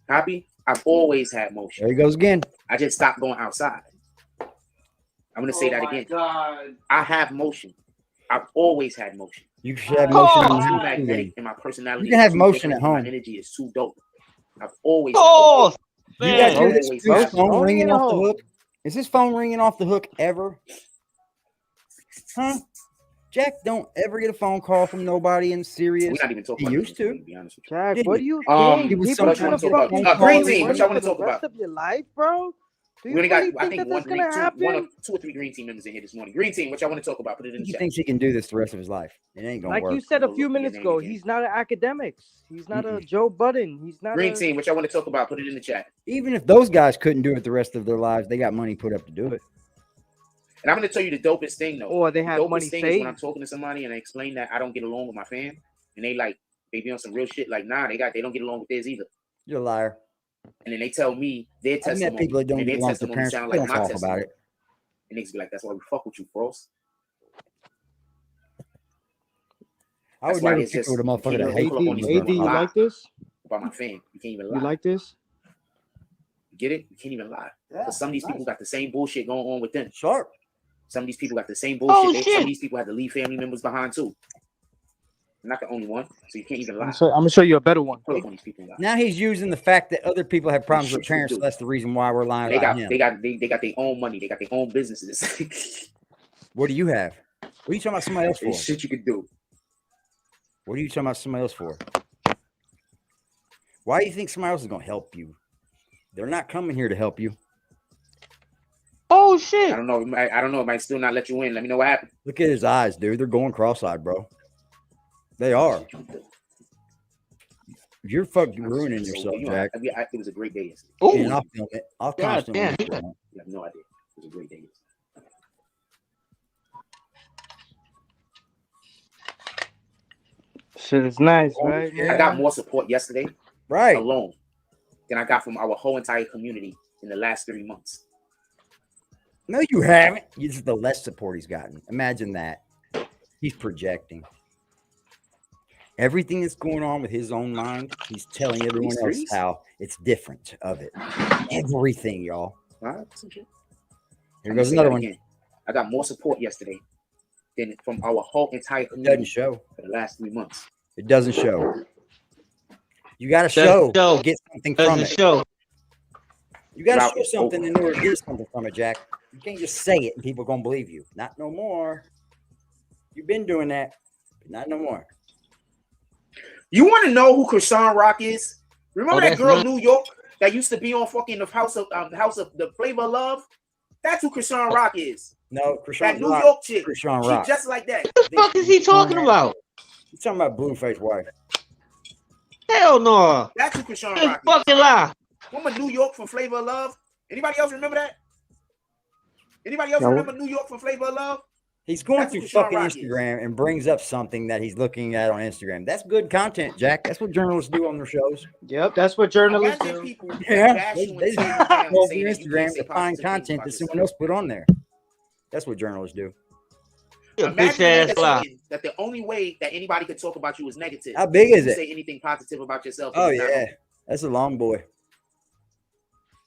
Copy? I've always had motion. There he goes again. I just stopped going outside. I'm gonna say that again. God. I have motion. I've always had motion. You should have motion. I'm too magnetic, and my personality. You can have motion at home. My energy is too dope. I've always. Oh, you guys hear this phone ringing off the hook? Is this phone ringing off the hook ever? Huh? Jack don't ever get a phone call from nobody in Sirius. We're not even talking about used to. be honest with you. Jack, what do you think? People trying to talk about green team, which I want to talk about. The rest of your life, bro. We only got, I think, two or three green team members in here this morning. Green team, which I want to talk about. Put it in the chat. He thinks he can do this the rest of his life. It ain't gonna work. Like you said a few minutes ago, he's not an academics. He's not a Joe Budden. He's not green team, which I want to talk about. Put it in the chat. Even if those guys couldn't do it the rest of their lives, they got money put up to do it. And I'm going to tell you the dopest thing, though. Or they have money saved. When I'm talking to somebody and I explain that I don't get along with my fam, and they be on some real shit. Like, nah, they don't get along with theirs either. You're a liar. And then they tell me their testimony. I've met people that don't and their belong to testimony parents. sound They like don't my talk testimony. about it. And niggas be like, that's why we fuck with you, bros. I would never stick with a motherfucker that hates AD, you like this? About my fam. You can't even lie. You like this? get it? You can't even lie. Yeah, Because some of these people got the same bullshit going on with them. Sharp. Some of these people got the same bullshit. shit. Some of these people have to leave family members behind too. I'm not the only one, so you can't even lie. I'm gonna show you a better one. Pull up on these people. Now he's using the fact that other people have problems with parents. So that's the reason why we're lying about him. They got their own money. They got their own businesses. What do you have? What are you talking about somebody else for? There's shit you could do. What are you talking about somebody else for? Why do you think somebody else is gonna help you? They're not coming here to help you. Oh shit! I don't know. I don't know. It might still not let you in. Let me know what happened. Look at his eyes, dude. They're going cross-eyed, bro. They are. You're fucking ruining yourself, Jack. It was a great day yesterday. And I'll film it. I'll constantly. You have no idea. It was a great day yesterday. Shit is nice, right? I got more support yesterday, right, alone, than I got from our whole entire community in the last 3 months. No, you haven't. You just the less support he's gotten. Imagine that. He's projecting. Everything that's going on with his own mind, he's telling everyone else how it's different of it. Everything, y'all. Here goes another one. I got more support yesterday than from our whole entire community. Doesn't show for the last 3 months. It doesn't show. You got to show. Get something from it. Show. You got to show something in order to get something from it, Jack. You can't just say it and people gonna believe you. Not no more. You've been doing that, but not no more. You want to know who Krishan Rock is? Remember that girl New York that used to be on fucking the house of the Flavor of Love? That's who Krishan Rock is. No, Krishan that New Rock, York chick. Krishan Rock. She just like that. What the fuck is he talking about? He's talking about Blueface wife. Hell no. That's who Krishan That's Rock is. fucking lie. Remember New York from Flavor of Love? Anybody else remember that? Anybody else remember New York from Flavor of Love? He's going through fucking Instagram and brings up something that he's looking at on Instagram. That's good content, Jack. That's what journalists do on their shows. Yep, that's what journalists do. Yeah, they go through Instagram to find content that someone else put on there. That's what journalists do. Imagine that the only way that anybody could talk about you is negative. How big is it? Say anything positive about yourself. Oh yeah, that's a long boy.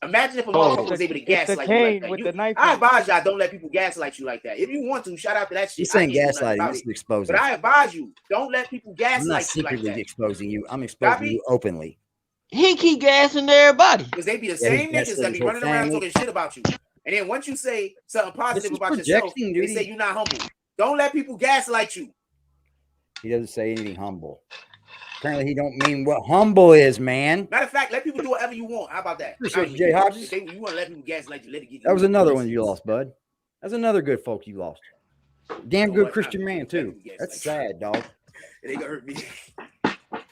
Imagine if a motherfucker was able to gaslight you like that. I advise y'all don't let people gaslight you like that. If you want to, shout out to that shit. He's saying gaslighting. This is exposing. But I advise you, don't let people gaslight I'm not you like secretly that. exposing you. I'm exposing you openly. He keep gassing everybody. Because they be the same niggas that be running around talking shit about you. And then once you say something positive about yourself, they say you're not humble. Don't let people gaslight you. He doesn't say anything humble. Apparently, he don't mean what humble is, man. Matter of fact, let people do whatever you want. How about that? Appreciate you, Jay Hodges. You want to let people gaslight you, let it get you. That was another one you lost, bud. That's another good folk you lost. Damn good Christian man, too. That's sad, dog. It ain't gonna hurt me.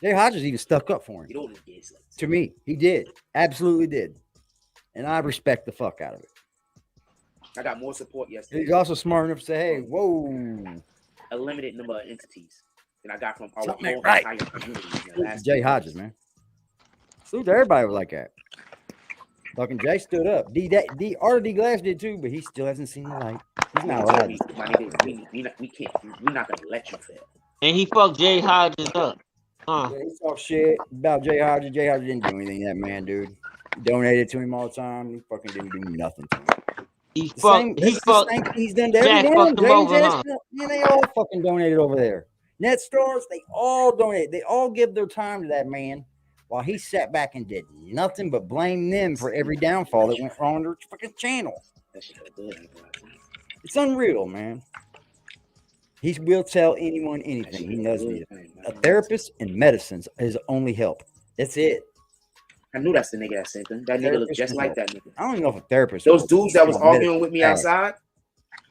Jay Hodges even stuck up for him. To me, he did. Absolutely did. And I respect the fuck out of it. I got more support yesterday. He's also smart enough to say, hey, whoa. A limited number of entities that I got from our whole right. entire community. Jay Hodges, man. Salute to everybody like that. Fucking Jay stood up. D Glass did too, but he still hasn't seen the light. He's not allowed. We can't. We're not gonna let you fail. And he fucked Jay Hodges up. Yeah, he talked shit about Jay Hodges. Jay Hodges didn't do anything to that man, dude. He donated to him all the time. He fucking didn't do nothing to him. He's done to everyone. Man, they all fucking donated over there. Net stars, they all donate. They all give their time to that man while he sat back and did nothing but blame them for every downfall that went wrong on their fucking channel. It's unreal, man. He will tell anyone anything. He knows me. A therapist and medicine's his only help. That's it. I knew that's the nigga that sent him. That nigga looked just like that nigga. I don't even know if a therapist. Those dudes that was arguing with me outside,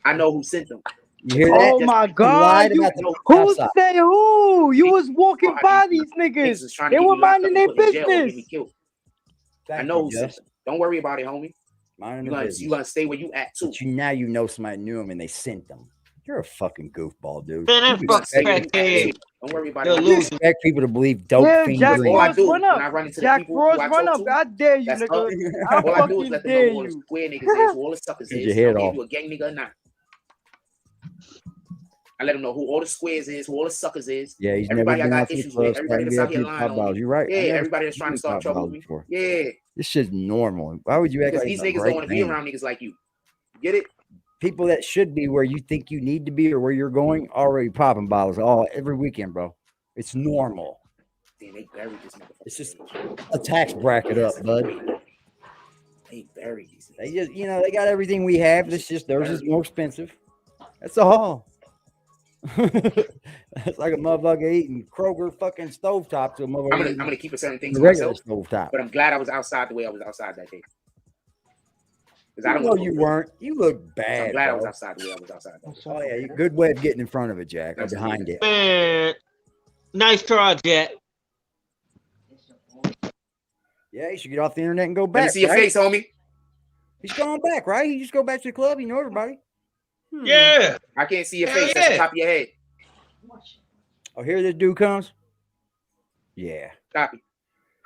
I know who sent them. You hear that? Oh my God! Who said who? You was walking by these niggas. They were minding their business. I know who sent them. Don't worry about it, homie. You gonna stay where you at too. But now you know somebody knew him and they sent them. You're a fucking goofball, dude. Man, that fucking crackhead. Don't worry about it. You expect people to believe dope fiend Jack dreams. Frost, run up. Jack Frost, run up. I dare you, nigga. I fucking dare you. All the suckers. Get your head off. You a gang nigga or not? I let him know who all the squares is, who all the suckers is. Yeah, he's everybody never I been got out to issues club, with, everybody that's out here lying top on bottles. me. You're right. Yeah, everybody that's trying to start trouble with me. Before. Yeah. This shit's normal. Why would you act Because like these a niggas great don't want to be man? around niggas like you. Get it? People that should be where you think you need to be or where you're going already popping bottles all every weekend, bro. It's normal. Damn, they buried this motherfucker. It's just a tax bracket up, bud. They buried these niggas. They just, they got everything we have. It's just theirs is more expensive. That's all. It's like a motherfucker eating Kroger fucking stovetop to a motherfucker. I'm gonna keep a certain thing to regular myself. stovetop. But I'm glad I was outside the way I was outside that day. Because I don't know you weren't. You look bad. So I'm glad bro. I was outside the way I was outside. Oh yeah, good way of getting in front of it, Jack. Or behind it. Man, nice try, Jack. Yeah, you should get off the internet and go back. Let me see your face, homie. He's going back, right? You just go back to the club. You know everybody. Yeah. I can't see your face. That's the top of your head. Oh, here this dude comes. Yeah. Copy.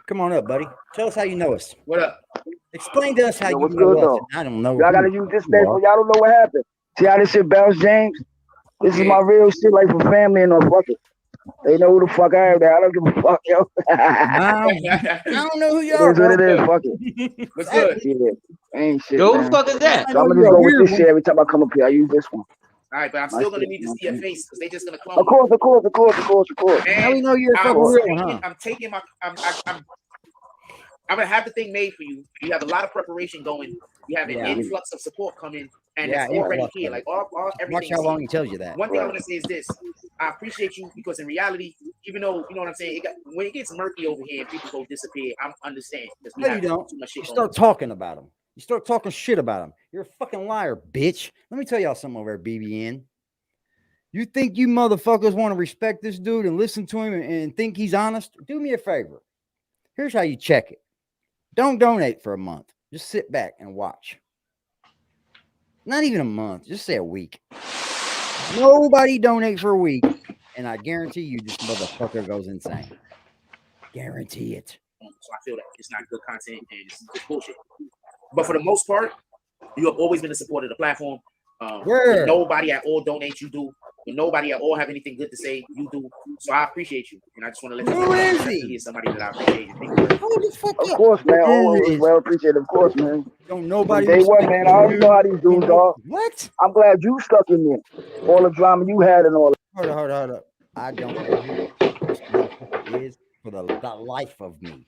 Come on up, buddy. Tell us how you know us. What up? Explain to us how you what's know good, us. though? I don't know. Y'all gotta use this thing, y'all don't know what happened. See how this shit bounce, James? This is my real shit, like for family and no fuck it. They know who the fuck I am. I don't give a fuck, yo. I don't know who you are. It is what it is. Fuck it. What's good? Yeah, ain't shit. Yo, who man. the fuck is that? So I'm gonna just go with this shit every time I come up here. I use this one. All right, but I'm still gonna need to see your face because they just gonna clone. Of course. How we know you're a fucking real one, huh? I'm taking my. I'm gonna have the thing made for you. You have a lot of preparation going. You have an influx of support coming, and it's already here. Like all everything. Watch how long he tells you that. One thing I'm gonna say is this: I appreciate you because in reality, even though you know what I'm saying, when it gets murky over here and people go disappear, I'm understand. No, you don't. You start talking about them. You start talking shit about them. You're a fucking liar, bitch. Let me tell y'all something over at BBN. You think you motherfuckers want to respect this dude and listen to him and think he's honest? Do me a favor. Here's how you check it. Don't donate for a month. Just sit back and watch. Not even a month. Just say a week. Nobody donate for a week, and I guarantee you this motherfucker goes insane. Guarantee it. So I feel that it's not good content and it's just bullshit. But for the most part, you have always been a supporter of the platform. When nobody at all donate, you do. When nobody at all have anything good to say, you do. So I appreciate you, and I just want to let you know he is somebody that I appreciate. Of course, man. Always well appreciated. Of course, man. Don't nobody. Day one, man. I already know how these dudes are. What? I'm glad you stuck in there. All the drama you had and all. Hold up. I don't know who this motherfucker is for the life of me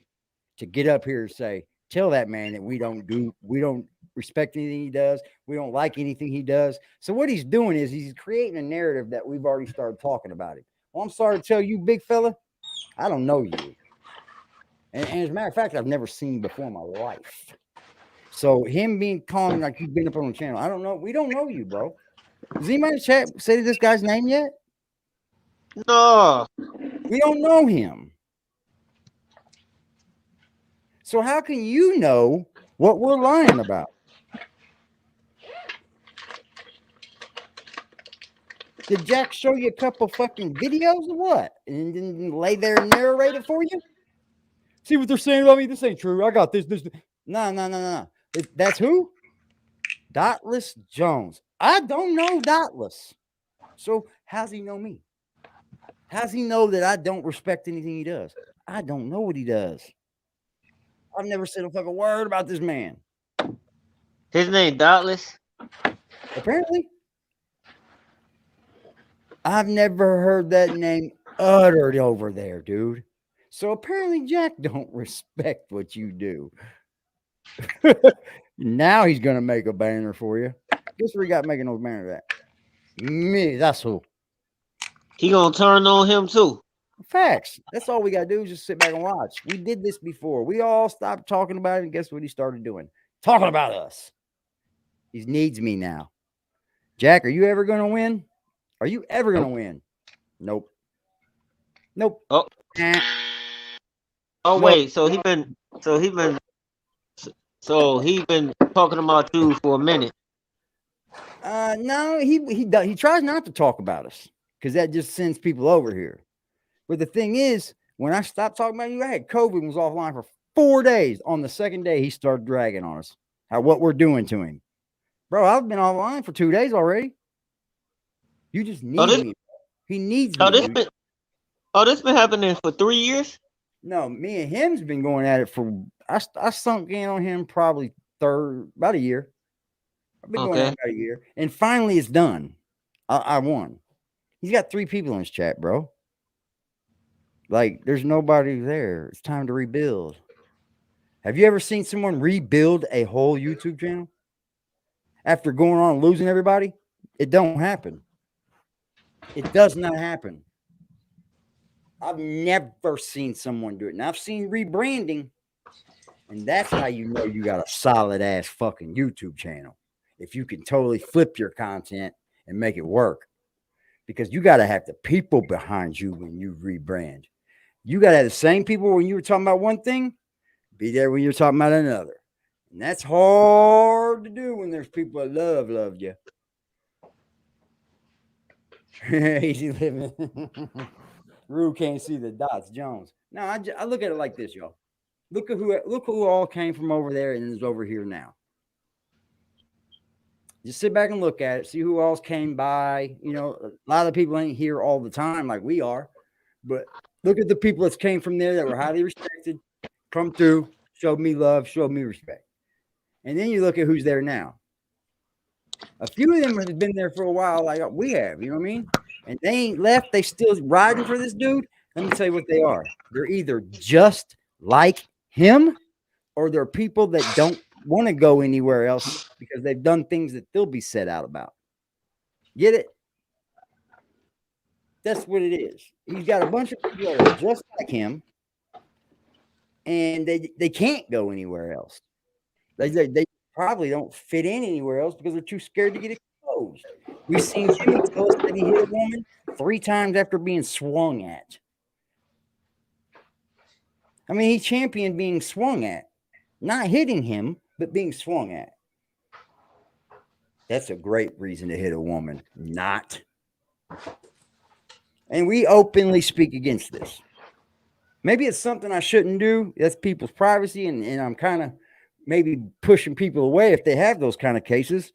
to get up here and say, tell that man that we don't respect anything he does. We don't like anything he does. So what he's doing is he's creating a narrative that we've already started talking about it. Well, I'm sorry to tell you, big fella, I don't know you. And as a matter of fact, I've never seen you before in my life. So him being calling like you've been up on the channel, I don't know. We don't know you, bro. Does anybody in the chat say this guy's name yet? No. We don't know him. So how can you know what we're lying about? Did Jack show you a couple fucking videos or what? And then lay there and narrate it for you? See what they're saying about me? This ain't true. I got this. No. That's who? Dotless Jones. I don't know Dotless. So how's he know me? How's he know that I don't respect anything he does? I don't know what he does. I've never said a fucking word about this man. His name Dotless? Apparently. I've never heard that name uttered over there, dude. So apparently Jack don't respect what you do. Now he's going to make a banner for you. Guess where he got making those banners at? Me, that's who. He going to turn on him too. Facts. That's all we got to do is just sit back and watch. We did this before. We all stopped talking about it, and guess what he started doing? Talking about us. He needs me now. Jack, are you ever going to win? Are you ever going to win? Nope. Oh. Eh. Oh, wait. So he been talking about you for a minute. No, he tries not to talk about us because that just sends people over here. But the thing is, when I stopped talking about you, I had COVID and was offline for 4 days. On the second day, he started dragging on us. What we're doing to him. Bro, I've been offline for 2 days already. You just Oh, need this, me. He needs oh, me, this dude. been, oh, this been happening for 3 years. No, me and him's been going at it for. I sunk in on him probably about a year. I've been going at Okay. it about a year, and finally it's done. I won. He's got 3 people in his chat, bro. Like, there's nobody there. It's time to rebuild. Have you ever seen someone rebuild a whole YouTube channel after going on and losing everybody? It don't happen. It does not happen. I've never seen someone do it. And I've seen rebranding, and that's how you know you got a solid ass fucking YouTube channel. If you can totally flip your content and make it work, because you got to have the people behind you when you rebrand. You got to have the same people when you were talking about one thing, be there when you're talking about another. And that's hard to do when there's people that love you. Easy living. Rue can't see the dots. Jones. No, I look at it like this, y'all. Look who all came from over there and is over here now. Just sit back and look at it. See who else came by. You know, a lot of people ain't here all the time like we are, but look at the people that came from there that were highly respected, come through, showed me love, showed me respect. And then you look at who's there now. A few of them have been there for a while, like we have, you know what I mean? And they ain't left. They still riding for this dude. Let me tell you what they are. They're either just like him, or they're people that don't want to go anywhere else because they've done things that they'll be set out about. Get it? That's what it is. He's got a bunch of people that are just like him, and they can't go anywhere else. They probably don't fit in anywhere else because they're too scared to get exposed. We've seen Jimmy tell us that he hit a woman 3 times after being swung at. I mean, he championed being swung at. Not hitting him, but being swung at. That's a great reason to hit a woman. Not. And we openly speak against this. Maybe it's something I shouldn't do. That's people's privacy, and I'm kind of maybe pushing people away if they have those kind of cases.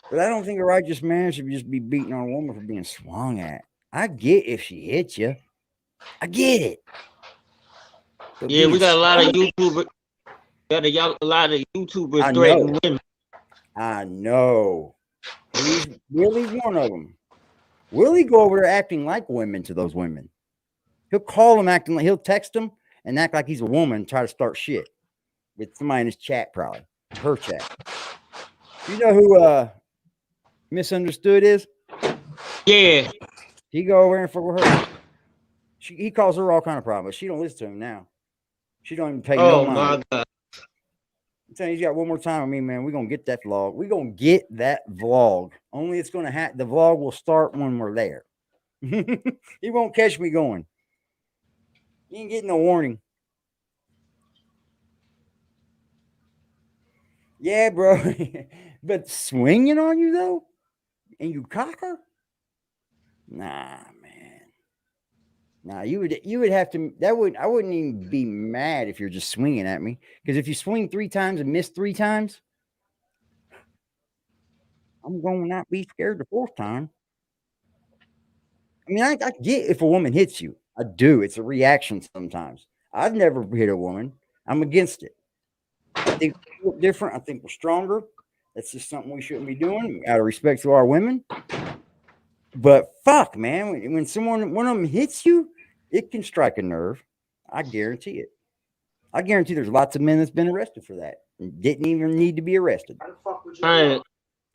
But I don't think a righteous man should just be beating on a woman for being swung at. I get if she hits you. I get it. But yeah, we got a lot of YouTubers. Got a lot of YouTubers threatening women. I know. Willie's one of them. Willie go over there acting like women to those women. He'll call them acting like, he'll text them and act like he's a woman and try to start shit with somebody in his chat, probably her chat. You know who Misunderstood is? Yeah. He go over and for her. He calls her all kind of problems. She don't listen to him now. She don't even pay no mind. Oh my God. I'm telling you, he's got one more time with me, man. We're going to get that vlog. We're going to get that vlog. Only it's going to happen. The vlog will start when we're there. He won't catch me going. He ain't getting no warning. Yeah, bro. But swinging on you, though? And you cock her? Nah, man. Nah, you would have to. I wouldn't even be mad if you're just swinging at me. Because if you swing 3 times and miss 3 times, I'm going to not be scared the 4th time. I mean, I get if a woman hits you. I do. It's a reaction sometimes. I've never hit a woman. I'm against it. I think we're different. I think we're stronger. That's just something we shouldn't be doing out of respect to our women. But fuck, man, when one of them hits you, it can strike a nerve. I guarantee it. I guarantee there's lots of men that's been arrested for that and didn't even need to be arrested. I ain't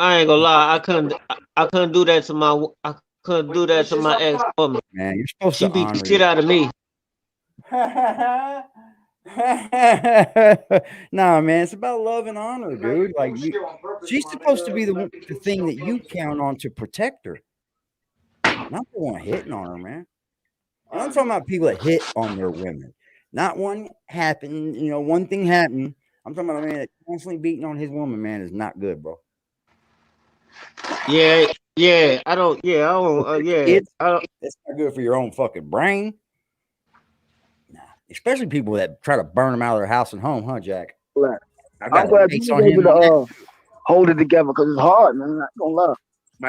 gonna lie. I couldn't do that to my. I couldn't do that to my ex woman. Man, you're supposed she to beat honor the shit out of me. Nah, man, it's about love and honor, dude. Like she's supposed to be the thing that you count on to protect her, not the one hitting on her, man. And I'm talking about people that hit on their women. Not one happened, one thing happened. I'm talking about a man that constantly beating on his woman, man, is not good, bro. Yeah. I don't. That's not good for your own fucking brain. Nah, especially people that try to burn them out of their house and home, huh, Jack? I'm glad you were able to hold it together because it's hard, man. I'm not gonna lie.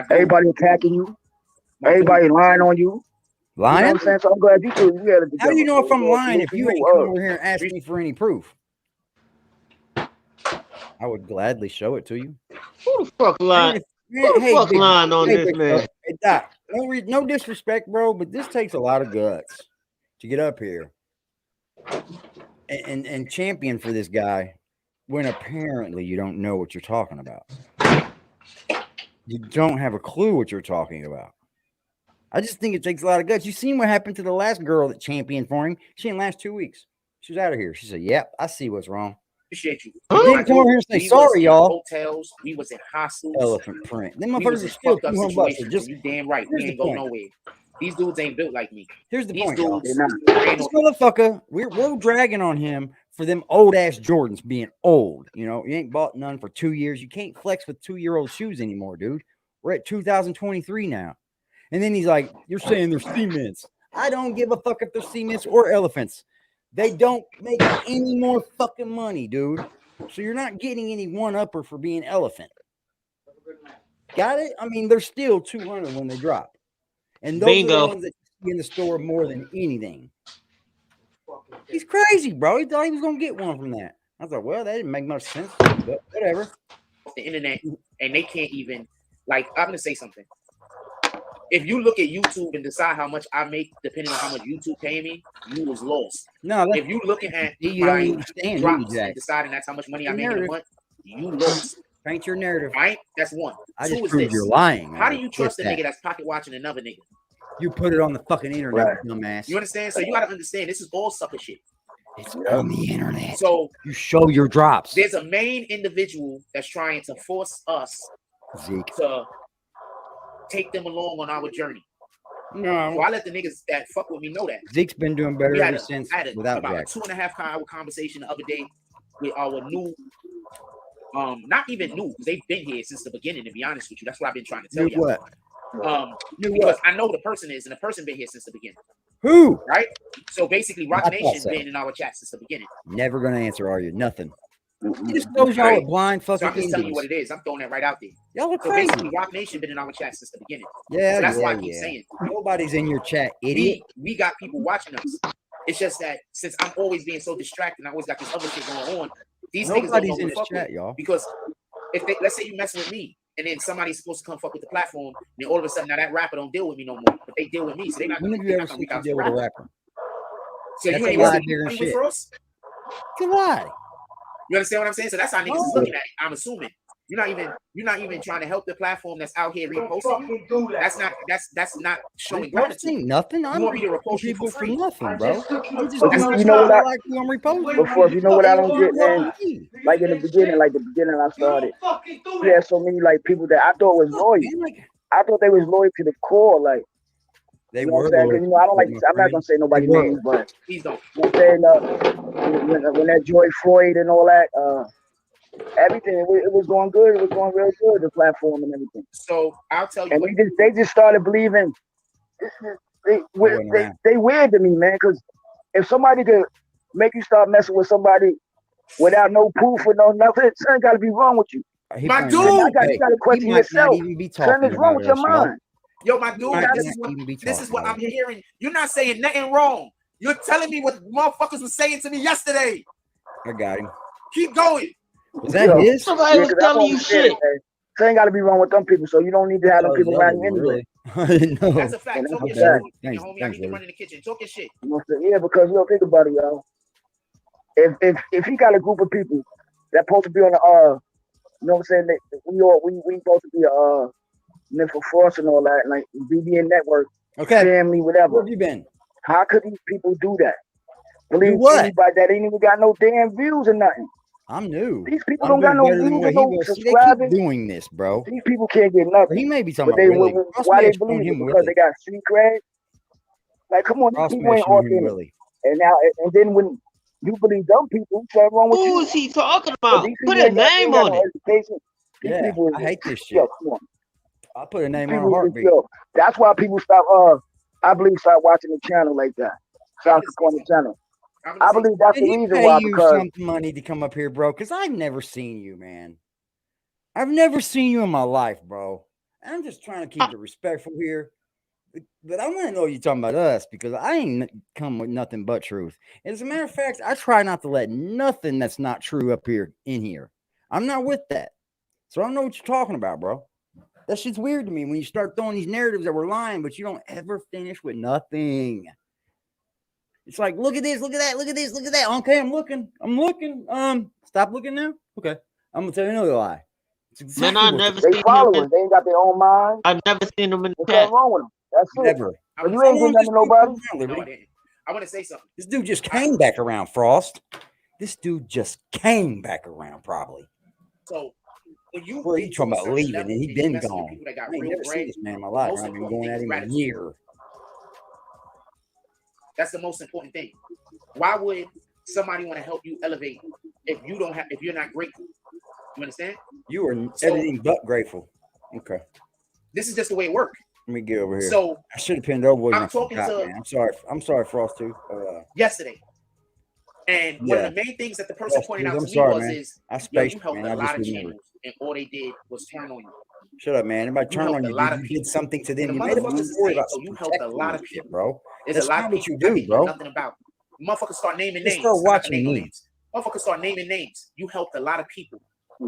Everybody attacking you. Everybody lying on you. Lying? You know what I'm saying? So I'm glad you two, you had it together. How do you know if I'm lying if you ain't come over here and ask me for any proof? I would gladly show it to you. Who the fuck lying? Who the fuck lying on this man? Hey, Doc, no disrespect, bro, but this takes a lot of guts to get up here and champion for this guy when apparently you don't know what you're talking about. You don't have a clue what you're talking about. I just think it takes a lot of guts. You seen what happened to the last girl that championed for him? She didn't last 2 weeks. She was out of here. She said, "Yep, I see what's wrong." Appreciate you. Didn't come over here and say sorry, y'all. Hotels, we was in hostels. Elephant print. Them we motherfuckers was are in still fucked up $200. situations. Just You damn right. We ain't go nowhere. These dudes ain't built like me. Here's the These point, y'all. dudes, This motherfucker, we're dragging on him for them old ass Jordans being old. You know, you ain't bought none for 2 years. You can't flex with 2-year-old shoes anymore, dude. We're at 2023 now. And then he's like, "You're saying they're cements." I don't give a fuck if they're cements or elephants. They don't make any more fucking money, dude. So you're not getting any one-upper for being elephant. Got it? I mean, they're still 200 when they drop. And those are the ones that you see in the store more than anything. He's crazy, bro. He thought he was going to get one from that. I thought, well, that didn't make much sense, but whatever. The internet, and they can't even, like, I'm going to say something. If you look at YouTube and decide how much I make, depending on how much YouTube pay me, you was lost. No, if you looking at you my don't understand drops and deciding that's how much money I make in a month, you lost. Paint your narrative. Right? That's one. I Two just is proved this. you're lying. How do you trust a nigga that's pocket watching another nigga? You put it on the fucking internet, dumbass. You understand? So you got to understand, this is all sucker shit. It's on the internet. So you show your drops. There's a main individual that's trying to force us to take them along on our journey. No. So I let the niggas that fuck with me know that. Zeke's been doing better ever since I had without about Jack. a 2.5 hour conversation the other day with our new, not even new, because they've been here since the beginning, to be honest with you. That's what I've been trying to tell you. Because I know the person is, and the person been here since the beginning. Who? Right? So basically, Rock Nation's been in our chat since the beginning. Never gonna answer, are you? Nothing. He just throws y'all a blind fucking. So I'm just telling you what it is. I'm throwing that right out there. Y'all are so crazy. basically, Rock Nation been in our chat since the beginning. Yeah, so that's why I keep saying nobody's in your chat, idiot. We got people watching us. It's just that since I'm always being so distracted, I always got this other shit going on. These niggas don't know who to fuck with y'all. Because if they, let's say you messing with me, and then somebody's supposed to come fuck with the platform, and then all of a sudden now that rapper don't deal with me no more, but they deal with me, so they not. When have you ever seen you deal with a rapper? So that's you ain't bigger shit. for us? It's a lie. You understand what I'm saying? So that's how niggas is looking at it. I'm assuming you're not even trying to help the platform that's out here reposting you. That's not showing gratitude. Nothing. You want me to repost people for free? Nothing, bro. You know what before, you know what I don't get, man? Like in the beginning, I started. We had so many like people that I thought was loyal. I thought they was loyal to the core, like. They you know were. What I'm saying? You know, I don't like. I'm not gonna say nobody's names, but please don't. You know what I'm saying? When that Joy Floyd and all that, everything it was going good. It was going real good. The platform and everything. So I'll tell you. And they just started believing. They weird to me, man. Because if somebody could make you start messing with somebody without no proof or no nothing, something got to be wrong with you. My dude, you got to question yourself. Something's wrong with your mind. Yo, my dude, this is what I'm hearing. You're not saying nothing wrong. You're telling me what motherfuckers was saying to me yesterday. I got him. Keep going. Was that his? Somebody was telling you shit. Something got to be wrong with them people, so you don't need to have them people around you anyway. No. That's a fact. Talk your shit. Homie, I need to run in the kitchen. Talk your shit. Yeah, because you don't think about it, y'all. If he got a group of people that supposed to be on the you know what I'm saying? We supposed to be mental force and all that, like BBN network, family, whatever. Where have you been? How could these people do that? Believe what? anybody that ain't even got no damn views or nothing. I'm new. These people don't got no views or no subscribers. They keep doing this, bro. These people can't get nothing. He may be talking about why they believe it? Because they got street cred. Like, come on, these people ain't authentic. And now, and then when you believe dumb people, what's wrong with you? Who is he talking about? Put a name on it. Yeah, I hate this shit. I put a name on a heartbeat. That's why people stop stop watching the channel like that. Stop supporting the channel. I believe that's the reason why. Because some money to come up here, bro. Because I've never seen you, man. I've never seen you in my life, bro. I'm just trying to keep it respectful here. But I want to know you're talking about us because I ain't come with nothing but truth. As a matter of fact, I try not to let nothing that's not true up here in here. I'm not with that. So I don't know what you're talking about, bro. That shit's weird to me when you start throwing these narratives that we're lying, but you don't ever finish with nothing. It's like, look at this, look at that, look at this, look at that. Okay, I'm looking. Stop looking now. Okay, I'm gonna tell you another lie. It's exactly Man, I what never They seen him. followers. They ain't got their own mind. I never seen him in the What's chat. wrong with them? That's it. never. But you ain't did nothing to nobody. No, I didn't. I want to say something. This dude just came back around, Frost. This dude just came back around, probably. So when you Where he talking about leaving, and he been messing with gone. people that got I ain't real never bread, seen this man in my the life. most I've been important going thing at is him a gratitude. year. That's the most important thing. Why would somebody want to help you elevate if you're not grateful? You understand? You are everything but grateful. Okay. This is just the way it works. Let me get over here. So I should have pinned over. I'm talking to man. I'm sorry, Frost too. Yesterday. And one of the main things that the person pointed out to me was, yo, you helped a lot of channels, and all they did was turn on you. Shut up, man. Anybody turn on you, you did something to them. You made them worry about you helped a lot of people, bro. There's That's a lot not of what people you do, bro. nothing about. Motherfuckers start naming Just names. start I'm not gonna watching name no me. names. Motherfuckers start naming names. You helped a lot of people.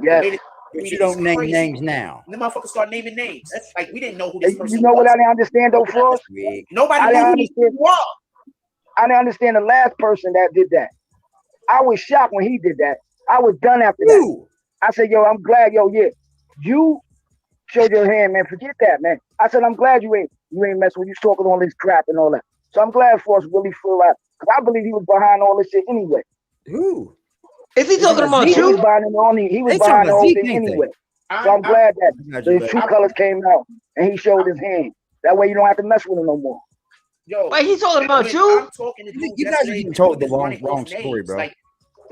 Yes. But you don't name names now. And the motherfuckers start naming names. Like we didn't know who this person was. You know what I didn't understand though, Frost? Nobody knew who he was. I didn't understand the last person that did that. I was shocked when he did that. I was done after that. I said, yo, I'm glad, you showed your hand, man. Forget that, man. I said, I'm glad you ain't messing with you talking all this crap and all that. So I'm glad Frost really feel like, because I believe he was behind all this shit anyway. Who? Is he talking about He you? was behind the whole thing anyway. So I'm glad that the true colors came out and he showed his hand. That way you don't have to mess with him no more. Yo, wait, he's talking about you? I'm talking to You guys are getting told the wrong story, bro. Like,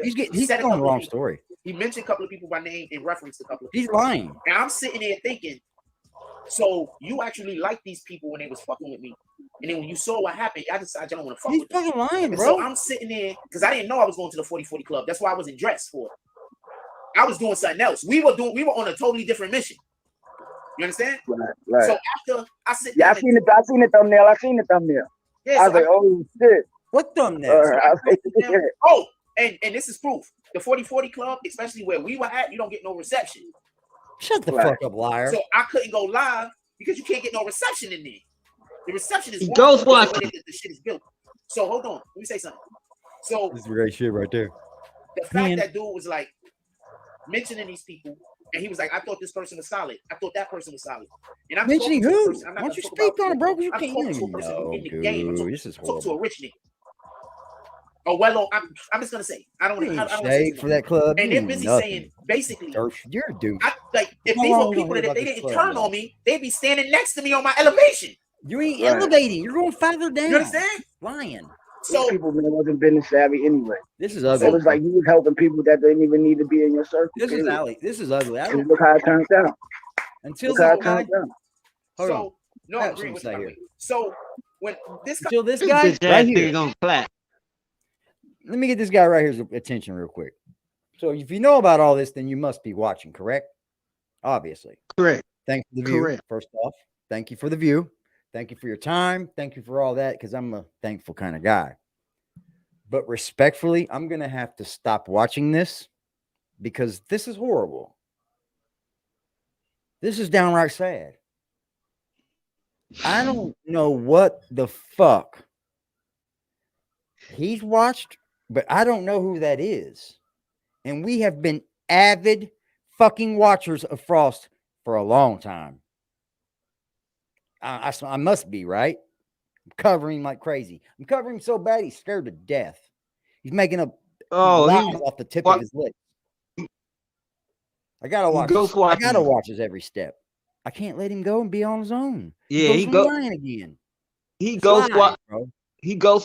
He's telling the wrong story. He mentioned a couple of people by name and referenced a couple of He's people. lying. And I'm sitting there thinking, so you actually liked these people when they was fucking with me. And then when you saw what happened, I decided I don't want to fuck with them. He's fucking lying, and bro. So I'm sitting there, because I didn't know I was going to the 40-40 club. That's why I wasn't dressed for it. I was doing something else. We were on a totally different mission. You understand? Right. So after I sit down. I seen the thumbnail. Yeah, I was like, oh shit. What thumbnail? Oh, and this is proof. The 40-40 club, especially where we were at, you don't get no reception. Shut the fuck up, liar. So I couldn't go live because you can't get no reception in there. The reception is ghost watching. The shit is built. So hold on, let me say something. So this is great shit right there. The fact that dude was like mentioning these people, and he was like, I thought this person was solid. I thought that person was solid. And I'm mentioning who? Why don't you speak on it, bro? You I'm can't talking to a person in the game. This is horrible. Talking to a rich nigga. Oh well, I'm just gonna say I don't want to say for that club. And they're busy saying basically, you're a dude. Like if these were people that if they didn't turn on me, they'd be standing next to me on my elevation. You ain't elevating. You're going farther down. You understand? Lying. So people wasn't business savvy anyway. This is ugly. It was like you was helping people that didn't even need to be in your circle. This is ugly. This is ugly. Look how it turns out. Until look how it turns out. Hold on. No, I agree with you. So when this guy right here on flat. Let me get this guy right here's attention real quick. So if you know about all this, then you must be watching, correct? Obviously. Correct. Thanks for the view. Correct. First off, thank you for the view. Thank you for your time. Thank you for all that, because I'm a thankful kind of guy. But respectfully, I'm going to have to stop watching this because this is horrible. This is downright sad. I don't know what the fuck he's watched, but I don't know who that is. And we have been avid fucking watchers of Frost for a long time. I must be, right? I'm covering him like crazy. I'm covering him so bad he's scared to death. He's making up lies off the tip of his lip. I gotta watch. I gotta watch his every step. I can't let him go and be on his own. Yeah, he goes lying again. He goes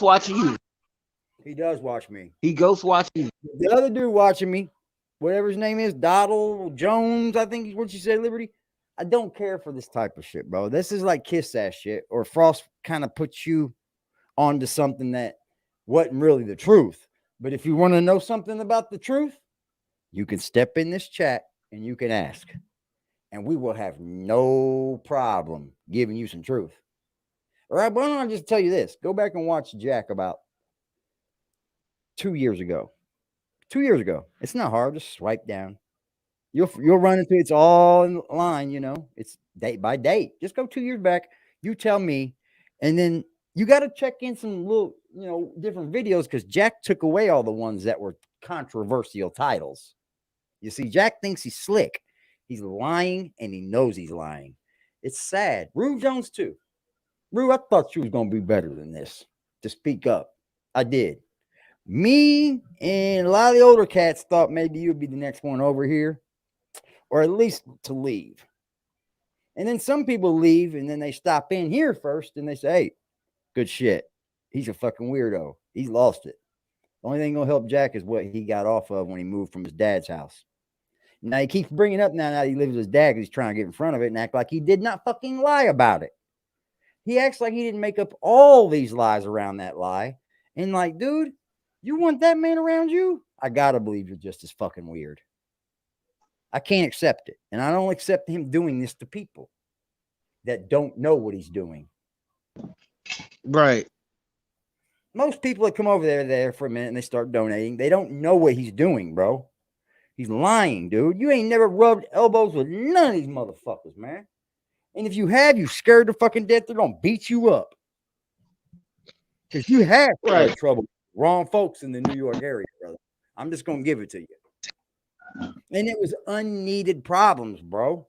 watching you. He does watch me. He goes watching you. The other dude watching me, whatever his name is, Doddle Jones, I think is what you said, Liberty. I don't care for this type of shit, bro. This is like kiss ass shit, or Frost kind of puts you onto something that wasn't really the truth. But if you want to know something about the truth, you can step in this chat and you can ask. And we will have no problem giving you some truth. All right, why don't I just tell you this? Go back and watch Jack about 2 years ago. 2 years ago. It's not hard. Just swipe down. You'll run into it's all in line, you know. It's date by date. Just go 2 years back. You tell me, and then you got to check in some little, you know, different videos because Jack took away all the ones that were controversial titles. You see, Jack thinks he's slick. He's lying, and he knows he's lying. It's sad. Rue Jones too. Rue, I thought you was gonna be better than this. To speak up, I did. Me and a lot of the older cats thought maybe you'd be the next one over here, or at least to leave. And then some people leave, and then they stop in here first, and they say, "Hey, good shit. He's a fucking weirdo. He's lost it." The only thing gonna help Jack is what he got off of when he moved from his dad's house. Now he keeps bringing up now that he lives with his dad because he's trying to get in front of it and act like he did not fucking lie about it. He acts like he didn't make up all these lies around that lie. And like, dude, you want that man around you? I gotta believe you're just as fucking weird. I can't accept it. And I don't accept him doing this to people that don't know what he's doing. Right. Most people that come over there for a minute and they start donating, they don't know what he's doing, bro. He's lying, dude. You ain't never rubbed elbows with none of these motherfuckers, man. And if you have, you scared to fucking death, they're gonna beat you up. Because you have trouble with wrong folks in the New York area, brother. I'm just gonna give it to you. And it was unneeded problems, bro.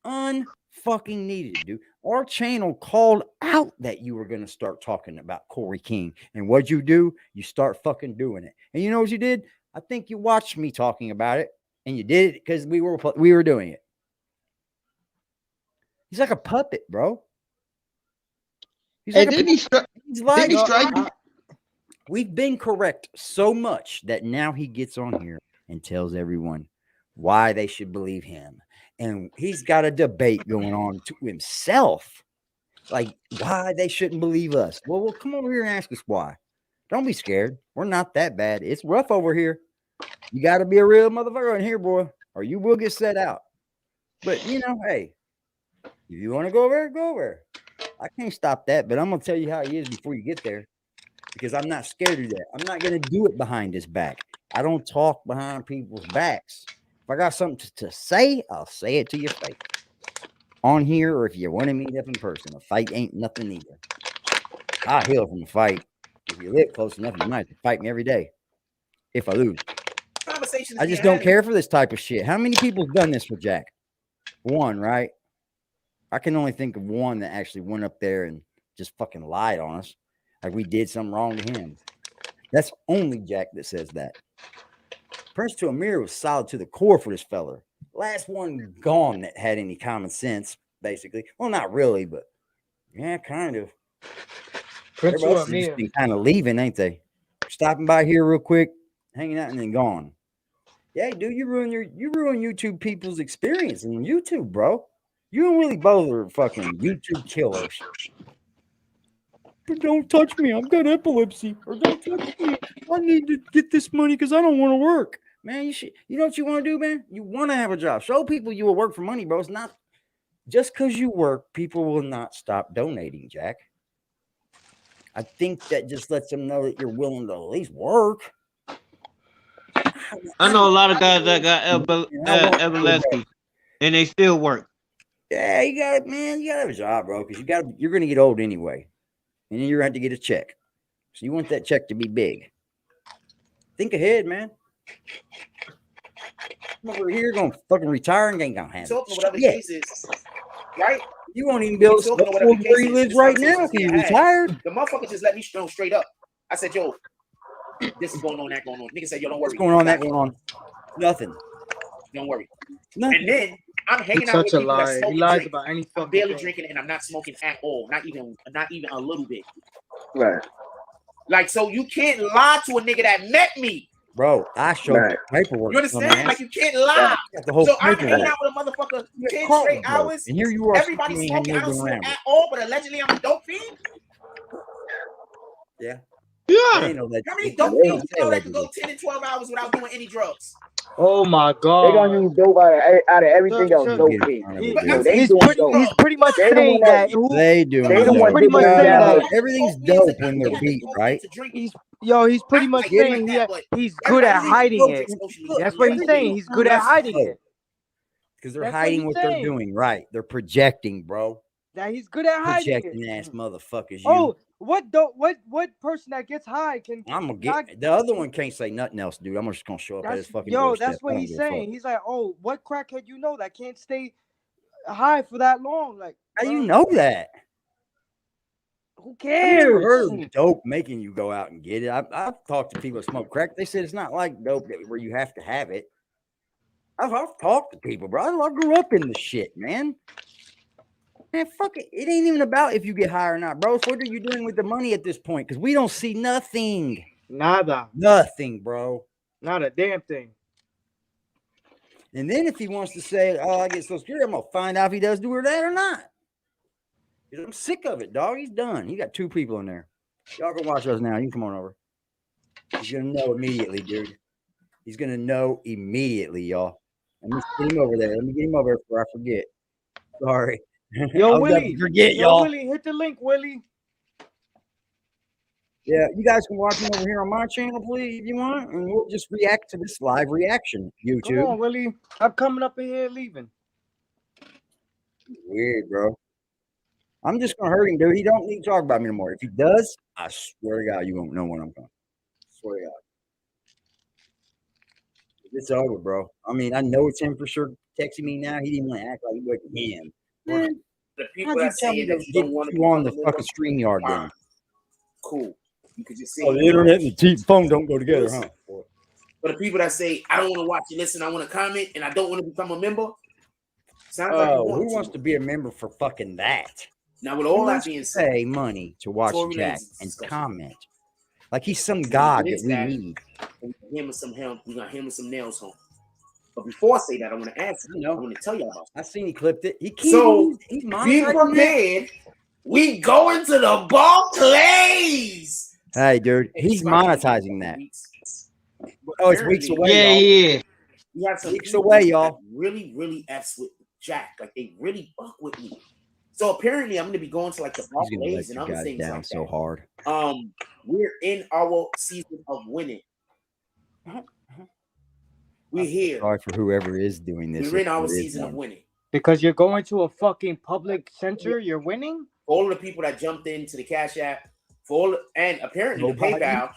Unfucking needed, dude. Our channel called out that you were gonna start talking about Corey King. And what'd you do? You start fucking doing it. And you know what you did? I think you watched me talking about it, and you did it because we were doing it. He's like a puppet, bro. He's like we've been correct so much that now he gets on here and tells everyone why they should believe him. And he's got a debate going on to himself, like why they shouldn't believe us. Well, come over here and ask us why. Don't be scared. We're not that bad. It's rough over here. You got to be a real motherfucker in here, boy, or you will get set out. But, you know, hey, if you want to go over there, go over there. I can't stop that, but I'm going to tell you how he is before you get there because I'm not scared of that. I'm not going to do it behind his back. I don't talk behind people's backs. If I got something to say, I'll say it to your face. On here, or if you want to meet up in person. A fight ain't nothing either. I'll heal from a fight. If you live close enough, you might fight me every day. If I lose. I just don't care for this type of shit. How many people have done this with Jack? One, right? I can only think of one that actually went up there and just fucking lied on us. Like we did something wrong to him. That's only Jack that says that. Prince to Amir was solid to the core for this fella. Last one gone that had any common sense, basically. Well, not really, but yeah, kind of. Prince to Amir kind of leaving, ain't they? Stopping by here real quick, hanging out, and then gone. Yeah, dude, you ruin YouTube people's experience on YouTube, bro. You don't really bother fucking YouTube killers. But don't touch me. I've got epilepsy. Or don't touch me. I need to get this money because I don't want to work. Man, you know what you want to do, man? You want to have a job. Show people you will work for money, bro. It's not just because you work, people will not stop donating, Jack. I think that just lets them know that you're willing to at least work. I know a lot of guys that got epilepsy and they still work. Yeah, you got it, man. You gotta have a job, bro, because you're gonna get old anyway. And then you're gonna have to get a check. So you want that check to be big. Think ahead, man. I'm over here gonna fucking retire and ain't gonna handle it. Whatever case is, right? You won't even be able to smoke where he lives right now if he's retired. The motherfucker just let me know straight up. I said, yo, this is going on, that going on. Nigga said, yo, don't worry. What's going on, that going on? Nothing. Don't worry. Nothing. And then I'm hanging out with people that smoke. He lies about any fucking I'm barely thing. drinking and I'm not smoking at all. Not even a little bit. Right. Like, so you can't lie to a nigga that met me. Bro, I showed the paperwork. You understand? Like, you can't lie. So I'm hanging out with a motherfucker 10 straight hours. And here you are. Everybody smoking. I don't smoke at all, but allegedly I'm a dope fiend. Yeah. Yeah. How many dope fiends you know that can go 10 and 12 hours without doing any drugs? Oh my They God. gonna use dope out of everything else. Dope is. They doing dope. He's pretty much They the one saying that that. They doing they the dope. one Pretty much digging saying down. that. Everything's dope when they're beat, right? He's pretty much saying he's good at hiding it. That's what he's saying. He's good at hiding it. Because they're That's hiding what what he's they're saying. doing, right? They're projecting, bro. That he's good at hiding it. Projecting ass motherfuckers. Oh, what person that gets high can I'm gonna get the other one can't say nothing else, dude. I'm just gonna show up at his fucking yo, doorstep. that's what he's saying. He's like, oh, what crackhead you know that can't stay high for that long? Like, how you know that? Who I've cares? never heard of dope making you go out and get it. I've talked to people that smoke crack. They said it's not like dope where you have to have it. I've talked to people, bro. I grew up in the shit, man. Man, fuck it. It ain't even about if you get high or not, bro. So what are you doing with the money at this point? Because we don't see nothing. Nada. Nothing, bro. Not a damn thing. And then if he wants to say, oh, I get so scared, I'm going to find out if he does do that or not. I'm sick of it, dog. He's done. He got 2 people in there. Y'all can watch us now. You can come on over. He's going to know immediately, dude. He's going to know immediately, y'all. Let me get him over there. Let me get him over there before I forget. Sorry. Yo, Willie. Forget, Yo, y'all. Willie, hit the link, Willie. Yeah, you guys can watch him over here on my channel, please, if you want. And we'll just react to this live reaction. YouTube. Come on, Willie. I'm coming up in here leaving. Weird, bro. I'm just gonna hurt him, dude. He don't need to talk about me anymore. If he does, I swear to God, you won't know when I'm coming. Swear to God. It's over, bro. I mean, I know it's him for sure. Texting me now, he didn't want to act like he wasn't him. Man, the people that say that you don't want to you on the fucking StreamYard game. Cool. You could just say the internet and the phone don't go together, huh? But the people that say I don't want to watch you listen, I want to comment, and I don't want to become a member. Sounds like who wants to be a member for fucking that? Now, with all that being said, pay money to watch Tory Jack Lanez and discussion. comment like he's some god that we need. We got him with some help. We got him with some nails home. But before I say that, I want to ask you. I want to tell you about. I seen he clipped it. He's be prepared. We going to the Barclays. Hey, dude, he's monetizing that. Oh, it's weeks away. Yeah. We have some weeks away, y'all. Really, really F's with Jack. Like they really fuck with me. So apparently, I'm going to be going to like the Barclays and other things down like so that. hard. We're in our season of winning. We're here. Sorry for whoever is doing this. We're in our season of winning. Because you're going to a fucking public center, you're winning? For all of the people that jumped into the Cash App, and apparently the PayPal,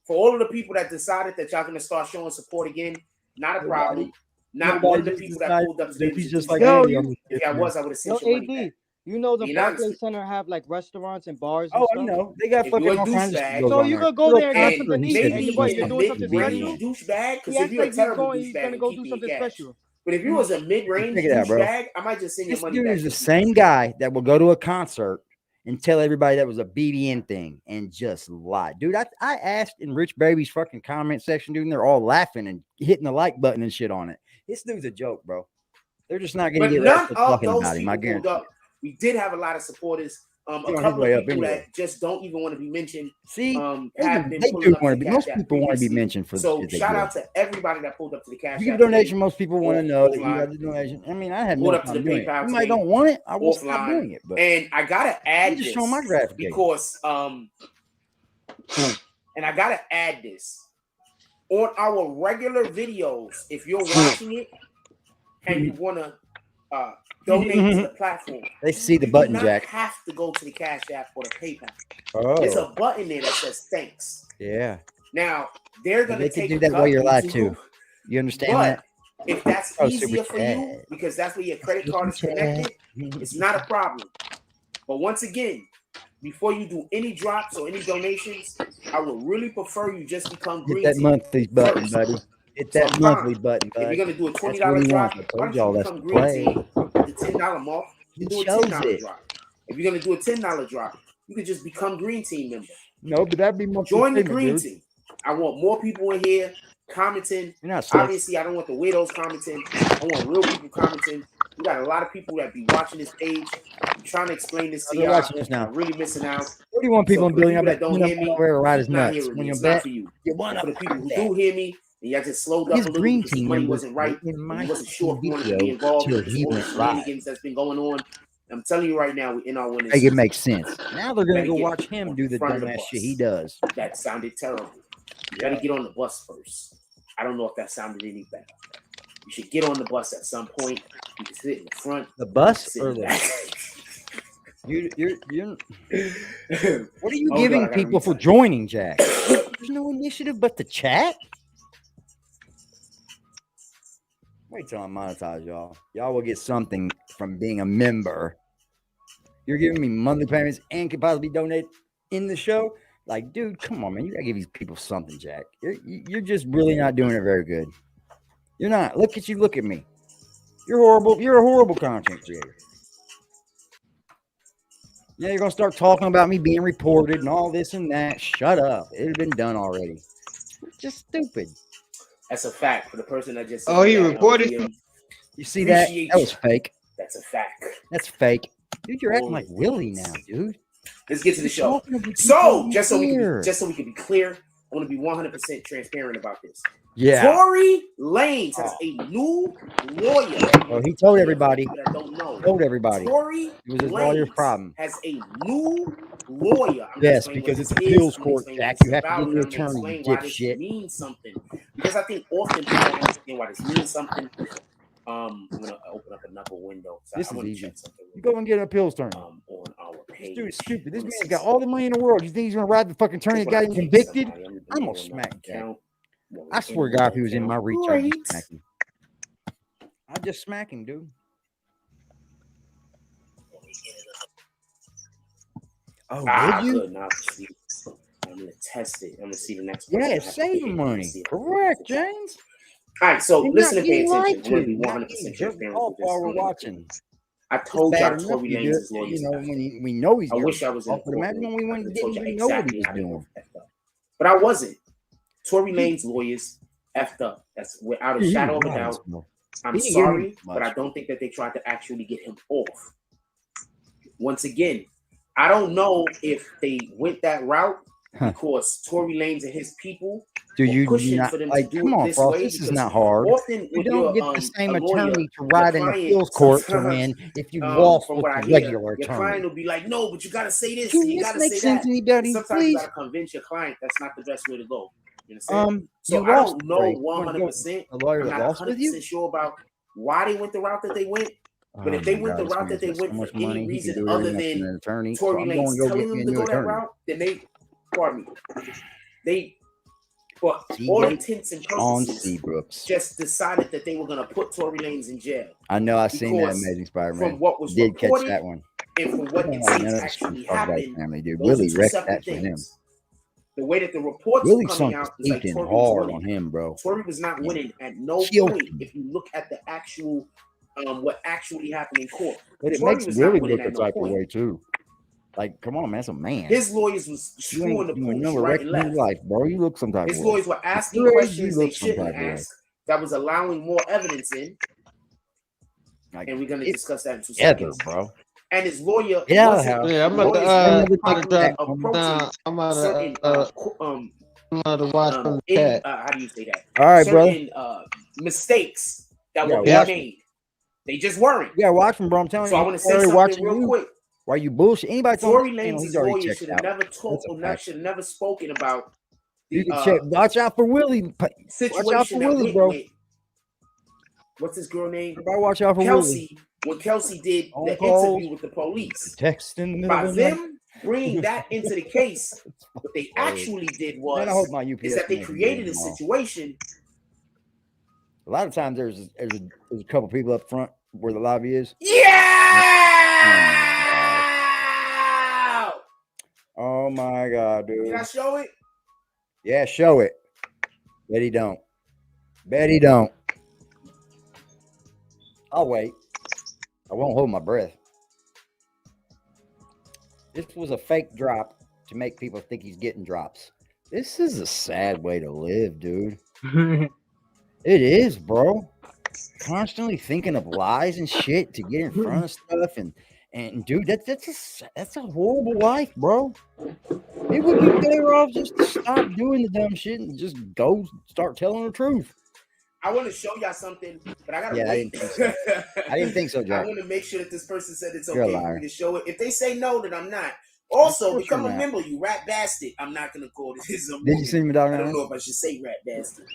for all of the people that decided that y'all gonna start showing support again, not a problem. Not one of the people that pulled up to he's just like, if I was, I would have sent your money back. You know the Barclays Center have like restaurants and bars and stuff? I know. They got fucking all kinds of stuff. So you're gonna go there and have something to eat and you're doing something special? Douchebag? Because if you're a terrible douchebag, he's gonna go do something special. But if you was a mid-range douchebag, I might just send your money back. This dude is the same guy that will go to a concert and tell everybody that was a BBN thing and just lie. Dude, I asked in Rich Baby's fucking comment section, dude, and they're all laughing and hitting the like button and shit on it. This dude's a joke, bro. They're just not going to get around to talking about him, I guarantee. We did have a lot of supporters. A couple of people that just don't even want to be mentioned. See, have been they do want to be. Most people want to be mentioned for. So shout out to everybody that pulled up to the Cash App. You get a donation. Most people want to know that you got the donation. I mean, I had no time doing it. If I don't want it, I will stop doing it. But and I gotta add this my because and I gotta add this on our regular videos. If you're watching it and you wanna donate to the platform. They see the button, Jack. You have to go to the Cash App or the PayPal. Oh. There's a button there that says thanks. Yeah. Now they're gonna take do that while you're live too. You understand that? If that's easier for you because that's where your credit card is connected, it's not a problem. But once again, before you do any drops or any donations, I would really prefer you just become green. Hit that monthly button, buddy. Hit that monthly button, buddy. If you're gonna do a $20 drop, why don't you become green team at the $10 mark? You do a $10 drop. If you're gonna do a $10 drop, you can just become green team member. No, but that'd be more. Join the green team. I want more people in here commenting. Obviously, I don't want the widows commenting. I want real people commenting. We got a lot of people that be watching this page. I'm trying to explain this to y'all. Watching this now. I'm really missing out. 41 people in billion. That don't hear me, ride his not nuts. hearing When me. you It's bet, not for you. you want for the people who do hear me, And y'all just slowed up His a little green because the team money members wasn't right. were in my He wasn't sure if he wanted to be video involved till in he all the went live. shenanigans that's been going on. I'm telling you right now, we're in our winning Make it season. make sense. Now they're gonna Better go get watch him on do the front of the dumbass shit bus. he does. That sounded terrible. You gotta get on the bus first. I don't know if that sounded any better. You should get on the bus at some point. You can sit in the front. The bus sit or in the the back. you're what are you Oh, giving God, I gotta people for retype. joining, Jack? There's no initiative but the chat. Wait till I monetize y'all. Y'all will get something from being a member. You're giving me monthly payments and could possibly donate in the show. Like, dude, come on, man. You gotta give these people something, Jack. You're just really not doing it very good. You're not. Look at you. Look at me. You're horrible. You're a horrible content creator. Yeah, you're gonna start talking about me being reported and all this and that. Shut up. It had been done already. Just stupid. That's a fact for the person that just said Oh, he that. reported. You see that? Appreciate That was you. fake. That's a fact. That's fake. Dude, you're acting like Willie now, dude. Let's get to the You're show. talking to people So, just so here. we can be clear, I want to be 100% transparent about this. Yeah. Tory Lanez has a new lawyer. Oh, he told everybody. People that don't know. Told everybody. Tory It was his lawyer's Lanez problem. has a new lawyer. I'm Yes, gonna explain because what it's this appeals is. I'm court, gonna explain Jack. what You this have to about, get an and I'm gonna attorney, explain why this dipshit. means something. Because I think often people don't understand why this means something. I'm gonna open up another window. So This I is want to easy. check something You go and get an appeals attorney. on our This page. dude is stupid. This Let me man's see got all the money in the world. You think he's gonna ride the fucking attorney that got him convicted? I'm gonna smack Jack. I swear to God, if he was in my reach, I'd just smack him. I'd just smack him, dude. Oh, would you? Good. Now I'm gonna test it. I'm gonna see the next one. Yeah, save money. Correct, James. All right, so You're listen not and pay getting attention. lied I'm gonna to. be Not 100% getting jerked transparent off with this. while we're watching. I told It's y'all bad enough Tory you do Lanez it, is lawyers. you know, when we know he's I wish I was in the but imagine when we courtroom. went I and told didn't you even know what exactly he was how they doing. both effed up. But I wasn't. Tory Lanez lawyers effed up. That's without a He shadow of a didn't doubt. know. I'm He didn't get him sorry, but much. I don't think that they tried to actually get him off. Once again, I don't know if they went that route because Tory Lanez and his people Dude, were you pushing not for them like, to do come it on, this Frost. way. This is because not hard. often You with don't your get the same a lawyer, attorney to your ride in the client appeals court to sometimes, win if you lost from with what I the hear, regular your client attorney. will be like, no, but you gotta say this Dude, and you this gotta makes say sense that. to me, Daddy. And sometimes Please. you gotta convince your client that's not the best way to go. You understand? You So I lost don't the know race. You wanna go 100%. a lawyer I'm that not lost with you? 100% sure about why they went the route that they went. But if they went the route that they went for any reason other than an attorney, Tory so I'm going Lanez to go telling get me them a to new go that attorney. route, then they, pardon me, they, for See, all Jake? intents and On purposes, Seabrooks. just decided that they were going to put Tory Lanez in jail. I know. I seen that Because Amazing Spider-Man. from what was Did catch reported that one. and from what it seems actually happened, family, dude. those Willie are two wrecked separate that for him. things. The way that the reports Willie were coming sunk his out is like teeth in Tory was hard winning. on him, bro. Tory was not winning at no Killed point. him. If you look at the actual, what actually happened in court, But it Tory makes was Willie not winning look a at no type of point. way too. Like, come on, man, that's a man. His lawyers was You ain't screwing the doing pooch no right and wrecking left. your life, bro. You look some type His of way. lawyers were asking Your age, questions you they look some shouldn't type of way. ask. That was allowing more evidence in, Like, and we're gonna discuss that in 2 together, seconds. bro. And his lawyer Get out of the wasn't. house. Yeah, I'm about to approaching certain I'm about to watch from the chat. how do you say that? All right, certain mistakes that were being made. They just weren't. Yeah, watch him, bro. I'm telling So you. I want to say something real quick. Why you bullshit? Anybody Tory Lanez, Lanez's he's already lawyer checked should have out. never told or should have never spoken about the You can check. Watch out for Willie. situation Watch out for that Willie, went bro. with what's this girl name? Everybody watch out for Kelsey. Willie. When Kelsey did On the calls, interview with the police, text in the middle by of the night. them bringing that into the case, what they actually did was Man, I hope my UPS is that they man can created get a them all. situation. A lot of times there's a couple people up front where the lobby is. Yeah. Oh my God, dude. Did I show it? Yeah, show it. Bet he don't. Bet he don't. I'll wait. I won't hold my breath. This was a fake drop to make people think he's getting drops. This is a sad way to live, dude. It is, bro. Constantly thinking of lies and shit to get in front of stuff and And dude, that's a horrible life, bro. It would be better off just to stop doing the dumb shit and just go start telling the truth. I want to show y'all something, but I gotta Yeah, wait. I didn't think so, I Jack. want to make sure that this person said it's You're a okay for liar. me to show it. If they say no, then I'm not. Also, course become you're a not. member, you rat bastard. I'm not gonna call this a Did you movie. see me, dog? I don't know if I should say rat bastard.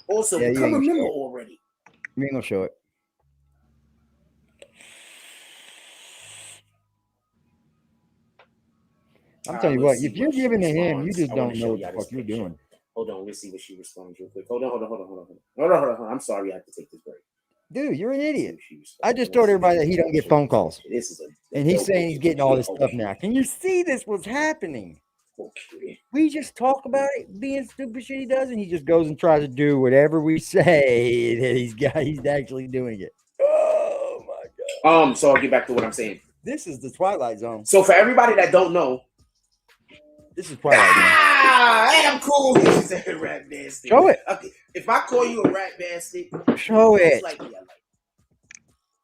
Also, Yeah, you become a ain't member sure. already. You ain't gonna show it. I'm telling you what, if you're giving to him, you just don't know what the fuck you're doing. Hold on, let's see what she responds real quick. Hold on. I'm sorry, I have to take this break. Dude, you're an idiot. I just told everybody that he don't get phone calls. And he's saying he's getting all this stuff now. Can you see this? What's happening? Okay. We just talk about it being stupid shit he does, and he just goes and tries to do whatever we say that he's actually doing it. Oh my god. So I'll get back to what I'm saying. This is the Twilight Zone. So for everybody that don't know, this is Twilight Zone. Hey, I'm cool. She said rat bastard. Show it. Okay, if I call you a rat bastard, Show it.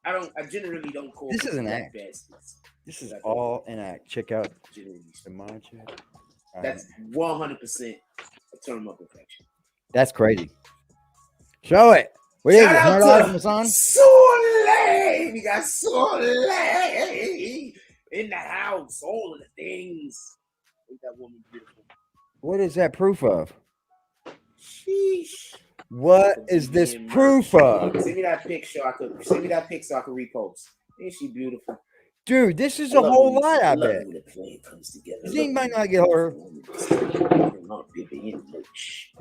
I generally don't call This is an rat act. bastards. This is all an act. Check out the mind check. That's 100% a term of affection. That's crazy. Show it. What is it? Shout $100 out from the sun? to Soleil. We got Soleil in the house. All of the things. Ain't that woman beautiful? What is that proof of? Sheesh. What is this proof of? Send me that pic so I could repost. Ain't she beautiful? Dude, this is a whole lot, I bet. Zeke might not get her. You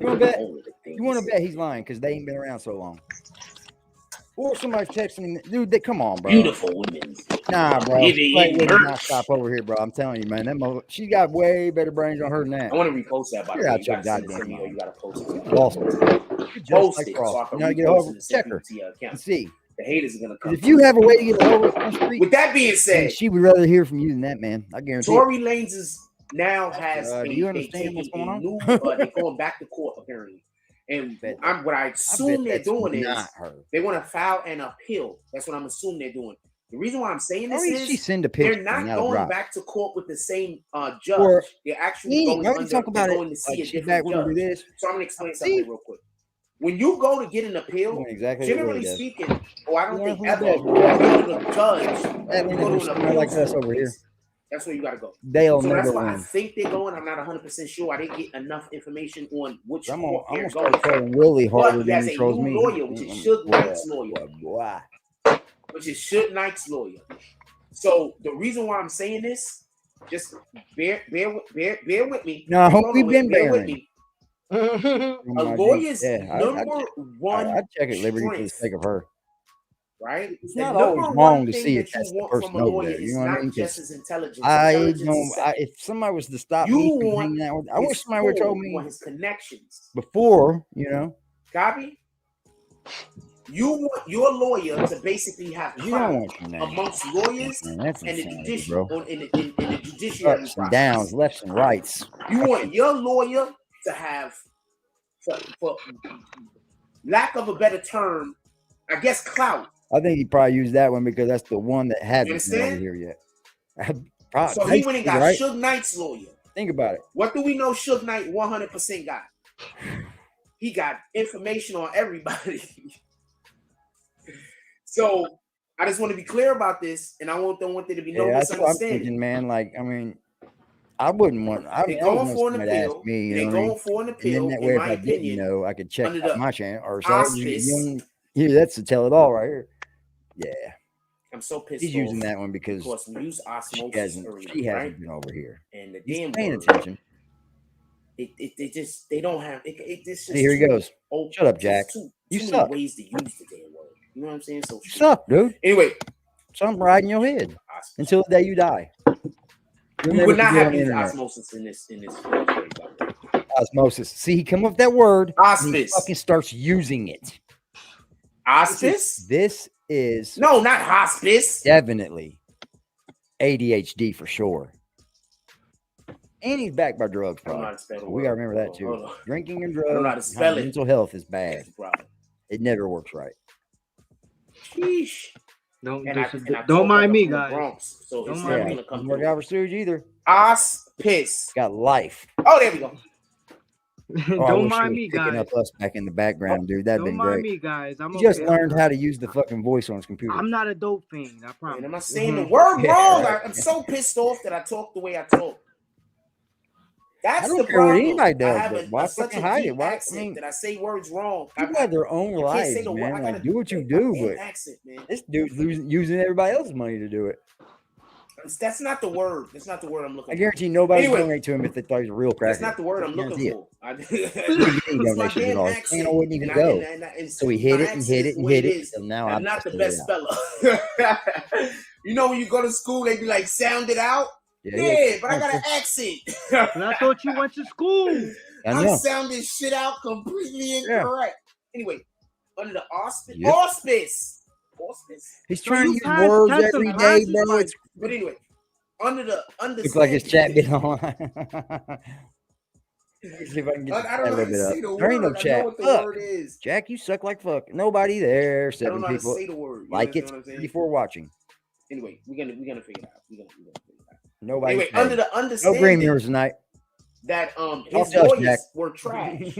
want to bet? You want to bet he's lying because they ain't been around so long. Or somebody's texting him. Dude, come on, bro. Beautiful women. Nah, bro. Vivian Play Merch. not stop over here, bro. I'm telling you, man. She got way better brains on her than that. I want to repost that, by the You're way. out You your gotta send it to goddamn me or you mind. gotta post it. Lost it. Post Like it Frost. so I can You gotta get repost over. it and Check send her. it to your account. And see. The haters are gonna come. If you have a way to get a hold of her street, with that being said, she would rather hear from you than that, man. I guarantee. Tory Lanez is now has do you understand what's going on? new, they're going back to court apparently. And what I assume they're doing is they want to file an appeal. That's what I'm assuming they're doing. The reason why I'm saying this is she send a picture. they're not going back to court with the same judge. Or, they're actually going to talk about going it. to see Like, a different judge. So I'm gonna explain something real quick. When you go to get an appeal, generally speaking, I don't think ever you go to the judge. You go to an appeal like us over here. That's where you gotta go. They'll so never that's why win. I think they're going. I'm not 100% sure. I didn't get enough information on which court I'm they're gonna start going. trolling Willie harder But he than has he a trolls new me. lawyer, which is Suge Knight's lawyer. Which is Suge Knight's lawyer. So the reason why I'm saying this, just bear with me. No, we've been bear with bearing. me. A lawyer's number one I'd check at Liberty for the sake of her. Right? It's not always wrong to see if that's the person over there. You know what I mean? Just as intelligence. If somebody was to stop me from hanging out with, I wish somebody would have told me his connections before, you know. Copy? You want your lawyer to basically have power amongst lawyers and the judiciary ups and downs, lefts and rights. You want your lawyer to have, for lack of a better term, I guess clout. I think he probably used that one because that's the one that hasn't been over here yet. So he went and got Suge Knight's lawyer. Think about it. What do we know Suge Knight 100% got? He got information on everybody. So I just want to be clear about this, and I don't want there to be no that's what I'm misunderstanding. thinking, man. Like, I mean, I wouldn't want. They're going for an appeal. They're going for an appeal. That way, in my if I didn't opinion, know, I could check out my channel or auspice. Here, that's the tell it all right here. Yeah, I'm so pissed. He's off using that one because we use osmosis she hasn't been over here. And the He's damn paying word, attention. They don't have it. This See, here he goes. Shut up, Jack. You suck. Many ways to use the damn word. You know what I'm saying? So you suck, dude. Anyway, something riding your head until the day you die. We would not have used osmosis in this. Osmosis. See, he come up with that word. Hospice. And he fucking starts using it. Hospice. This is no, not hospice. Definitely ADHD for sure. And he's backed by drugs, probably. So we gotta remember that too. Drinking and drugs. Mental health is bad. It never works right. Sheesh. Don't mind me, guys. Bronx, so Don't it's mind never me. gonna come Work through. out for Surge either. Piss. Got life. Oh, there we go. Oh, I Don't wish he mind was me, picking guys. up us back in the background, dude. That'd Don't been mind great. me, guys. I'm He just okay. learned how to use the fucking voice on his computer. I'm not a dope fiend. I promise. And am I saying the word Yeah, wrong? right. I'm so pissed off that I talk the way I talk. That's I don't the care what problem. anybody does, I have but why such fucking a hide deep it? Why? accent I mean, that I say words wrong. people have their own you can't say lives, the word. man. I Like, gotta do what you make do, my but accent, man. this dude's using everybody else's money to do it. That's not the word. That's not the word I'm looking for. I guarantee nobody would Anyway, donate to him if they thought he was a real cracker. that's not the word I'm looking for. It's my damn donations accent. at all. Wouldn't even And go. and So he hit my it and accent hit is it the and way hit it it. is. And now I'm I'm not the busted best it speller. You know when you go to school, they be like, sound it out. Yeah, But I got an accent. But I thought you went to school. I'm sounding shit out completely incorrect. Anyway, under the auspice. He's So trying you to use words every day, bro. It's But anyway, under the looks like his chat bit online. Let me see if I can get I a don't know little how to bit say up. the There ain't no word. I chat. know what the Fuck. word is. Jack, you suck like fuck. Nobody there. I 7 don't know how to people. say the word. You Like it. understand what I'm saying? 34 watching. Anyway, we're gonna figure it out. We're gonna figure it out. Nobody. Anyway, under the no understanding green mirrors tonight. that I'll his judge, lawyers Jack. were trash.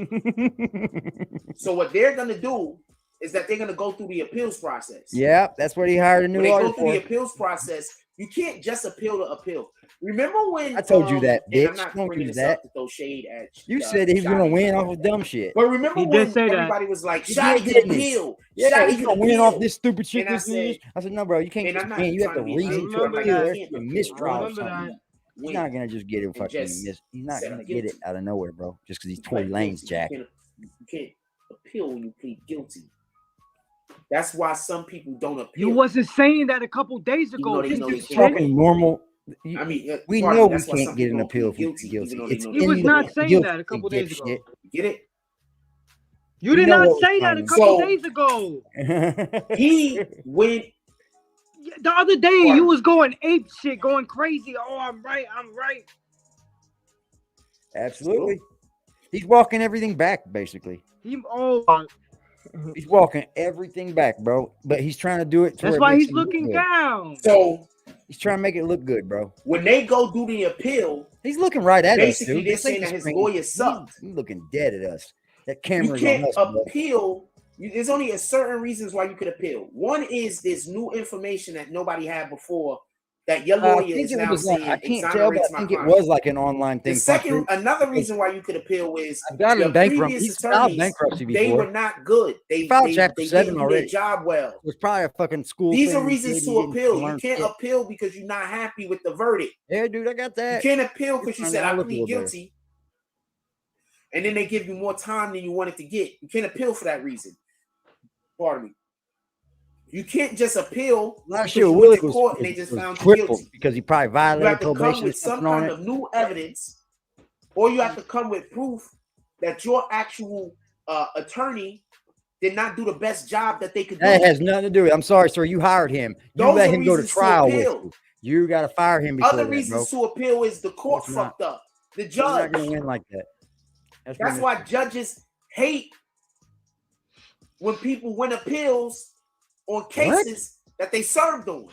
So what they're gonna do is that they're gonna go through the appeals process. Yeah, that's what he hired a new When they lawyer go through for. the appeals process, you can't just appeal to appeal. Remember when I told you that, and I'm bitch. not Don't bringing use this that. up to throw shade at You said he was gonna Shotty. win off of dumb shit. But remember He when did say that. everybody was like, He Shotty did, can didn't he? appeal. Yeah, Shotty he's can gonna win appeal. off this stupid shit. And I said, I said, no, bro, you can't and just I'm not win. You have to trying to be reason to remember appeal. that. There has to be a mistrial or remember something. that. He's not gonna just get him fucking just miss. He's not said gonna I'm get it guilty. out of nowhere, bro. Just because he's You Tory plead Lanez, guilty. Jack. You can't appeal when you plead guilty. That's why some people don't appeal. You wasn't saying that a couple days Even ago. though they piece know of they Just shit. can't. talking normal. I mean, We pardon know me, we that's why can't some get people an don't appeal plead if we guilty, plead even though guilty. they know He they was can't. not saying guilty, that a couple days ago. dipshit. Get it? You We did know not what we're say that a saying. couple So- days ago. He went. The other day you was going ape shit, going crazy. Oh, I'm right. I'm right. Absolutely. He's walking everything back, basically. He's walking everything back, bro. But he's trying to do it. That's why he's looking down. So he's trying to make it look good, bro. when they go do the appeal, He's looking right at basically us, dude. they're Just think saying that the his screen- lawyers sucked. He's looking dead at us. That You camera's can't on us, bro. appeal. There's only a certain reasons why you could appeal. One is there's new information that nobody had before that your I lawyer think is it now was saying I can't tell, but exonerates I my think it client. was like an online thing. The second, another because reason why you could appeal is I've got your him bankrupt. previous He's filed attorneys, bankruptcy they before. were not good. They filed they Chapter 7 didn't do already. their job well. It was probably a fucking school These thing. are reasons Maybe to he didn't appeal. You learn can't shit. appeal because you're not happy with the verdict. Yeah, dude, I got that. You can't appeal because you You're said trying I to look a plead little better. guilty, and then they give you more time than you wanted to get. You can't appeal for that reason. Pardon me. You can't just appeal Last because year, you Willie went to was, court and they just was found you crippled guilty. because he probably You have violated to come probation or with some something on kind it. of new evidence, or you have to come with proof that your actual attorney did not do the best job that they could do. That has nothing to do with it. I'm sorry, sir. You hired him. You Those let are him go to reasons to trial with appeal. you. You got to fire him before Other that, reasons bro. to appeal is the court It's not. fucked up. The You're judge. not going to win like that. That's why judges hate when people win appeals on cases that they served on.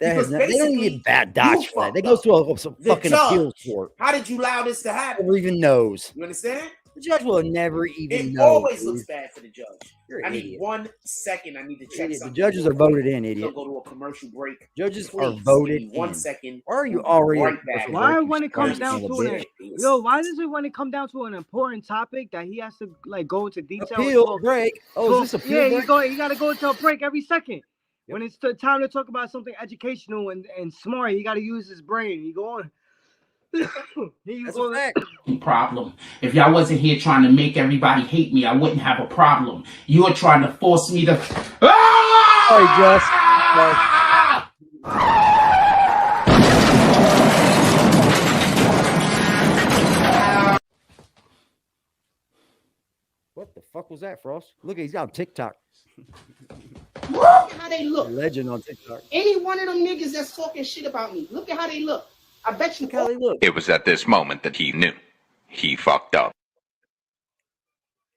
That has Because not, they don't basically, get bad dodge you for that. They fucked go up. to some The fucking appeals judge. court. How did you allow this to happen? Never even knows. You understand? The judge will never even It know. always dude. looks bad for the judge. You're an I need idiot. 1 second. I need to check Idiot. The something. judges are voted in, We're idiot. gonna go to a commercial break. Judges Please, are give voted me 1 in. second. Or are you We'll be already right back. Why when it comes down son of to a an bitch? why does it when it come down to an important topic that he has to like go into detail? Appeal break. Oh, is this appeal yeah, break? he got to go into a break every second. When it's time to talk about something educational and smart, he got to use his brain. He go on. That's a fact. Problem. If y'all wasn't here trying to make everybody hate me, I wouldn't have a problem. You are trying to force me to. Sorry, Just. What the fuck was that, Frost? Look, he's on TikTok. Look at how they look. Legend on TikTok. Any one of them niggas that's talking shit about me, look at how they look. I bet you. It was at this moment that he knew. He fucked up.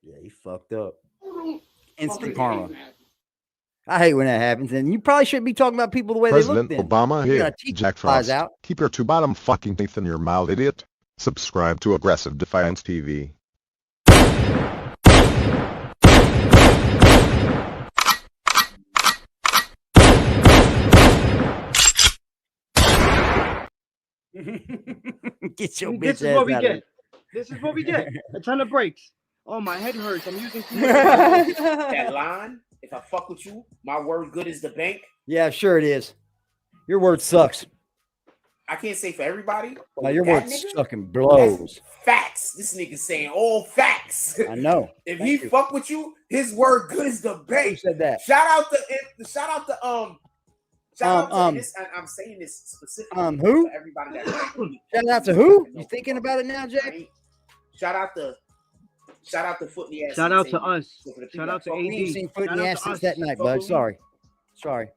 Yeah, he fucked up. Instant karma. I hate when that happens, and you probably shouldn't be talking about people the way President they look. Obama You here. gotta teach Jack flies Frost. out. Keep your two bottom fucking teeth in your mouth, idiot. Subscribe to Aggressive Defiance TV. Get your This bitch is what we ass out of get. here. This is what we get. A ton of breaks. Oh, my head hurts. I'm using too much. That line, if I fuck with you, my word good is the bank. Yeah, sure it is. Your word sucks. I can't say for everybody. No, your that word nigga, fucking blows. that's facts. This nigga saying all facts. I know. If Thank he you. fuck with you, his word good is the bank. Who said that? Shout out to this. I'm saying this specifically Who? for everybody that Shout out to who? You thinking about it now, Jay? Shout out to Foot in the Ass. Shout out to Entertainment. us. So for the people Shout out that to fuck AD. with We ain't seen Foot in Shout the out ass to since us. that night, Fuck bud. with me. Sorry,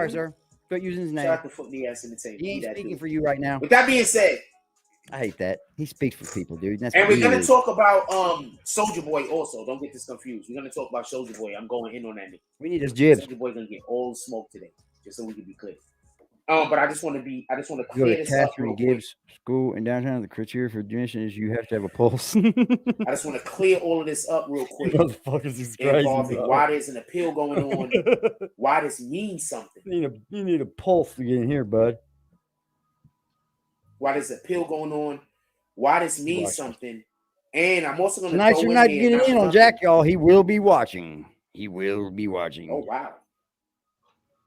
Mhm. sir. Quit using his Shout name. out to Foot in the Ass Entertainment. He ain't That speaking dude. for you right now. With that being said, I hate that. He speaks for people, dude. That's and we're gonna weird. talk about Soulja Boy also. Don't get this confused. We're gonna talk about Soulja Boy. I'm going in on that nigga. We need his jibs. Soulja Boy gonna get all the smoke today, just so we can be clear. But I just want to Go clear to this up Catherine real quick. Gibbs School in downtown. The criteria for admission is you have to have a pulse. I just want to clear all of this up real quick. Motherfuckers is crazy, Involving bro. why there's an appeal going on, why this means something, You need a pulse to get in here, bud. why there's an appeal going on, why this means something, and I'm also going to Tonight's throw your in night to here, get not it for in on nothing. Jack, y'all. He will be watching. He will be watching. Oh wow!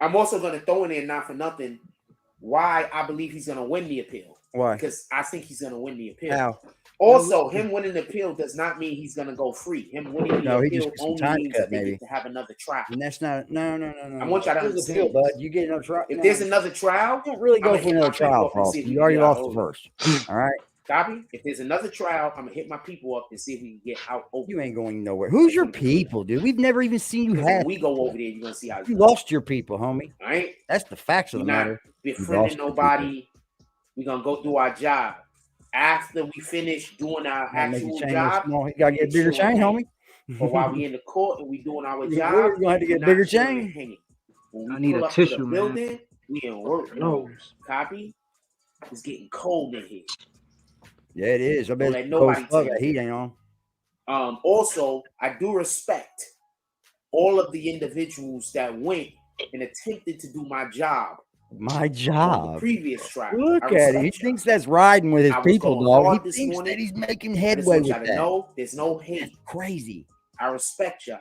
I'm also going to throw in there, not for nothing, why I believe he's going to win the appeal. Why? Because I think he's going to win the appeal. How? Also, him winning the appeal does not mean he's going to go free. Him winning the No, he appeal just gets some only time means cut, that they maybe. get to have another trial. And that's not no. I want y'all to Here's the understand deal, bud. this. You get another trial. If there's another trial, you don't really go I'ma for hit another my people trial, up and see Frost. if we You can already get out lost the over. first. All right. Copy? If there's another trial, I'm gonna hit my people up and see if we can get out over. You ain't going nowhere. Who's your people, dude? We've never even seen you When have. we go over there, you're gonna see how You lost your people, homie. All right. That's the facts of We're the not matter. You befriending lost your nobody. We're gonna go do our job. After we finish doing our Gotta make your actual chain job, small. You gotta get a make bigger sure we're chain, hanging. homie. But while we in the court and we doing our You're job, gonna have to get we're a bigger not chilling and chain. hanging. When I we need pull a up to the tissue, man. building, we in work No. mode. Copy? It's getting cold in here. Yeah, it is. I bet Don't let it's nobody cold tell fuck. That you. heat ain't on. Also, I do respect all of the individuals that went and attempted to do my job. My On the job. previous trial. Look I at him. He respect y'all. thinks that's riding with his I was people, going dog. hard He this thinks morning. that he's making I just headway want with y'all to that. know there's no hate. That's crazy. I respect y'all.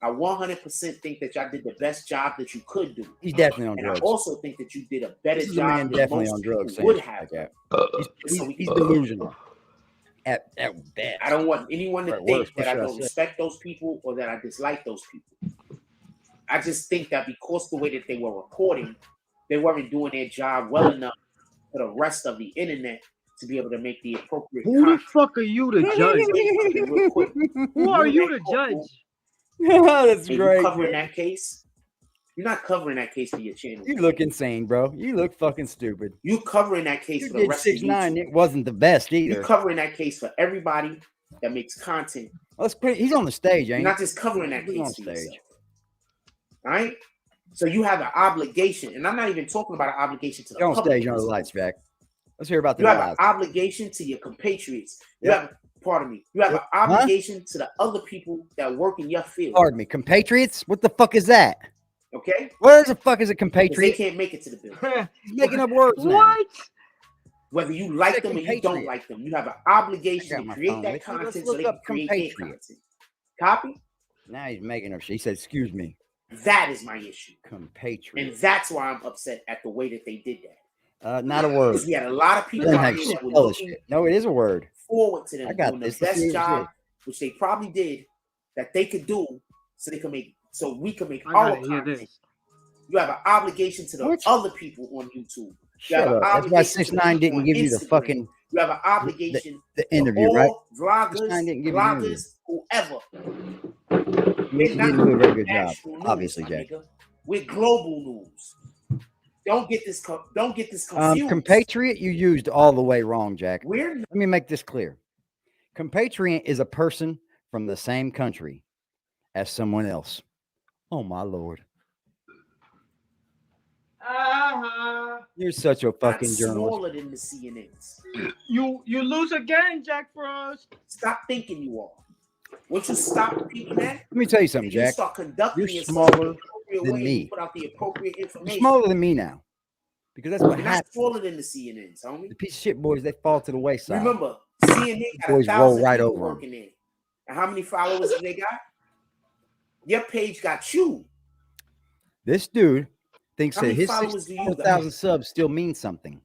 I 100% think that y'all did the best job that you could do. He's definitely on And drugs. I also think that you did a better This is a job man than definitely most on people drugs. would saying have. shit like that. He's delusional. At best. I don't want anyone to Or think worse, what that I should I don't say? respect those people or that I dislike those people. I just think that because the way that they were reporting, they weren't doing their job well enough for the rest of the internet to be able to make the appropriate Who the content. fuck are you to judge? Real quick. Who are in you that to courtroom, judge? That's and great. you covering man. that case, you're not covering that case for your channel. You look insane, bro. You look fucking stupid. You covering that case You for the did rest of 6ix9ine. YouTube. It wasn't the best You either. covering that case for everybody that makes content. Let's put. He's on the stage, You're ain't not just covering that He's on case for stage. yourself. All right? So you have an obligation, and I'm not even talking about an obligation to the You're on public. stage under the lights, Jack. Let's hear about the You have an lives. obligation to your compatriots. You Yep. have, pardon me, you have Yep. an obligation to the other people that work in your field. Pardon me, compatriots? What the fuck is that? Okay? Where the fuck is a Because they compatriot? can't make it to the building. He's making up words now. What? Whether you like Say them or you don't compatriot. like them, you have an I obligation got to my create phone that with you. Let's content so look they can up create their compatriot. content. Copy? Now he's making up shit. He said, excuse me, That is my issue. compatriot. And that's why I'm upset at the way that they did that. Not a word. Because we had a lot of people Doesn't out have here shit that were to looking shit. No, it is a word. forward to I them got doing this. the Let's see best what it job, is. which they probably did, that they could do so they can make so we can make I our gotta hear content. this. You have an obligation to the What? other people on YouTube. You Shut have an up. That's why obligation to the 6ix9ine people didn't on give you the Instagram. fucking You have an obligation the interview, to right? all vloggers, 6ix9ine didn't give you the interview. bloggers, whoever. You We're didn't not do a very good job, national news, obviously, my Jay. nigga. We're global news. Don't get this confused. Compatriot, you used all the way wrong, Jack. We're Let me make this clear. Compatriot is a person from the same country as someone else. Oh my lord. Uh-huh. You're such a fucking Not journalist. smaller than the CNNs. You lose again, Jack Frost. Stop thinking you are. Once you stop thinking that, Let me tell you something, and you Jack. start conducting You're yourself in the smaller appropriate than way, me. you put out the appropriate You're information. smaller than me now. Because that's what You're not happens. smaller than the CNNs, homie. The piece of shit boys, they fall to the wayside. Remember, CNN got boys 1,000 roll right people over 'em. working there. And how many followers do they got? Your page got you. This dude thinks How that many his followers do you got? 600,000 subs still means something.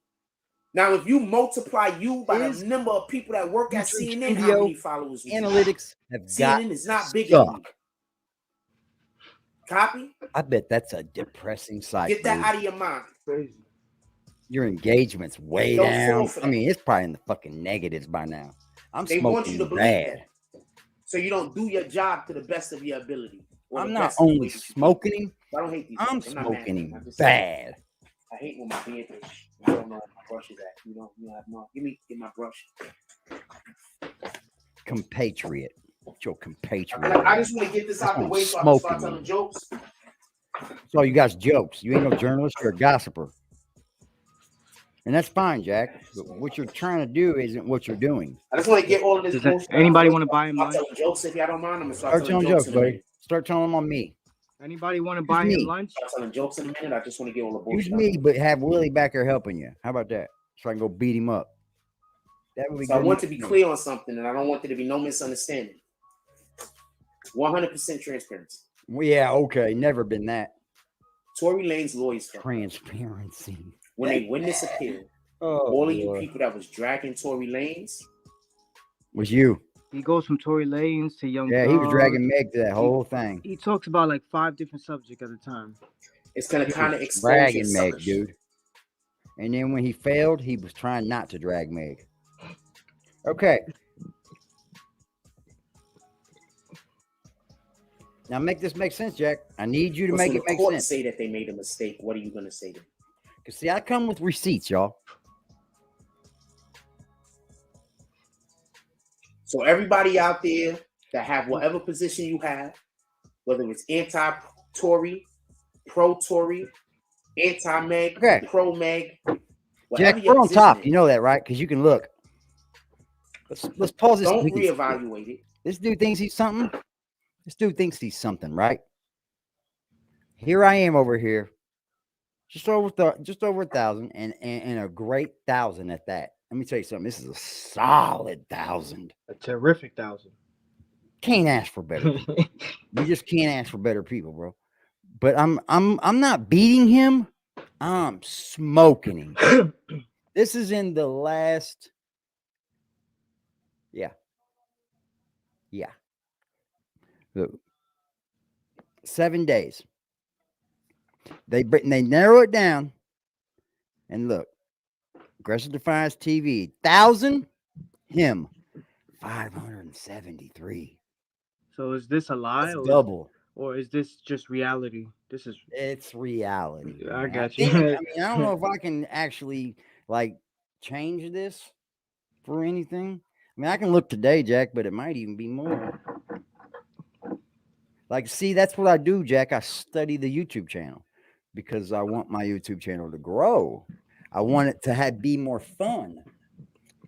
Now, if you multiply you by His the number of people that work at YouTube CNN, how studio many followers would you analytics have got CNN is not bigger than you. stuck. Copy? I bet that's a depressing sight. Get that dude. out of your mind. Your engagement's way Don't down. fall for I that. mean, it's probably in the fucking negatives by now. I'm They want you to smoking believe bad. that. So you don't do your job to the best of your ability. or I'm the not best of the only way that you can. smoking him, I don't hate these. I'm guys. not mad. smoking him I'm just saying. bad. I hate when my beard is. I don't know where my brush is at. You don't have no. Get my brush. Compatriot. Your compatriot. I just want to get this out the way so I can start telling jokes. So you guys jokes. You ain't no journalist, you're a gossiper. And that's fine, Jack. But what you're trying to do isn't what you're doing. I just want to get all of this. Does anybody want to buy him I'll lunch? tell jokes if y'all don't mind. I'm gonna Start telling jokes, buddy. Start telling them on me. Anybody want to buy me. him lunch? Start telling jokes in a minute. I just want to get all the bullshit. Use me, but have Willie back there helping you. How about that? So I can go beat him up. That would be So I good want to enough be for me. clear on something, and I don't want there to be no misunderstanding. 100% transparency. Well, yeah, okay. Never been that. Tory Lane's lawyers fucked up. Transparency. When they win this appeal, Oh, all of you boy. people that was dragging Tory Lanez, Was you. He goes from Tory Lanez to Young Yeah, he was Thug. dragging Meg to that whole thing. He talks about like 5 different subjects at a time. it's gonna He kind of was expose your dragging Meg, suckers. dude. And then when he failed, he was trying not to drag Meg. Okay. Now make this make sense, Jack. I need you to Well, make so it the make court sense. say that they made a mistake. What are you gonna say to them? Because see, I come with receipts, y'all. So everybody out there that have whatever position you have, whether it's anti-Tory, pro-Tory, anti-Meg, Okay. pro-Meg, Jack, we're on top. You know that, right? Because you can look. Let's pause this. so don't we can see. reevaluate it. This dude thinks he's something. This dude thinks he's something, right? Here I am over here, just over 1,000, and a great 1,000 at that. Let me tell you something. This is a solid 1,000. A terrific 1,000. Can't ask for better. You just can't ask for better people, bro. But I'm not beating him. I'm smoking him. This is in the last. Yeah. Look, 7 days. They narrow it down, and look, Aggressive Defiance TV 1,000, him 573. So is this a lie? That's double. Or is this just reality? It's reality. I man. got you. I mean, I don't know if I can actually like change this for anything. I mean, I can look today, Jack, but it might even be more. Like, see, that's what I do, Jack. I study the YouTube channel because I want my YouTube channel to grow. I want it to be more fun.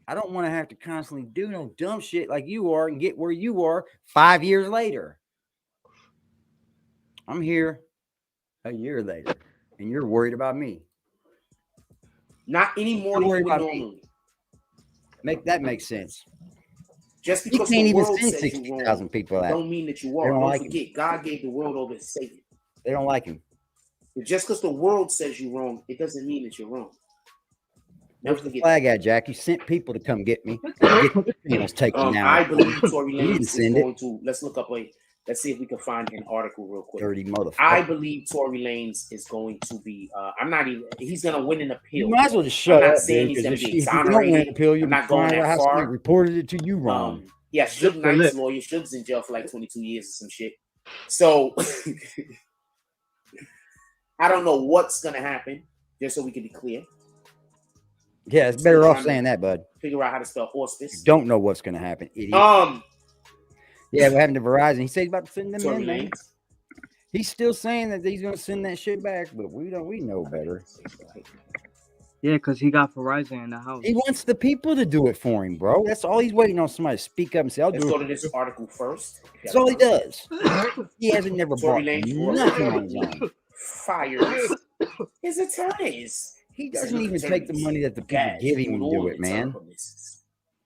I don't want to have to constantly do no dumb shit like you are and get where you are 5 years later. I'm here a year later, and you're worried about me. Not anymore than you would normally. Make that make sense. Just You because can't the even world send says you 60,000 wrong, people out. don't mean that you They are. don't Don't like forget, God gave the world over to Satan. They don't like him. Just because the world says you're wrong, it doesn't mean that you're wrong. Never Where's the forget flag at, Jack? You sent people to come get me. Get the channels taken down. I believe Tory You Lanez didn't is send going it. to. Let's look up let's see if we can find an article real quick. Dirty motherfucker. I believe Tory Lanez is going to be. He's going to win an appeal. You might as well just shut I'm not up, saying dude. he's going Because to be if you don't win an exonerated. appeal, you'll I'm be not going crying about that how somebody far. reported it to you wrong. Yeah, Suge Knight's lawyer. Suge's in jail for like 22 years or some shit. So I don't know what's going to happen. Just so we can be clear. Yeah, it's better off saying that, bud. Figure out how to spell auspice. You don't know what's going to happen, idiot. Yeah, what happened to Verizon? He said he's about to send them Tory in, man. Lanez. He's still saying that he's gonna send that shit back, but we know better. Yeah, because he got Verizon in the house. He wants the people to do it for him, bro. That's all he's waiting on, somebody to speak up and say, I'll Let's do go it. to this article first. That's all he does. He hasn't never Tory brought Lanez nothing on his own. fires his attorneys. He doesn't even take the money that the people give him and do it, man.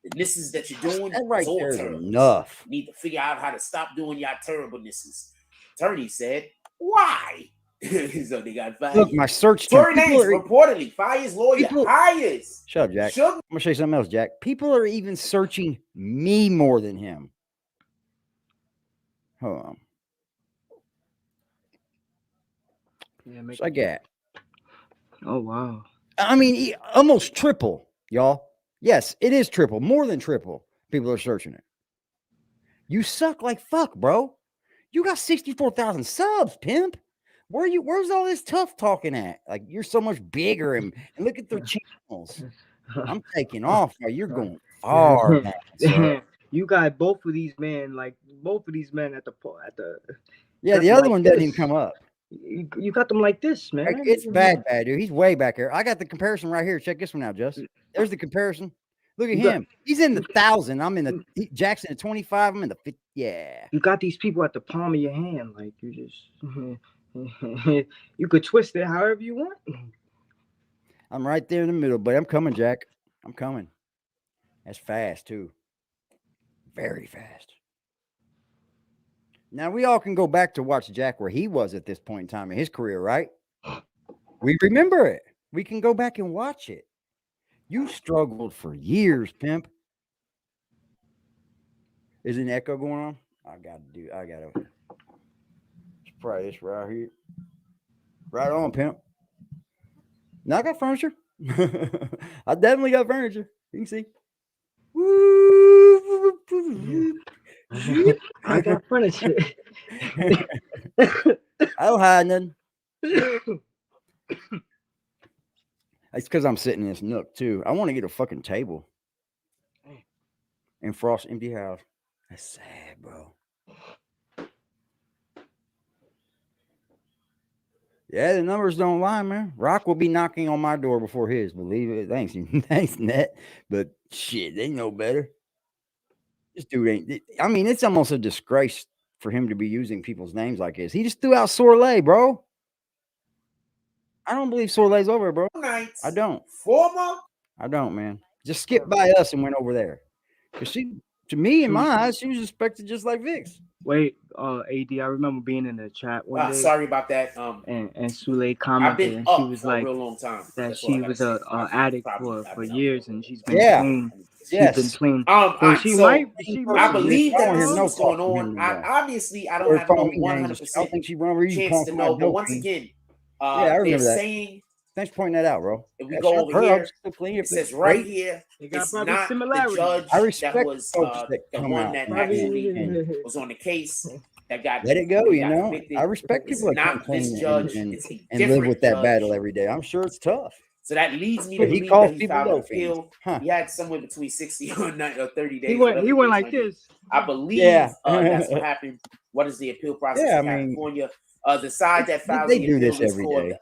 The nisses that you're doing, That right is all there is terrible. enough. You need to figure out how to stop doing your terriblenesses. Attorney said, why? So they got fired. Look, my search term. Tory Lanez reportedly fires lawyer, hires. Shut up, Jack. I'm gonna show you something else, Jack. People are even searching me more than him. Hold on. Yeah, So I got. Oh wow. I mean, almost triple, y'all. Yes, it is triple, more than triple. People are searching it. You suck like fuck, bro. You got 64,000 subs, pimp. Where's all this tough talking at? Like, you're so much bigger, and look at their channels. I'm taking off. Now you're going far now, sir. You got both of these men at the Yeah, the other one doesn't even come up. You got them like this, man. Like, it's bad, dude. He's way back here. I got the comparison right here. Check this one out, Justin. There's the comparison. Look at him. He's in the 1,000. I'm in the Jackson at 25. I'm in the 50. Yeah. You got these people at the palm of your hand. Like, you just you could twist it however you want. I'm right there in the middle, but I'm coming, Jack. I'm coming. That's fast too. Very fast. Now we all can go back to watch Jack where he was at this point in time in his career, right? We remember it. We can go back and watch it. You struggled for years, pimp. Is an echo going on? I gotta try this right here. Right on, pimp. Now I got furniture. I definitely got furniture. You can see. I got furniture. I don't hide nothing. It's because I'm sitting in this nook too. I want to get a fucking table. And Frost empty house. That's sad, bro. Yeah, the numbers don't lie, man. Rock will be knocking on my door before his. Believe it. Thanks, Net. But shit, they know better. This dude ain't. I mean, it's almost a disgrace for him to be using people's names like this. He just threw out Soleil, bro. I don't believe Soleil's over, bro. I don't. Former? I don't, man. Just skipped by us and went over there. Because she, to me, in my eyes, she was respected just like Vix. Wait, AD, I remember being in the chat one day. Sorry about that. And Sule commented, and she was like, a real long time. that she was an addict for years, and she's been clean. Yes. She's been clean. I believe that this is what's going on. Obviously, I don't have no 100% chance to know. But once again, I remember they're that. saying. Thanks for pointing that out, bro. If we go over here, it says right here, it's not the judge that was the one that actually was on the case that got let it go. You know, convicted. I respect people that not come this clean judge, and it's a live with that judge. battle every day. I'm sure it's tough. So that leads me to believe that he filed an appeal. He had somewhere between 60 or 30 days. He went like this. I believe that's what happened. What is the appeal process in California? The side that filed they the do appeal this is every called day.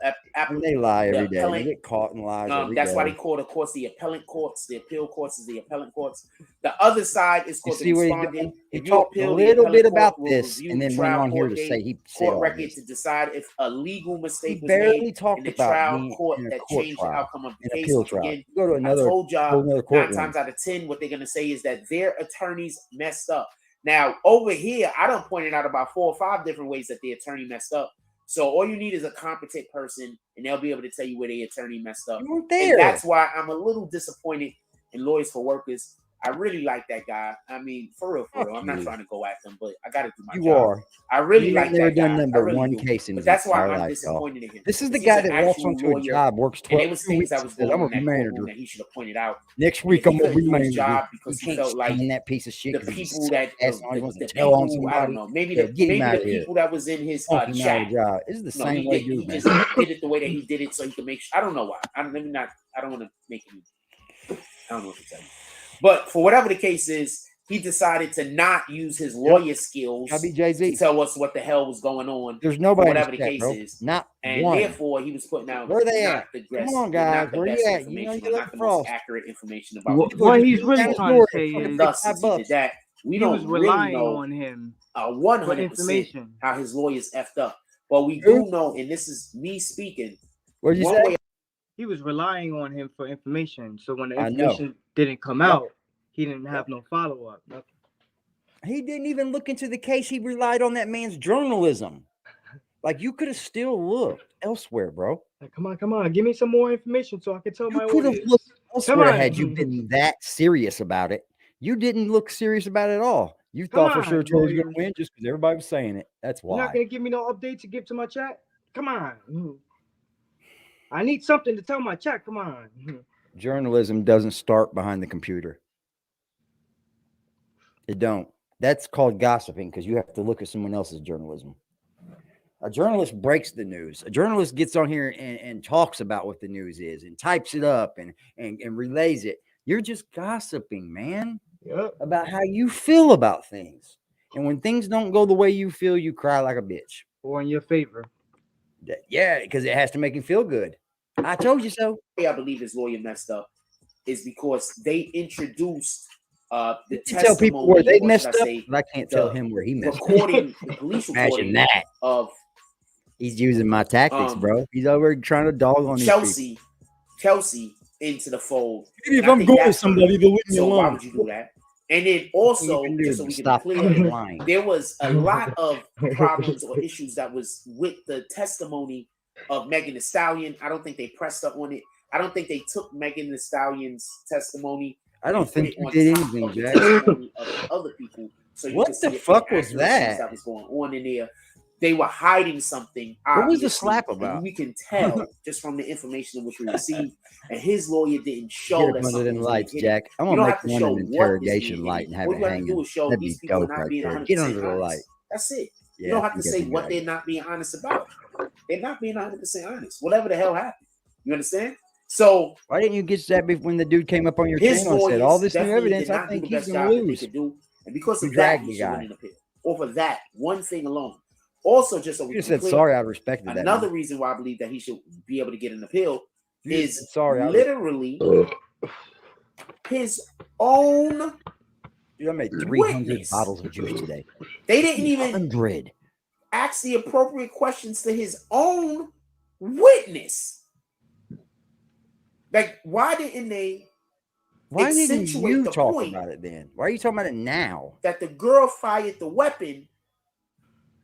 They lie every day. They get caught in lies every that's day. why they call, of course, the appellate courts. The appeal courts is the appellate courts. The other side is called the respondent. He talked a little bit about this and then went on here to say he said court all record this. to decide if a legal mistake was barely made talked in the about trial being court in a that court changed trial, the outcome of the an case. appeal trial. Again, Go to another, I told y'all 9 courtroom. times out of 10 what they're going to say is that their attorneys messed up. Now, over here, I done pointed out about 4 or 5 different ways that the attorney messed up. So all you need is a competent person, and they'll be able to tell you where the attorney messed up. You weren't there. And that's why I'm a little disappointed in Lawyers for Workers. I really like that guy. I mean, for real. I'm not trying to go at them, but I got to do my job. You are. I really You like ain't never that guy. done number I really one do. case in But his that's why entire I'm life, disappointed in him. This is the He's guy an that walks actual onto a lawyer, job, works and 12 there was things that was going I'm on gonna in be that manager. courtroom that he should have pointed out. Next And week if he I'm gonna couldn't be do his manager. job because he can't felt like stand that piece of shit. the 'cause he's people that he wants to the tell on people, somebody. I don't know, maybe Yeah, the get him maybe out the of here. people that was in his Funky chat. job. This is the No, same way he you, man. just did it the way that he did it so he could make sure. I don't know why. I don't want to make any. I don't know what to tell you. But for whatever the case is, he decided to not use his lawyer skills to tell us what the hell was going on. There's nobody, whatever the case is, not and one. therefore he was putting out Where they not at? the Come on, guys, where you at? You know you not the most accurate information about what he's really trying to say is, thus, since he did that, we he was don't really relying know on him 100% how his lawyers effed up, but we do know, and this is me speaking. What did you say? He was relying on him for information, so when the information didn't come out, he didn't have no follow up. Nothing. He didn't even look into the case. He relied on that man's journalism. Like, you could have still looked elsewhere, bro. Like, come on, give me some more information so I can tell my audience. You could have looked elsewhere had you been that serious about it. You didn't look serious about it at all. You thought for sure Tory was going to win just because everybody was saying it. That's why. You're not going to give me no update to give to my chat? Come on. I need something to tell my chat. Come on. Journalism doesn't start behind the computer. It don't. That's called gossiping because you have to look at someone else's journalism. A journalist breaks the news. A journalist gets on here and talks about what the news is and types it up and relays it. You're just gossiping, man, about how you feel about things. And when things don't go the way you feel, you cry like a bitch. Or in your favor. Yeah, because it has to make you feel good. I told you so. I believe his lawyer messed up is because they introduced the testimony. Tell people where they messed up, but I can't tell him where he messed up. The police Imagine that. Of he's using my tactics, bro. He's over trying to dog on these people. Kelsey into the fold. If I'm going with somebody, they'll leave me alone. Why would you do that? And then also, just so we can be clear, there was a lot of problems or issues that was with the testimony of Megan Thee Stallion. I don't think they pressed up on it. I don't think they took Megan Thee Stallion's testimony. I don't think you did anything, Jack. Of other people. So what the fuck was that? That was going on in there. They were hiding something. What was the slap about? And we can tell just from the information which we received. And his lawyer didn't show that. One of them lights, Jack. I'm gonna make one an interrogation light and have it hanging. That'd be dope right there. Get under the light. That's it. You don't have to say what they're not being honest about. They're not being 100% honest. Whatever the hell happened. You understand? So why didn't you get that when the dude came up on your channel and said all this new evidence? I think he's gonna lose. And because of that, he should win an appeal. Over that one thing alone. Also, just so we said sorry, I respected that. Another reason why I believe that he should be able to get an appeal is literally his own. Dude, I made 300 bottles of juice today. They didn't even ask the appropriate questions to his own witness. Like, why didn't they? Why didn't you talk about it then? Why are you talking about it now? That the girl fired the weapon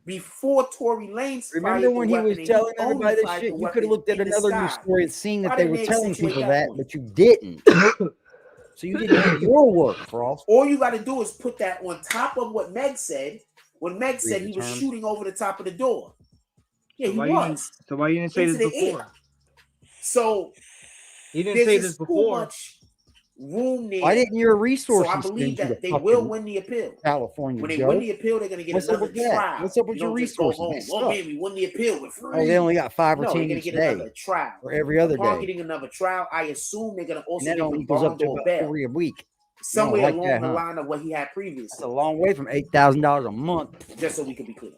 before Tory Lanez. Remember when he was telling everybody this shit? You could have looked at another news story and seen that they were telling people that, but you didn't. So you didn't do your work, Frost. All you got to do is put that on top of what Meg said. When Meg said he was shooting over the top of the door. Yeah, he was. So why you didn't say this before? So you didn't say this before. Room there. Why didn't your resources? So I believe that they will win the appeal. California. When they win the appeal, they're gonna get another trial. What's up with your resources? Oh man, we won the appeal with free. Oh, they only got 5 or 10 they're gonna get another trial or every other day. Getting another trial. I assume they're gonna also get them bond or bail. 3 a week. Somewhere along the line of what he had previously. That's a long way from $8,000 a month. Just so we can be clear.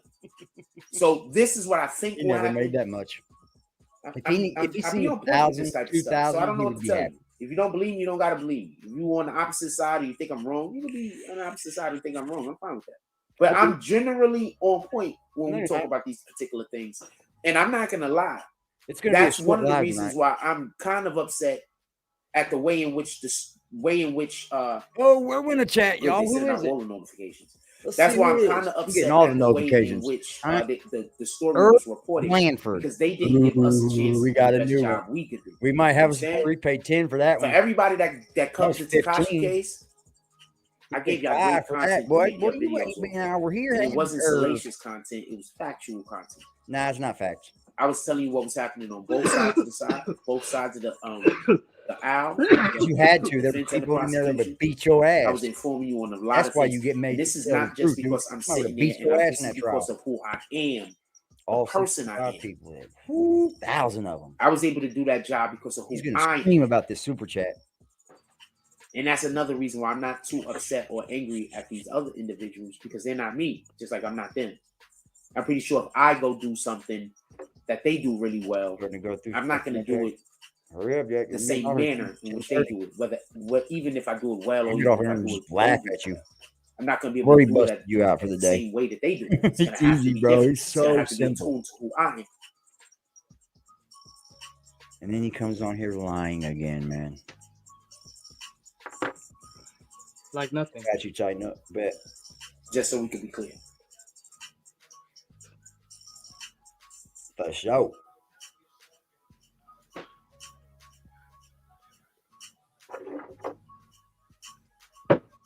So this is what I think. He never made that much. If he seen 1,000, 2,000, so I don't know what to tell happy. you. If you don't believe me, you don't gotta believe. If you on the opposite side or you think I'm wrong, you can be on the opposite side and think I'm wrong. I'm fine with that. But I'm generally on point when we talk about these particular things. And I'm not gonna lie. That's one of the reasons why I'm kind of upset at the way in which we're in the chat, y'all. Who is it? All the notifications. That's why I'm kind of upset. Getting all the notifications. Which the story was reported Blanford. Because they didn't give us a chance. We got a new one. We might have a story. Pay 10 for that one. For everybody that comes to Tekashi case, I gave y'all great content. Boy, what are you waiting? We're here. It wasn't salacious content. It was factual content. Nah, it's not facts. I was telling you what was happening on both sides of the side, both sides of the aisle. You had to. There were people in there that would beat your ass. I was informing you on a lot of things. That's why you get made. This is not just because I'm sitting there. This is because of who I am. The person I am. People, 1,000 of them. I was able to do that job because of who I am. Scream about this super chat. And that's another reason why I'm not too upset or angry at these other individuals, because they're not me, just like I'm not them. I'm pretty sure if I go do something that they do really well, I'm not going to do it the same manner in which they do it. Even if I do it well or even if I do it laugh at you. I'm not going to be able to do it you out for the day. Same way that they do it. It's, It's easy, bro. It's so To simple. who I am. And then he comes on here lying again, man. Like nothing. Got you tighten up, bet. Just so we can be clear. For sure.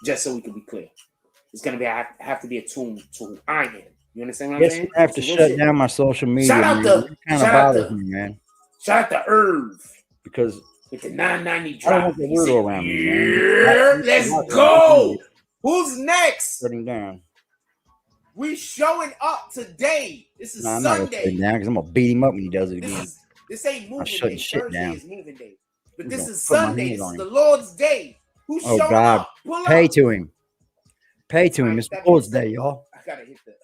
Just so we can be clear. It's gonna be have to be attuned to who I am. You understand what I'm saying? I have to shut down my social media. Shout out to kind of bothers me, man. Shout out to Irv. Because with the 990 I drop. don't want the weirdo around me, man. Let's go. Who's next? Shutting down. We showing up today. This is I'm not gonna shut Sunday. him down because I'm gonna beat him up when he does it again. This ain't moving shutting day. shit Thursday down. is moving day. But I'm this gonna is put my Sunday. hands This on is him. the Lord's day. Who's Oh showing God! up? Pull Pay up. to him. Pay to him. It's the Lord's Day, y'all. I gotta hit the.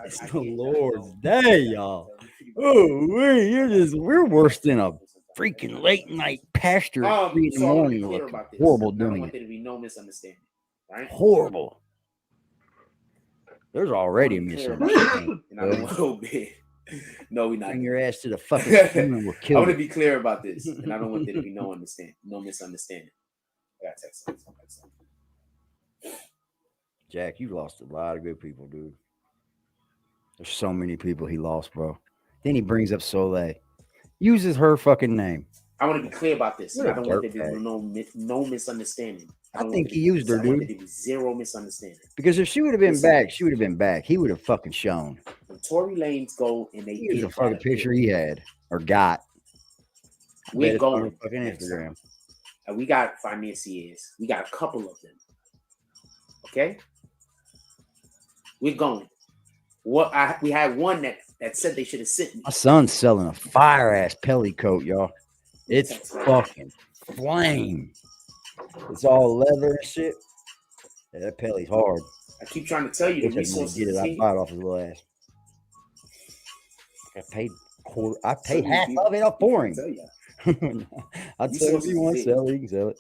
It's the Lord's Day, y'all. Oh, we're worse than a freaking late night pastor at 3 in the morning. Horrible I don't doing want it. there to be no misunderstanding. Right? Horrible. There's already a misunderstanding. And I don't want to No, we're not. Bring your ass to the fucking screen and we'll kill I want you. to be clear about this, and I don't want there to be no misunderstanding. I got text. Jack, you lost a lot of good people, dude. There's so many people he lost, bro. Then he brings up Soleil. Uses her fucking name. I want to be clear about this. You're I don't a want there to dirtbag. be no misunderstanding. I think he used her, I want dude. there to be zero misunderstanding. Because if she would have been back, she would have been back. He would have fucking shown. When Tory Lanez go and they Here's a fucking picture he had or got. We're going on fucking Instagram. And we got financiers. We got a couple of them. Okay? We're going. We had one that said they should have sent me. My son's selling a fire ass pelly coat, y'all. It's fucking flame. It's all leather and shit. Yeah, that pelly's hard. I keep trying to tell you the resources. Get it. I bought it off his little ass. I paid half of it up for him. I'll tell you if you want to sell it, you can sell it.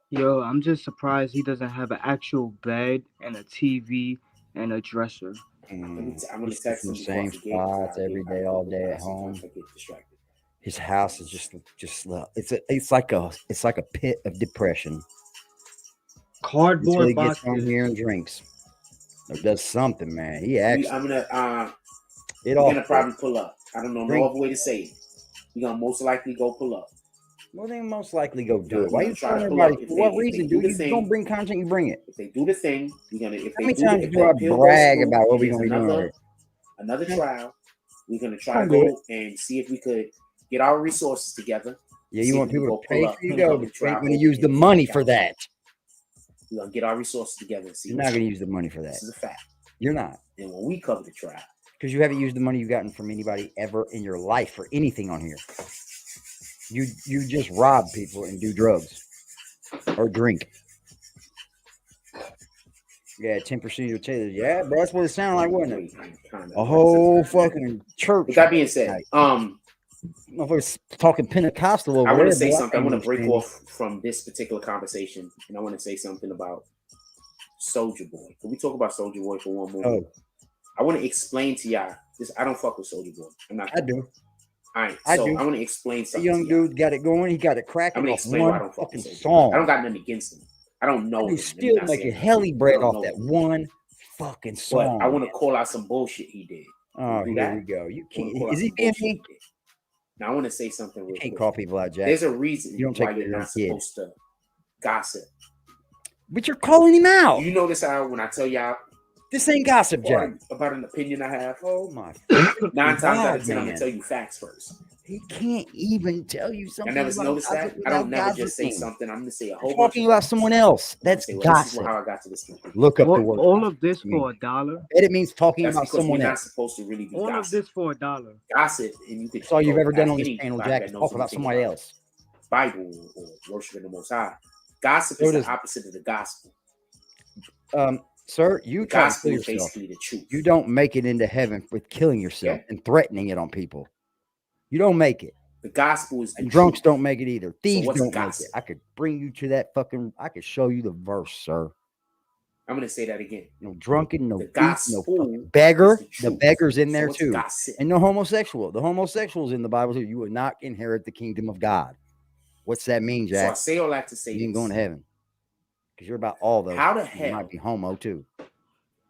Yo, I'm just surprised he doesn't have an actual bed and a TV and a dresser. I'm gonna text him the same spots every day, all day at home. His house is just it's like a pit of depression. Cardboard until he gets boxes. home here and drinks or does something, man. He actually. I'm gonna we're gonna probably pull up. I don't know no other way to say it. We're gonna most likely go pull up. Well, they most likely go do it. Why We're you gonna try telling to pull up. everybody? For what reason, dude? If you don't bring content, you bring it. If they do the thing, we're gonna. If How they many times if do I that pill brag goes through, about what we're there's gonna be doing? Another trial. We're gonna try to Don't do go and see if we could get our resources together. Yeah, see you if want we can people go to pay pull up for you to and go, go but try you ain't going to over use the and money check for out. that. We're gonna get our resources together and see. You're not going to use the money for that. This is a fact. You're not. And when we cover the trial, because you haven't used the money you've gotten from anybody ever in your life for anything on here. You just rob people and do drugs or drink. Yeah, 10% of your tailors. Yeah, bro, that's what it sounded like, wasn't it? A whole fucking church. with that being said, motherfuckers talking Pentecostal over I want there, to say boy. something. I want to break understand. off from this particular conversation, and I want to say something about Soulja Boy. Can we talk about Soulja Boy for one moment? I want to explain to y'all this. I don't fuck with Soulja Boy. I'm not. I do. All right, I so do. I want to explain The something. young dude got it going. He got it I'm cracking gonna off explain why I one don't fuck with fucking Soulja Boy. song. I don't got nothing against him. I don't know him. He's still Let me not making say heli that. bread I don't off know that him. one fucking song. But I want to call out some bullshit he did. Oh, Do here that? we go. You I wanna can't. call out Is he some being bullshit me? he did. Now I want to say something real You can't quick. call people out, Jack. There's a reason You don't why take you're it as not a kid. supposed to gossip. But you're calling him out. Do you notice how when I tell y'all This ain't gossip, Jack. about an opinion I have, Oh my! 9 times out of 10 I'm man. gonna tell you facts first. He can't even tell you I something. never about noticed that. gossip I don't without never just say gossiping. something. I'm gonna say a whole You're bunch talking of about things. someone else. I'm gonna That's say, well, this is gossip. how I got to this conclusion. Look up the word. All of this gossip. for $1. It means talking That's about because we're someone not else. supposed to really be All of gossip. this for $1. Gossip, and you could. That's all you've go ever done ask on this anybody channel, Jack. that knows Talk about anything somebody else. Bible or worshiping the Most High. Gossip So is the does- opposite of the gospel. Sir, you The try to gospel kill is yourself. basically the truth. You don't make it into heaven with killing yourself Yeah. and threatening it on people. You don't make it. The gospel is the And drunks truth. don't make it either. Thieves what's don't make gossip? it. I could bring you to that fucking. I could show you the verse, sir. I'm gonna say that again. No drunken, no The thief, no gospel fucking beggar. is the The truth. beggar's in So there what's too, gossip? and no homosexual. The homosexual's in the Bible too. You will not inherit the kingdom of God. What's that mean, So I Jack? say all that to say You ain't this. going to heaven because you're about all those. How the You hell? might be homo too.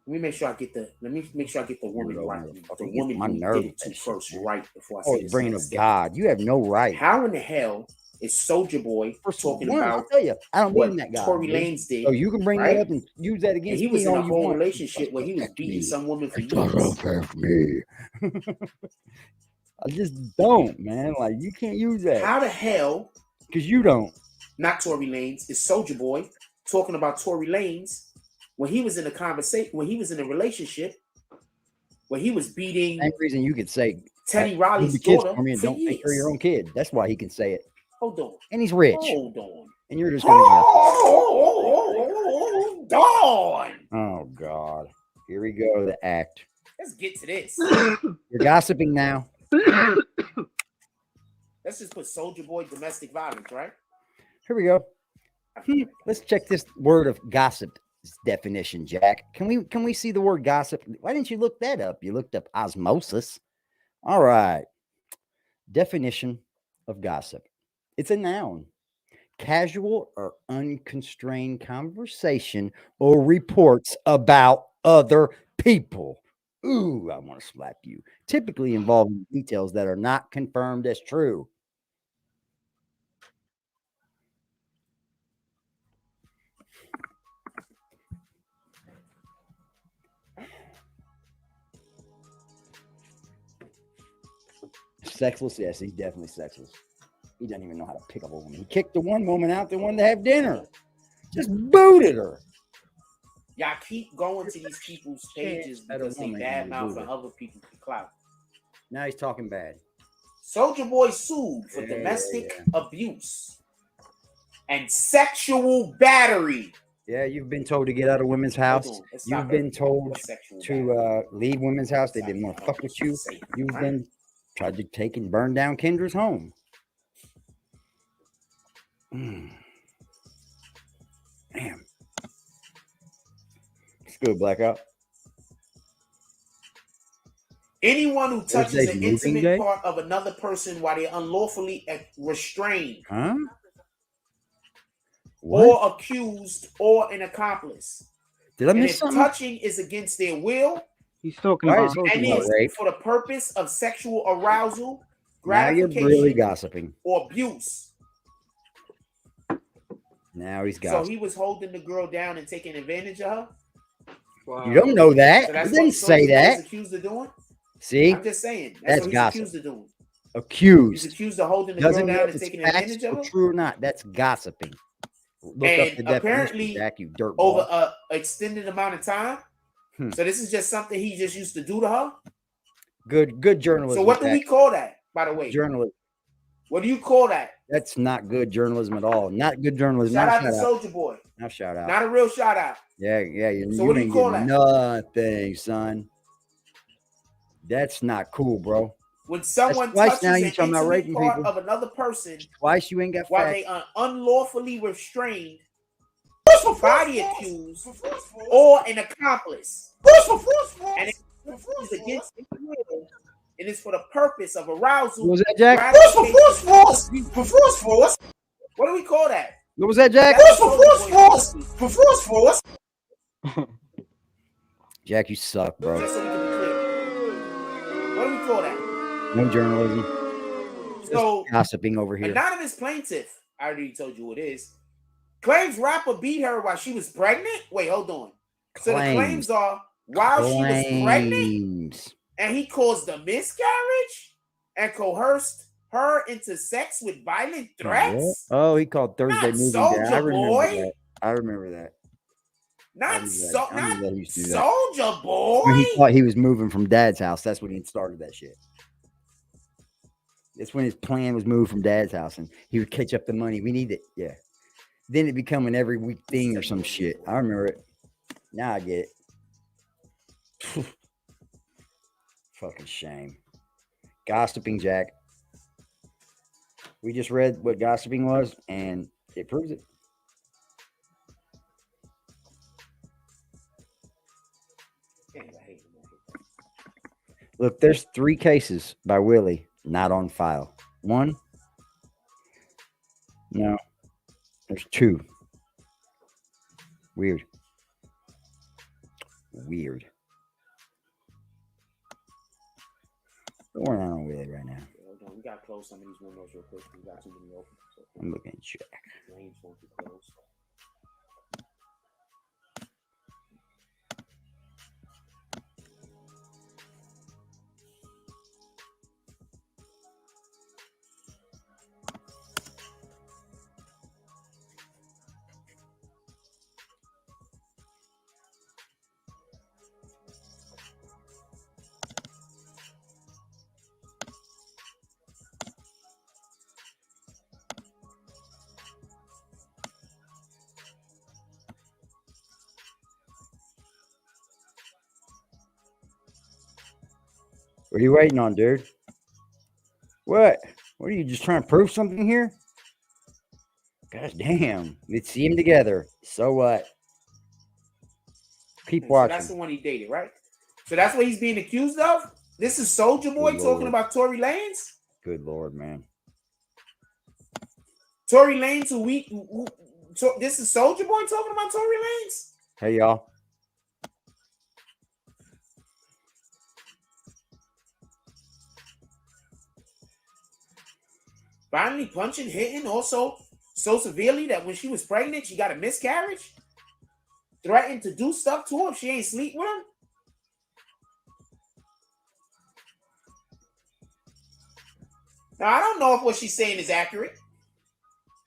Let me make sure I get the. Let me make sure I get the woman Weirdo right. motherfucker. The You get woman my who nerve did with it to that shit, first, man. right before I Oh, say it's this. bringing next up step. God. You have no right. How in the hell is Soldier Boy talking One, I'll about tell you, I don't what mean that guy. Tory dude. Lanez did? So you can bring right? that up and use that And against he was me in all a you whole want. relationship where he was Protect beating me. some woman for It doesn't years. affect me. I just don't, man. Like you can't use that How the hell? because you don't. Not Tory Lanez. Is Soldier Boy talking about Tory Lanez when he was in a conversation, when he was in a relationship, where he was beating Same reason you could say Teddy feed Riley's the kids daughter for me and for don't take care of your years. own kid. That's why he can say it. Hold on. And he's rich. Hold on. And you're just gonna go. Hold on. Oh God. Here we go. The act. Let's get to this. You're gossiping now. Let's just put Soldier Boy domestic violence, right? Here we go. Let's check this word of gossip definition, Jack. Can we see the word gossip? Why didn't you look that up? You looked up osmosis. All right. Definition of gossip. It's a noun. Casual or unconstrained conversation or reports about other people. Ooh, I want to slap you. Typically involving details that are not confirmed as true. Sexless? Yes, he's definitely sexless. He doesn't even know how to pick up a woman. He kicked the one woman out that wanted to have dinner. Just booted her. Y'all keep going to these people's pages because they badmouthing other people for clout. Now he's talking bad. Soldier Boy sued for domestic abuse and sexual battery. Yeah, you've been told to get out of women's house. You've been told to leave women's house. They didn't want to fuck with you. You've been tried to take and burn down Kendra's home. Damn. It's good, Blackout. Anyone who touches Thursday's an moving intimate day? part of another person while they're unlawfully restrained Huh? or accused or an accomplice. Did I And miss if something? touching is against their will, he's talking Why about is he and talking about is rape? for the purpose of sexual arousal, Now you're gratification, really gossiping. or abuse. Now he's So gossiping. he was holding the girl down and taking advantage of her. You don't know that. So that's He didn't what say Soldier Boy is that. accused of doing. See? I'm just saying. That's That's what he's gossip. accused of doing. Accused. He's accused of holding the Doesn't girl know down if and it's taking facts advantage of or her. true or not. That's gossiping. Look And up the definition, apparently, Jack, you dirt over ball. a extended amount of time. Hmm. So this is just something he just used to do to her. Good journalism. So what do Jack. we call that, by the way? Journalism. What do you call that? That's not good journalism at all. Not good journalism. Shout Now out to Soldier Boy. Now shout out. Not a real shout out. Yeah. You, So you what do you ain't call getting that? nothing, son. That's not cool, bro. When someone twice touches now you an talking about intimate raping part people. of another person Twice you ain't got while facts. they are unlawfully restrained by the accused or an accomplice. And it is against the will, and it's for the purpose of arousal. What was that, Jack? gratification. What do we call that? What was that, Jack? Jack, you suck, bro. Just so we can be clear. What do we call that? No journalism. So Just gossiping over here. anonymous plaintiff, I already told you who it is, claims rapper beat her while she was pregnant. Wait, hold on. So the claims are while she was pregnant, and he caused a miscarriage and coerced her into sex with violent threats? Oh, he called Thursday Not moving day. I Soulja remember Boy. that. I remember that. Not He used to do that. Soulja Boy. When he thought he was moving from Dad's house, that's when he started that shit. That's when his plan was moved from Dad's house, and he would catch up the money. We need it, yeah. Then it become an every week thing or some shit. I remember it. Now I get it. Fucking shame. Gossiping, Jack. We just read what gossiping was, and it proves it. Look, there's 3 cases by Willie not on file. 1? No. There's 2. Weird. Weird. What's going on with it right now? Hold on, we gotta close some of these windows real quick. We got too many open. So I'm looking at Jack. lanes won't be closed. What are you waiting on, dude? What? What are you just trying to prove something here? Gosh damn. Let's see them together. So what? Keep watching. So that's the one he dated, right? So that's what he's being accused of? This is Soulja Boy talking about Tory Lanez? Good Lord, man. Tory Lanez, this is Soulja Boy talking about Tory Lanez? Hey, y'all. Finally punching, hitting, also so severely that when she was pregnant, she got a miscarriage. Threatened to do stuff to her if she ain't sleep with him. Now, I don't know if what she's saying is accurate.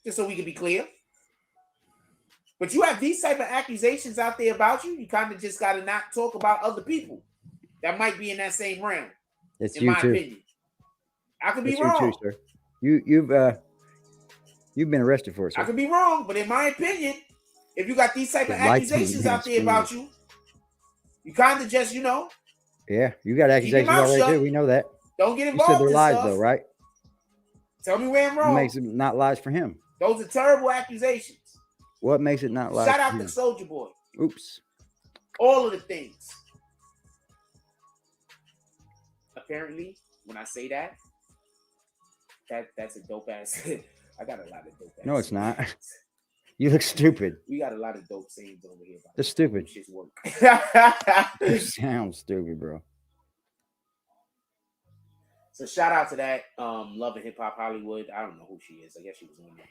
Just so we can be clear. But you have these type of accusations out there about you. You kind of just got to not talk about other people that might be in that same realm. It's in you my too. opinion. I could be It's wrong. you too, sir. You've been arrested for it, sir. I could be wrong, but in my opinion, if you got these type of accusations out there about you, you kind of just, Yeah, you got accusations already too. We know that. Don't get You involved said they're in lies, stuff. though, right? Tell me where I'm What wrong. makes it not lies for him? Those are terrible accusations. What makes it not lies Shout for out him? to Soulja Boy. Oops. All of the things. Apparently, when I say that's a dope ass. I got a lot of dope ass. No, it's not. You look stupid. We got a lot of dope sayings over here. That's stupid. Shit's work. You sound stupid, bro. So shout out to that. Love and Hip Hop Hollywood. I don't know who she is. I guess she was on there.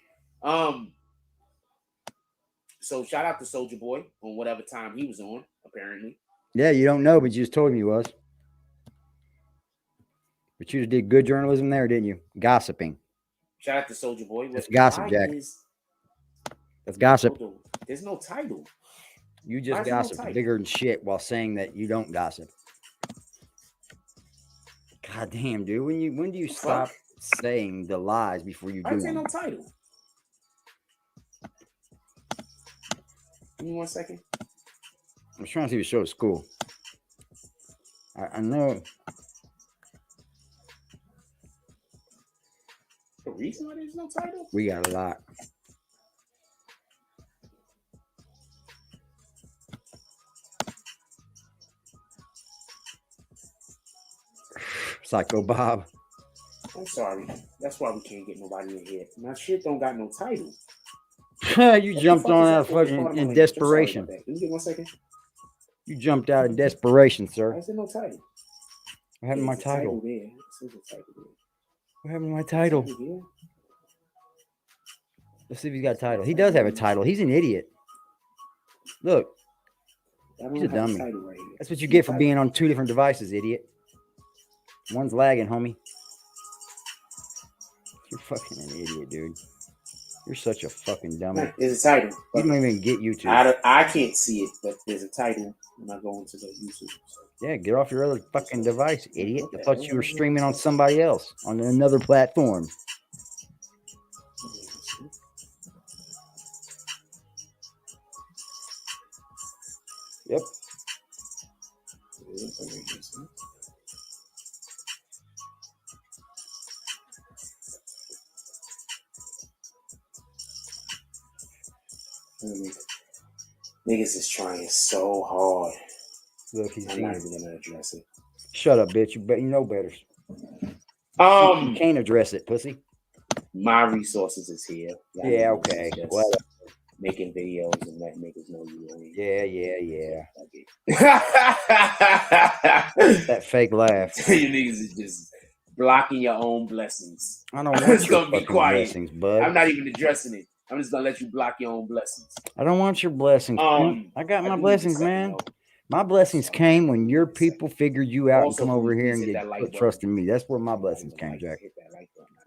So shout out to Soulja Boy on whatever time he was on, apparently. Yeah, you don't know, but you just told me he was. But you just did good journalism there, didn't you? Gossiping. Shout out to Soulja Boy. That's gossip, Jack. That's gossip. There's no title. You just gossip bigger than shit while saying that you don't gossip. God damn, dude. When do you stop saying the lies before you do I say them? no title. Give me 1 second. I'm trying to see the show at school. I know. The reason why there's no title? We got a lot. Psycho Bob. I'm sorry. That's why we can't get nobody in here. My shit don't got no title. You jumped on out fucking in desperation. Let me get 1 second. You jumped out in desperation, sir. I said no title. What happened to my title? What happened to my title? Let's see if he's got a title. He does have a title. He's an idiot. Look. He's a dummy. That's what you get for being on 2 different devices, idiot. One's lagging, homie. You're fucking an idiot, dude. You're such a fucking dummy. There's a title. You don't even get YouTube. I can't see it, but there's a title when I go into the YouTube. Yeah, get off your other fucking device, idiot. I thought you were streaming on somebody else, on another platform. Yep. Niggas is trying so hard. Look, he's I'm not even gonna address it. Shut up, bitch. You know better. You can't address it, pussy. My resources is here. Yeah, okay. Well, making videos and letting niggas know you ain't. Yeah. That fake laugh. You niggas is just blocking your own blessings. I don't want just your gonna be fucking quiet. blessings, bud. I'm not even addressing it. I'm just gonna let you block your own blessings. I don't want your blessings. I got my blessings, man. My blessings came when your people figured you out and come over here and put trust in me. That's where my blessings came, Jack.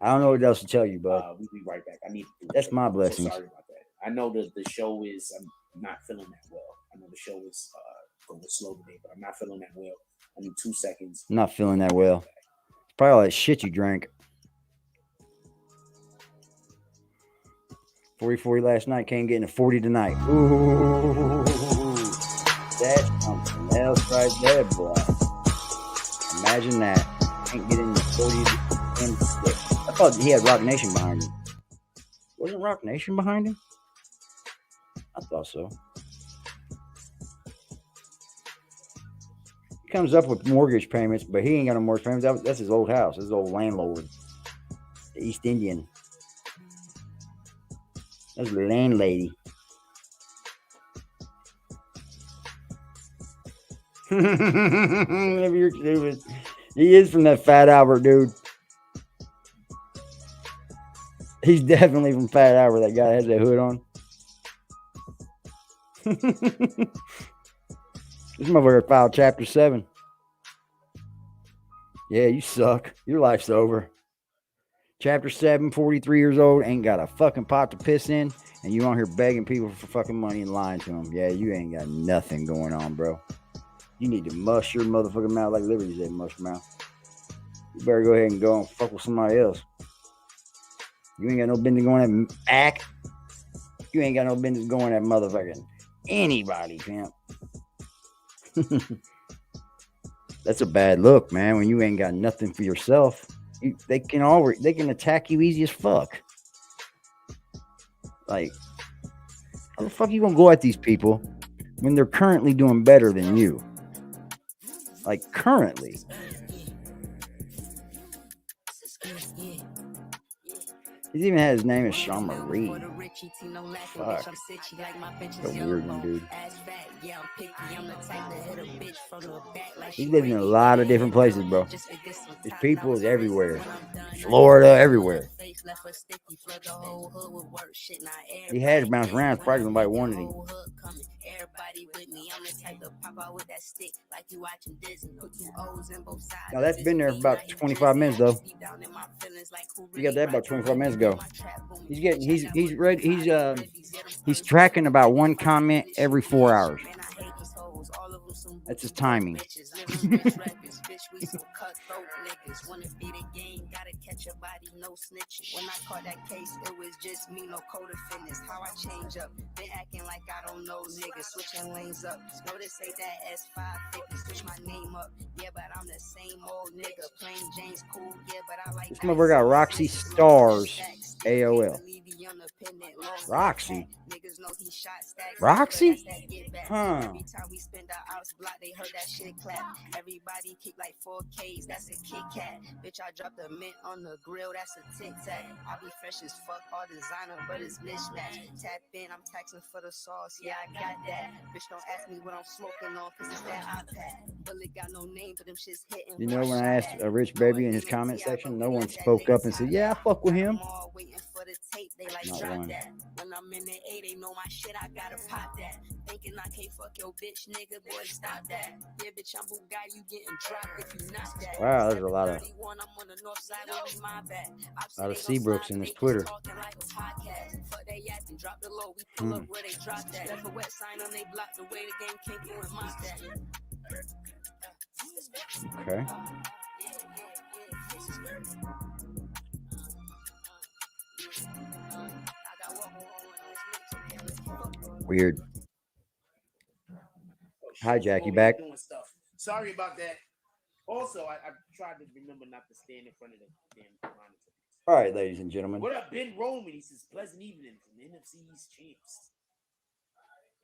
I don't know what else to tell you, bud. We'll be right back. I need to do That's my blessings. Sorry about that. I know that the show is. I'm not feeling that well. I know the show is going slow today, but I'm not feeling that well. I need 2 seconds. I'm not feeling that well. It's probably all that shit you drank. 40-40 last night, can't get into 40 tonight. Ooh, that's something else right there, boy. Imagine that. Can't get into 40 and 6. I thought he had Rock Nation behind him. Wasn't Rock Nation behind him? I thought so. He comes up with mortgage payments, but he ain't got no mortgage payments. That's his old house, his old landlord, the East Indian. That's the landlady. Maybe you're stupid. He is from that Fat Albert, dude. He's definitely from Fat Albert. That guy has that hood on. This motherfucker filed Chapter 7. Yeah, you suck. Your life's over. Chapter 7, 43 years old, ain't got a fucking pot to piss in, and you on here begging people for fucking money and lying to them. Yeah, you ain't got nothing going on, bro. You need to mush your motherfucking mouth like Liberty said, mush your mouth. You better go ahead and go and fuck with somebody else. You ain't got no business going at Act. You ain't got no business going at motherfucking anybody, Pimp. That's a bad look, man, when you ain't got nothing for yourself. They can attack you easy as fuck. Like, how the fuck you gonna go at these people when they're currently doing better than you? Like, currently. He even had his name as Sean Marie. Fuck. What a weird one, dude. He's living in a lot of different places, bro. His people is everywhere. Florida, everywhere. He had to bounce around. Probably nobody wanted him. Now that's been there for about 25 minutes though. You got that about 25 minutes ago. He's ready. He's tracking about one comment every 4 hours. That's his timing. Catch your body, no snitching. When I caught that case, it was just me, no code of fitness. How I change up, been acting like I don't know niggas, switching lanes up. Notice say that S550, switch my name up. Yeah, but I'm the same old nigga. Plain James cool, yeah, but I like. This motherfucker got Roxy Stars AOL. Roxy? Roxy? Huh. Every time we spend our house block, they heard that shit clap. Everybody keep like 4Ks, that's a Kit Kat. Bitch, I dropped a mint on the grill, that's a Tic Tac. I be fresh as fuck, all designer, but it's mismatched. Tap in, I'm taxing for the sauce, yeah, I got that. Bitch, don't ask me what I'm smoking on, cause it's that iPad. Bullet got no name, but them shit's hitting. You know, when I asked a Rich Baby in his comment section, no one spoke up and said, yeah, I fuck with him. the tape, they like Not drop one. that. When I'm in the A, they know my shit, I gotta pop that. Thinking I can't fuck your bitch, nigga, boy, stop that. Yeah, bitch, I'm Bugatti, you getting dropped if you not that. Wow, there's a lot of 731, I'm on the north side, only my back. Seabrooks in this Twitter. Talking like a podcast. Fuck they yapping, drop the low, we pull up where they drop that. Left a wet sign on they block, the way the game came through and mock that. Okay. Weird. Hi, Jack. You back? Doing stuff. Sorry about that. Also, I tried to remember not to stand in front of the damn monitor. All right, ladies and gentlemen. What up, Ben Roman? He says, pleasant evening from the NFC's champs.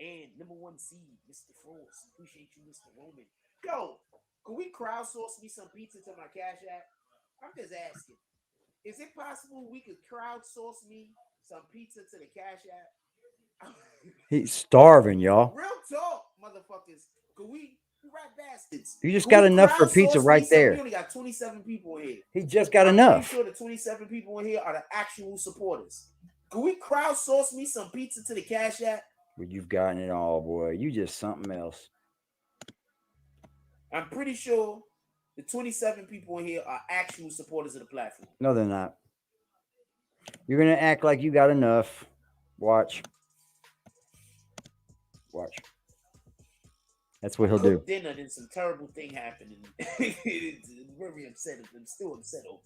And number 1 seed, Mr. Frost. Appreciate you, Mr. Roman. Yo, could we crowdsource me some pizza to my Cash App? I'm just asking. Is it possible we could crowdsource me some pizza to the Cash App? He's starving, y'all. Real talk, motherfuckers. Could we rat bastards? You just got enough for pizza right there. We only got 27 people in here. He just got I'm enough. pretty sure the 27 people in here are the actual supporters. Could we crowdsource me some pizza to the Cash App? Well, you've gotten it all, boy. You just something else. I'm pretty sure the 27 people in here are actual supporters of the platform. No, they're not. You're going to act like you got enough. Watch. Watch. That's what he'll do. Dinner, then some terrible thing happened. And very upset. I'm still upset over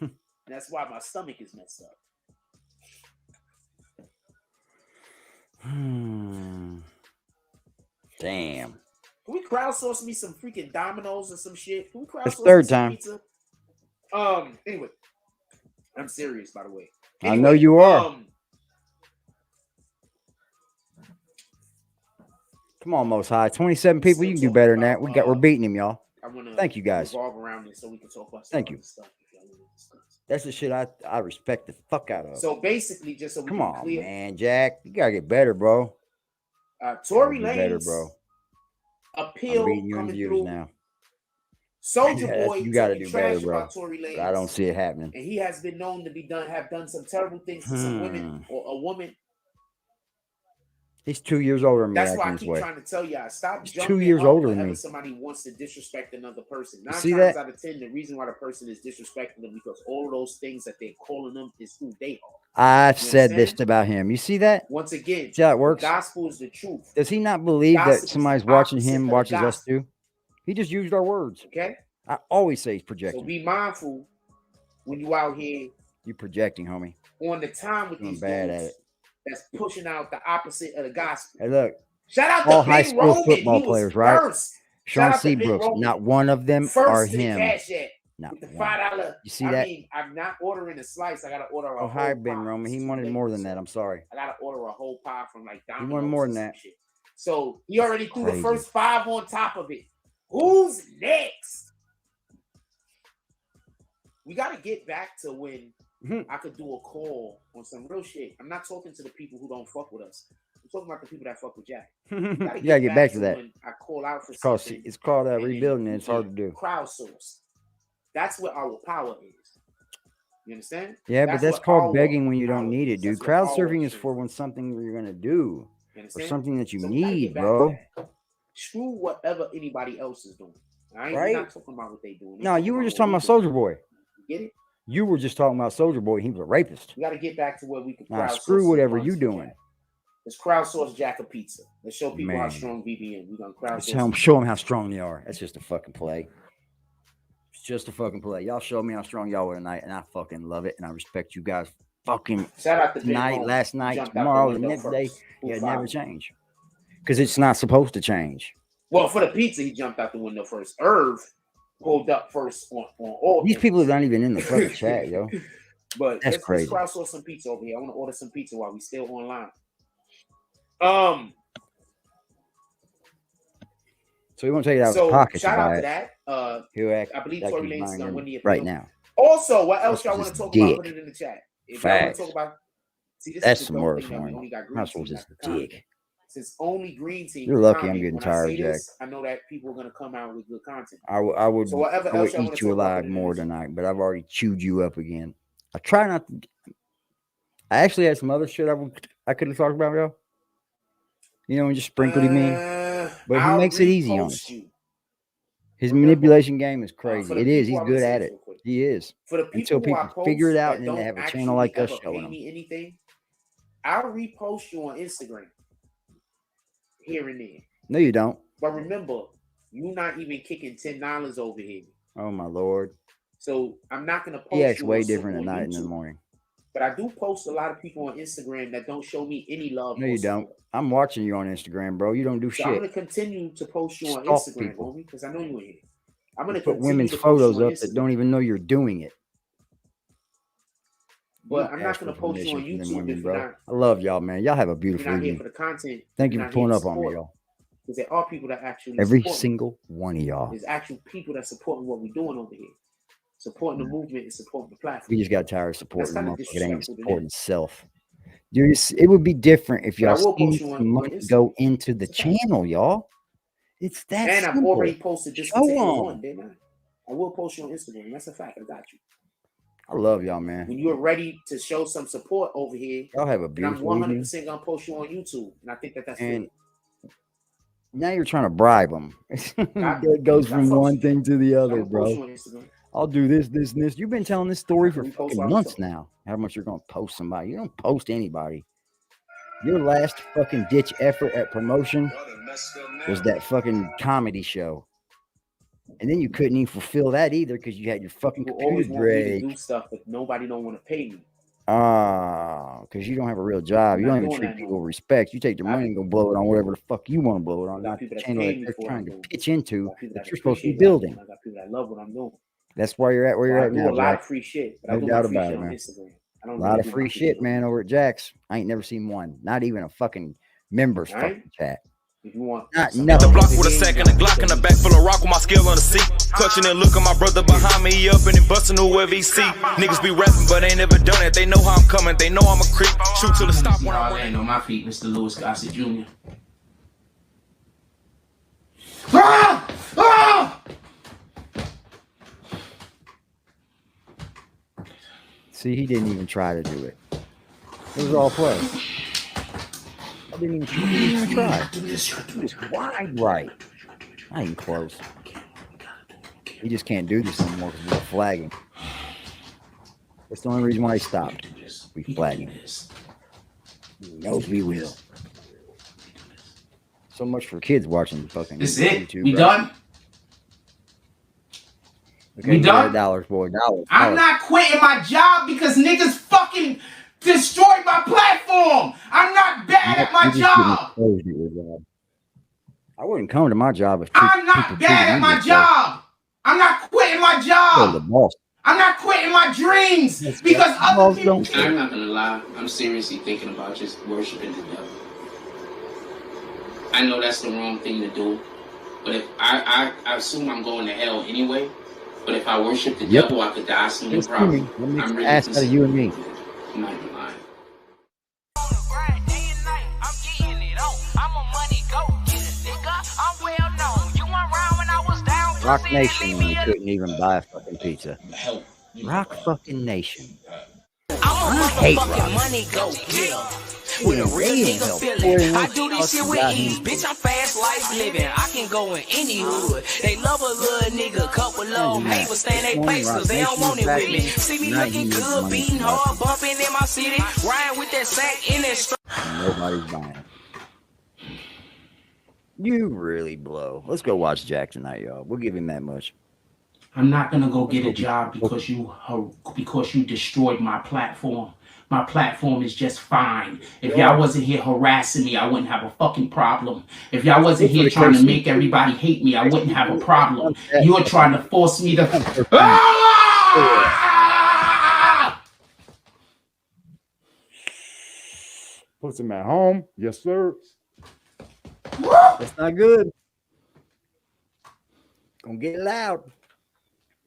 it. That's why my stomach is messed up. Damn. Can we crowdsource me some freaking Dominoes or some shit? Can we crowdsource It's third me some time. pizza? Anyway, I'm serious, by the way. I know you are. Come on, Most High. 27 people. You can do better than that. We're beating him, y'all. Thank you, guys. Revolve around this so we can talk about Thank you. stuff. That's the shit I respect the fuck out of. So basically, just so we Come can on, clear, man, Jack. You gotta get better, bro. Tory Get better, Lanez bro. appeal I'm reading you in coming views through. now. Soldier Yes, Boy, you gotta talking do better, trash bro. about Tory Lanez. I don't see it happening. And he has been known to have done some terrible things to some women or a woman. He's 2 years older than me. That's why I acting this keep way. trying to tell y'all, stop He's jumping 2 years up older than whenever me. somebody wants to disrespect another person. 9 see times that? out of 10, the reason why the person is disrespecting them because all of those things that they're calling them is who they are. I've You said this understand? about him. You see that? Once again, See how it works? the gospel is the truth. Does he not believe Gossip that is somebody's the watching opposite him, of the watches us gospel. too? He just used our words. Okay? I always say he's So projecting. be mindful when you out here You projecting, homie. on the time with Doing these bad dudes at it. that's pushing out the opposite of the gospel. Hey, look. Shout out All to high Ben school Roman. football He was players, right? first. Sean Shout out to Ben Seabrooks. Roman. Not one of them First are to the him. Cash App Not with the one. $5. You see I that? mean, I'm not ordering a slice. I gotta order a Oh, whole hi, Ben pie. Roman. He It's wanted too more late, than that. so I'm sorry. I gotta order a whole pie from like He Domino's. wanted more or than some that. shit. So he already threw Crazy. the first 5 on top of it. Who's next? We gotta get back to when I could do a call on some real shit. I'm not talking to the people who don't fuck with us. I'm talking about the people that fuck with Jack. You gotta get back to that. When I call out for It's called, something. it's called and then rebuilding, and we it's hard to can do. Crowdsource. That's what our power is. You understand? Yeah, but that's what called our begging when you don't power need it, is. dude. That's what Crowd our surfing is shit for when something you're gonna do, You or understand? something that you So we gotta need, get back bro. to that. Screw whatever anybody else is doing. All right? Right? We're not talking about what they doing. No, you were just talking about Soldier Boy. You get it? You were just talking about Soldier Boy. He was a rapist. We got to get back to where we can Nah, crowdsource screw some whatever funds you for doing. Jack. Let's crowdsource Jack a pizza. Let's show people how Man. strong BBN. We're gonna Let's crowdsource. show them how strong they are. That's just a fucking play. It's just a fucking play. Y'all show me how strong y'all were tonight, and I fucking love it, and I respect you guys. Fucking Shout out to Ben tonight, Roman. last He night, jumped out the tomorrow, the window next day. first. Who Yeah, it followed never him? change. Because it's not supposed to change. Well, for the pizza, he jumped out the window first. Irv pulled up first on all These things. people are not even in the fucking chat, yo. But That's crazy. Let's crowdsource some pizza over here. I want to order some pizza while we still online. So he won't take it out of So his pocket to shout out buy to it. that. He'll act I believe like Tory he's Lanez is buying gonna them win the appeal. right now. Also, what else That's y'all want just to talk dick. about? Put it in the chat. If y'all want Facts. to talk about, see, this That's is some the dope words thing that for we him. only got green Might as well team just after comment. dick. Since only green team. You're can lucky I'm comment. getting When tired, I say Jack. this, I know that people are gonna come out with good content. I would So whatever else y'all wanna eat you talk about, alive put it in more the chat. tonight, but I've already chewed you up again. I try not to. I actually had some other shit I could have talked about, yo. You know, and just sprinkled him in. But he makes it easy on us. His manipulation game is crazy. It is. He's good at it. He is. For the people until people figure it out and then they have a channel like us showing them. Anything, I'll repost you on Instagram here and there. No, you don't. But remember, you're not even kicking $10 over here. Oh my Lord. So I'm not gonna post. Yeah, it's you way on different at night YouTube. and in the morning. But I do post a lot of people on Instagram that don't show me any love. No, you don't. I'm watching you on Instagram, bro. You don't do So shit. I'm gonna continue to post you on Stalk Instagram, people. homie, because I know you in here. I'm gonna put continue women's to post photos you on up that don't even know you're doing it. But I'm not gonna post you on YouTube women, if you're bro. not. I love y'all, man. Y'all have a If beautiful you're not here evening. for the content. Thank you for pulling up on me, y'all. Because there are people that actually Every support me. single one of y'all. There's actual people that supporting what we're doing over here, supporting the movement and supporting the platform. We just got tired of supporting the kinda motherfucker. It ain't disrespectful to supporting itself. Dude, it would be different if But I y'all will seen post you on some money Instagram. go into the channel, y'all. It's that And simple. I've already posted this Show particular 'em. one, didn't I? I will post you on Instagram. That's a fact. I got you. I love y'all, man. When you're ready to show some support over here, Y'all have a and I'm beautiful 100% gonna post you on YouTube, and I think that's And fair. now you're trying to bribe them. It goes from one thing to the other, I'm gonna post you bro. on Instagram. I'll do this, this, and this. You've been telling this story for Repost fucking while I'm months talking. now. How much you're gonna post somebody? You don't post anybody. Your last fucking ditch effort at promotion was that fucking comedy show, and then you couldn't even fulfill that either because you had your fucking People always computer want me to break. do stuff, but nobody don't want to pay me. Because you don't have a real job. You I'm not don't even doing treat that no people with more. respect. You take your money and go blow it on whatever the fuck you want to blow it on, I got not the people that's channel paying that me they're for what trying I'm to doing. pitch I into got people that that you're supposed to be appreciate what I'm building. doing. I got people that love what I'm doing. That's why you're at where you're I at do now, a lot of Jack. free shit, but I No do doubt my free about shit it, on man. Instagram. I A don't lot really of do my free shit, shit man, over at Jack's. I ain't never seen one. Not even a fucking members fucking chat. If you want Not Hit the nothing. block with a sack and a Glock and a back full of rock with my skill on the seat. Clutching and looking my brother behind me, he up and he busting whoever he see. Niggas be rapping, but ain't never done it. They know how I'm coming, they know I'm a creep. Shoot till it stop when I land on my feet, Mr. Lewis Gossett Jr. See, he didn't even try to do it. It was all play. I didn't even try. He was wide right. I ain't close. He just can't do this anymore because we're flagging. That's the only reason why he stopped. We flagging. He knows we will. So much for kids watching fucking This it? YouTube. We bro. done? Okay, We done? $dollars, boy. Dollars. I'm not quitting my job because niggas fucking destroyed my platform. I'm not bad at my job. I wouldn't come to my job if I'm not bad at my job. I'm not quitting my job. The boss. I'm not quitting my dreams because other people. I'm not gonna lie. I'm seriously thinking about just worshiping the devil. I know that's the wrong thing to do, but if I assume I'm going to hell anyway. But if I worship the devil, I could die soon and probably. I'm really ask out of you and me. I'm not gonna lie. Rock Nation when he couldn't even buy a fucking pizza. Rock fucking Nation. I hate Rock. Money go with a real nigga feeling. I do this shit with ease, bitch. I'm fast life living. I can go in any hood. They love a little nigga, couple of them hate, but stay in their place cause they don't want it with me. See me looking good, beating hard, bumping in my city, riding with that sack in that strap. Nobody's buying. You really blow. Let's go watch Jack tonight, y'all. We'll give him that much. I'm not gonna go get a job because you destroyed my platform. My platform is just fine. If y'all wasn't here harassing me, I wouldn't have a fucking problem. If y'all wasn't here trying to make everybody hate me, I wouldn't have a problem. You're trying to force me to. Puts him at home. Yes, sir. That's not good. Gonna get loud.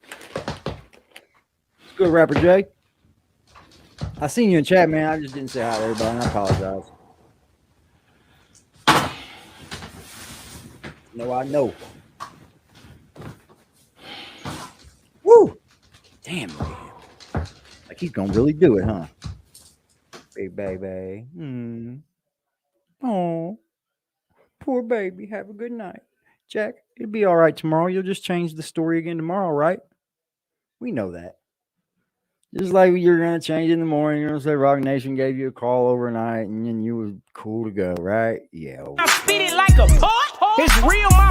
It's good, Rapper Jay. I seen you in chat, man. I just didn't say hi to everybody, and I apologize. No, I know. Woo! Damn, man. Like He's gonna really do it, huh? Hey, baby. Oh, poor baby. Have a good night. Jack, it'll be all right tomorrow. You'll just change the story again tomorrow, right? We know that. Just like you're going to change in the morning. You're going to say Rock Nation gave you a call overnight and then you were cool to go, right? Yeah. I spit it like a pot. It's real.